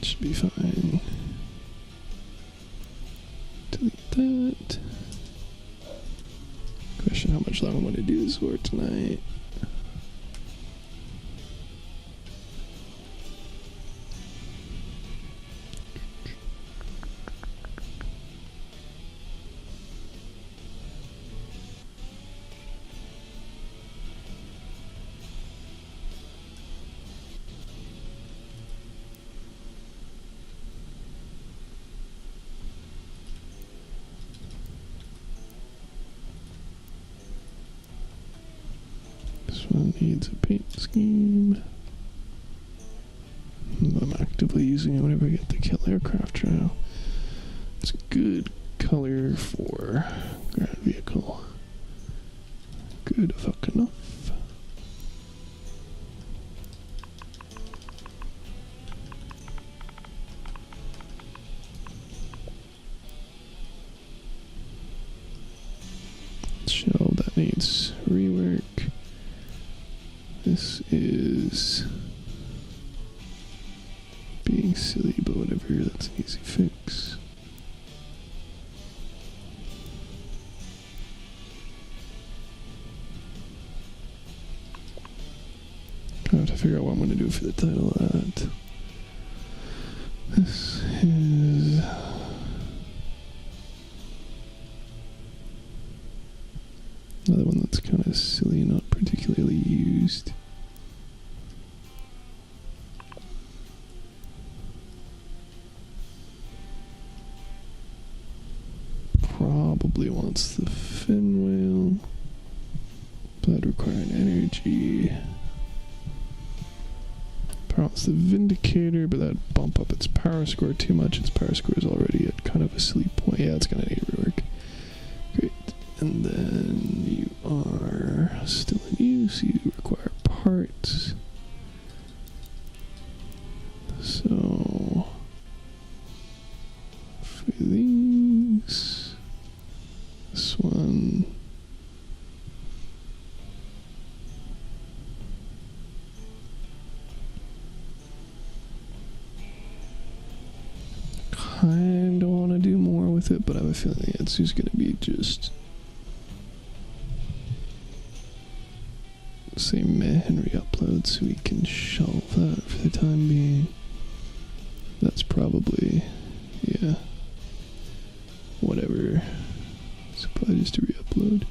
Should be fine. Delete that. Question how much longer I'm going to do this for tonight. This one needs a paint scheme. I'm actively using it whenever I get the kill aircraft now. It's a good color for ground vehicle. Good fuck enough. Shell that needs rework. This is being silly, but whatever, that's an easy fix. I have to figure out what I'm going to do for the title of that. This is another one that's kind of silly, not particularly used. Probably wants the fin whale. That'd require an energy. Wants the Vindicator, but that'd bump up its power score too much. Its power score is already at kind of a silly point. Yeah, it's gonna need rework. Great. And then you are still in use. You require parts. So for these, this one. Kind of want to do more with it, but I have a feeling it's just going to be just say meh and re-upload, so we can shelve that for the time being. That's probably, yeah, whatever. It's probably just a re-upload.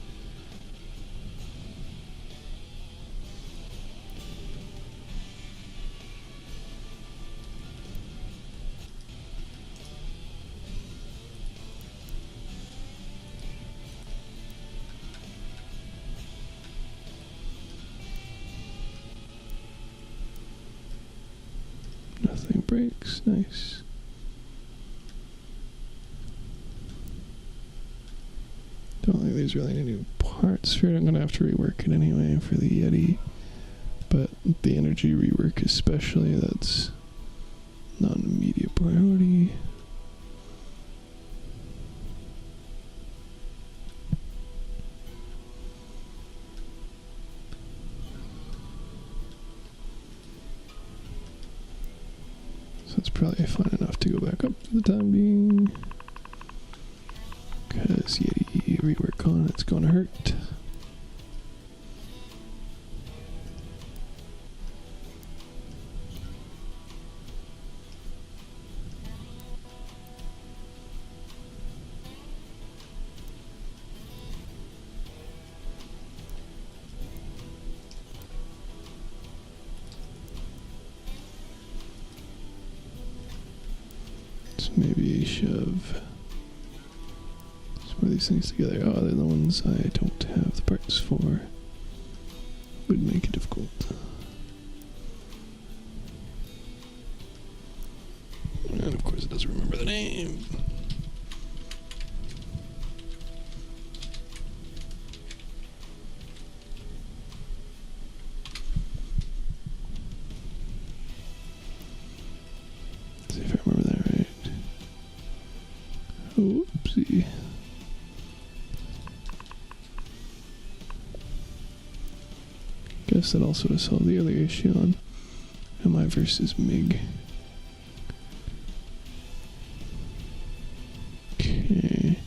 Nothing breaks, nice. Don't think there's really any Heart Sphere, I'm going to have to rework it anyway for the Yeti. But the energy rework especially, that's not an immediate priority. So it's probably fine enough to go back up for the time being. Because Yeti rework on it's gonna hurt. Maybe shove some of these things together. Oh, they're the ones I don't have the parts for. Would make it difficult. And of course it doesn't remember the name. Let's see if I remember that right. Oopsie. Guess that also to solve the other issue on MI versus MiG. Okay.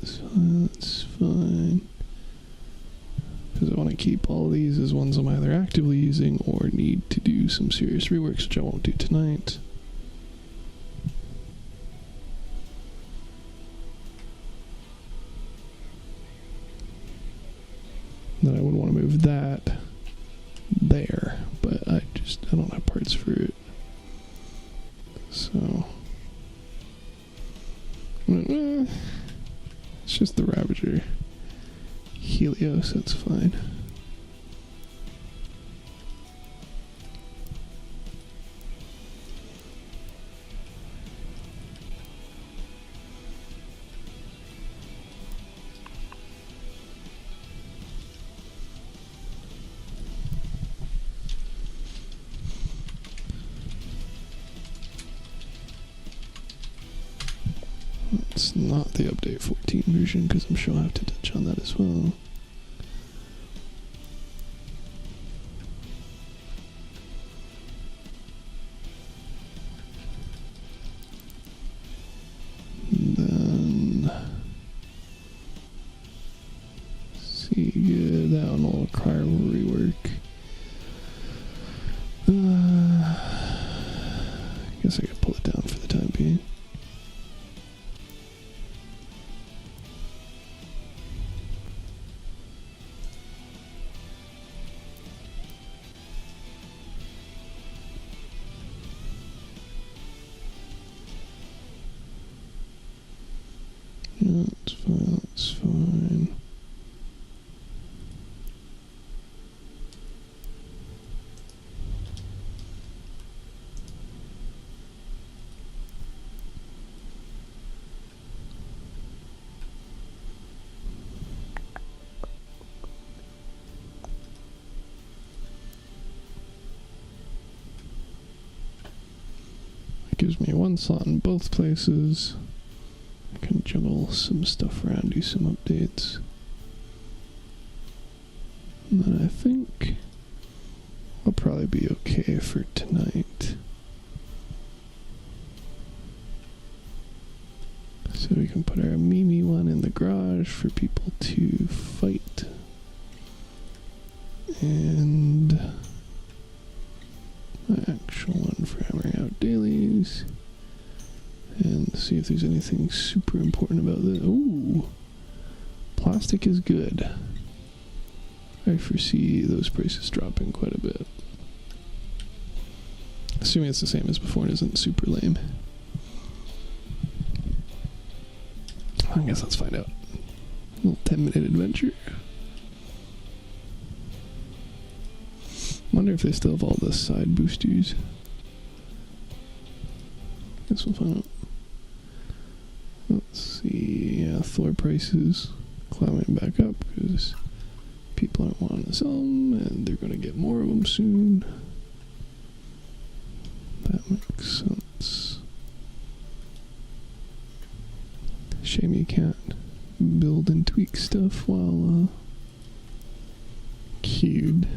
So that's fine. Because I want to keep all these as ones I'm either actively using or need to do some serious reworks, which I won't do tonight. Then I would want to move that there, but I don't have parts for it. So it's just the Ravager Helios, that's fine. It's not the update 14 version, because I'm sure I'll have to touch on that as well. And then see, good, that one will require rework. I guess I could pull it down for the time being. Yeah, that's fine, that's fine. It gives me one slot in both places. I can juggle some stuff around, do some updates. And then I think I'll probably be okay for tonight. So we can put our Mimi one in the garage for people to fight. And my actual one for hammering out dailies. And see if there's anything super important about this. Ooh, plastic is good. I foresee those prices dropping quite a bit. Assuming it's the same as before and isn't super lame. I guess let's find out. A little 10-minute adventure. Wonder if they still have all the side boosters. Guess we'll find out. Let's see, yeah, Thor prices climbing back up because people aren't wanting to sell them, and they're going to get more of them soon. That makes sense. Shame you can't build and tweak stuff while queued.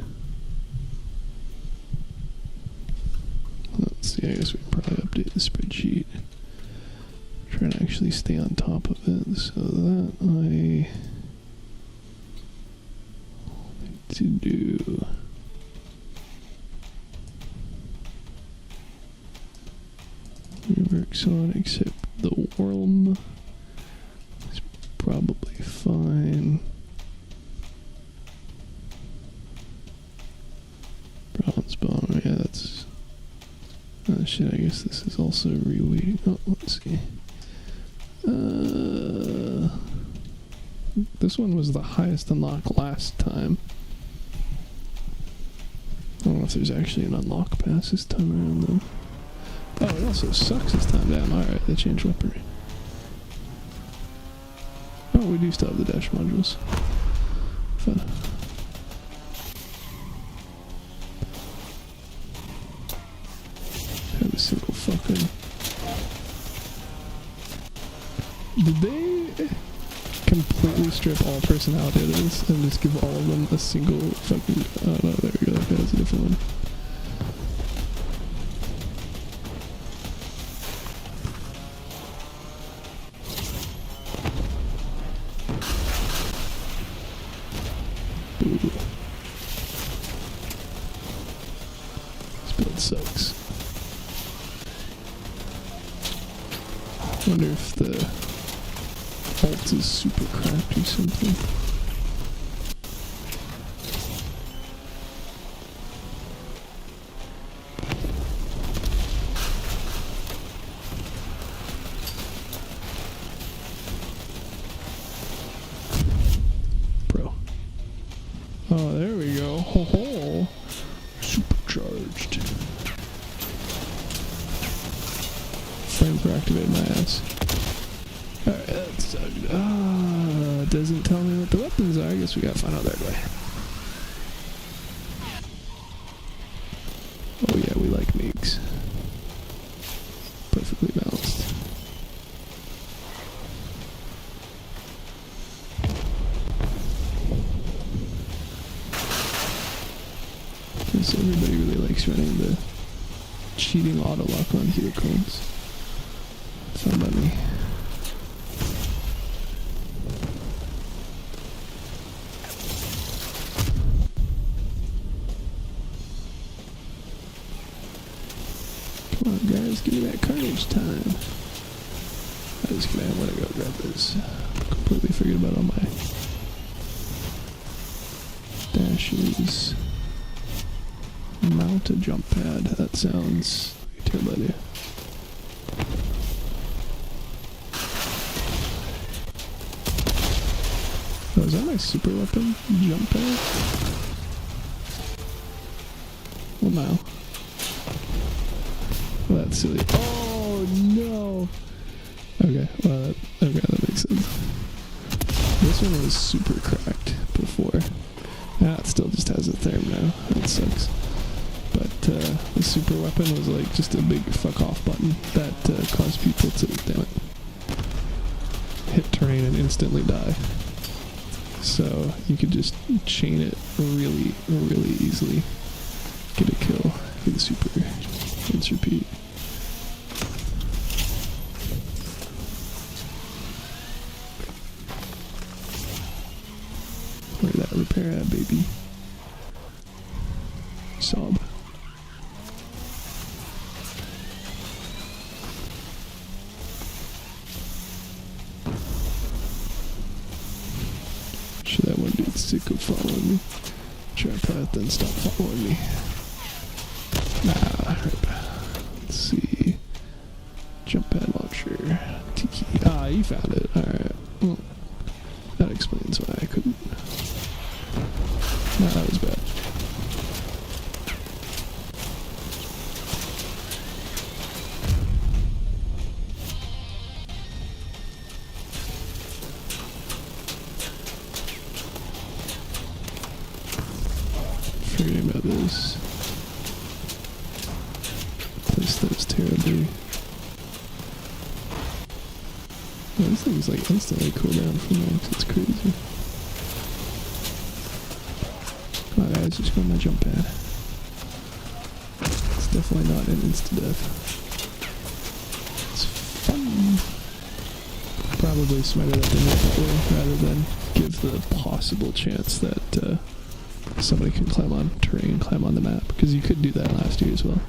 Let's see, I guess we can probably update the spreadsheet. Try to actually stay on top of it so that I need to do works on, except the worm is probably fine. Bronze bone, yeah, that's shit. I guess this is also reweighting. Oh, let's see. This one was the highest unlock last time. I don't know if there's actually an unlock pass this time around though. Oh, it also sucks this time. Damn, alright, they changed weaponry. Oh, we do still have the dash modules. Fun. Have a single fucking... Did they completely strip all personality out of this and just give all of them a single fucking... Oh no, there we go, that was a different one. Ooh. This build sucks. I wonder if the alt is super cracked or something. Bro. Oh, there we go. Ho ho. Supercharged. Frame per activate my ass. Alright, that sucked. Doesn't tell me what the weapons are. I guess we gotta find out that way. Oh yeah, we like MiGs. Perfectly balanced. Guess everybody really likes running the cheating auto lock on hero cones. Fine by me. Come on, guys, give me that carnage time. I just kidding, I want to go grab this. Completely forget about all my dashes. Mount a jump pad. That sounds like a terrible idea. Oh, is that my super weapon? Jump pad? Well, now. Well, that's silly. Oh, no! Okay, well, that makes sense. This one was super cracked before. Ah, it still just has a therm now. That sucks. But the super weapon was like just a big fuck off button that caused people to, damn it, hit terrain and instantly die. So you could just chain it really, really easily. Get a kill. Get the super. Let's repeat. Where that repair at, baby? Sob. Sure, that one dude's sick of following me. Try path, then stop following me. Nah, let's see. Jump pad launcher. Tiki. Ah, you found it. Alright. Well, that explains why I couldn't. Nah, that was bad. have is place those terribly. Yeah, this thing's like instantly cool down from max. It's crazy. Come on, guys, just go on my jump pad. It's definitely not an insta-death. It's fun. Probably smarter that they make that way rather than give the possible chance that somebody can climb on terrain, climb on the map, because you could do that last year as well.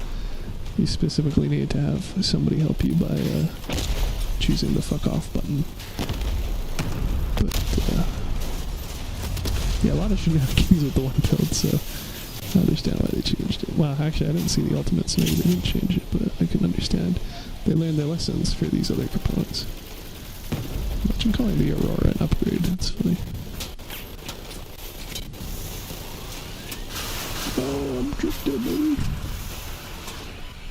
You specifically need to have somebody help you by choosing the fuck off button. But yeah, a lot of should have keys with the one build, so I understand why they changed it. Well, actually, I didn't see the ultimate, so maybe they didn't change it, but I can understand. They learned their lessons for these other components. Imagine calling the Aurora an upgrade. That's funny. Oh, I'm drifted, baby.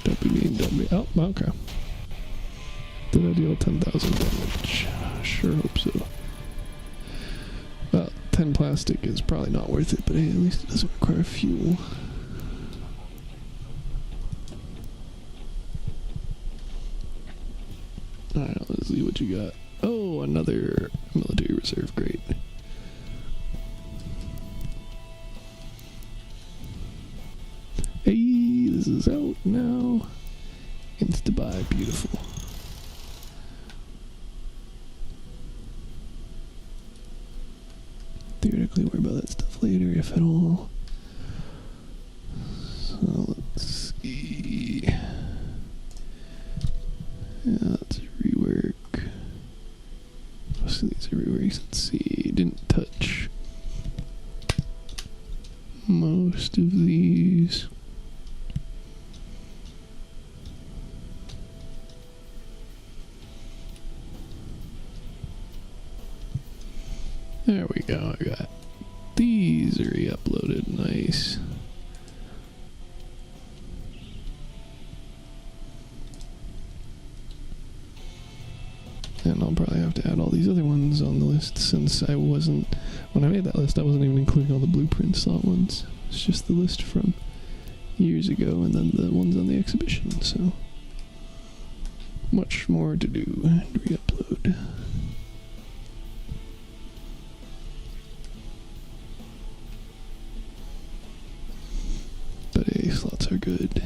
Don't be mean, don't be. Oh, okay. Did I deal 10,000 damage? Sure hope so. Well, 10 plastic is probably not worth it, but hey, at least it doesn't require fuel. Alright, let's see what you got. Oh, another military reserve, great. Hey, this is out now. Insta-buy, beautiful. Theoretically worry about that stuff later, if at all. So, let's see. Yeah, let's rework. Most of these are reworks. Let's see. Didn't touch most of these. There we go. I got these are re-uploaded. Nice. And I'll probably have to add all these other ones on the list since I wasn't, when I made that list, I wasn't even including all the blueprint slot ones. It's just the list from years ago and then the ones on the exhibition, so much more to do and re-upload. But hey, slots are good.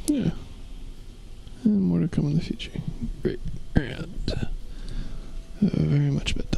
Yeah. And more to come in the future. Great. And very much better.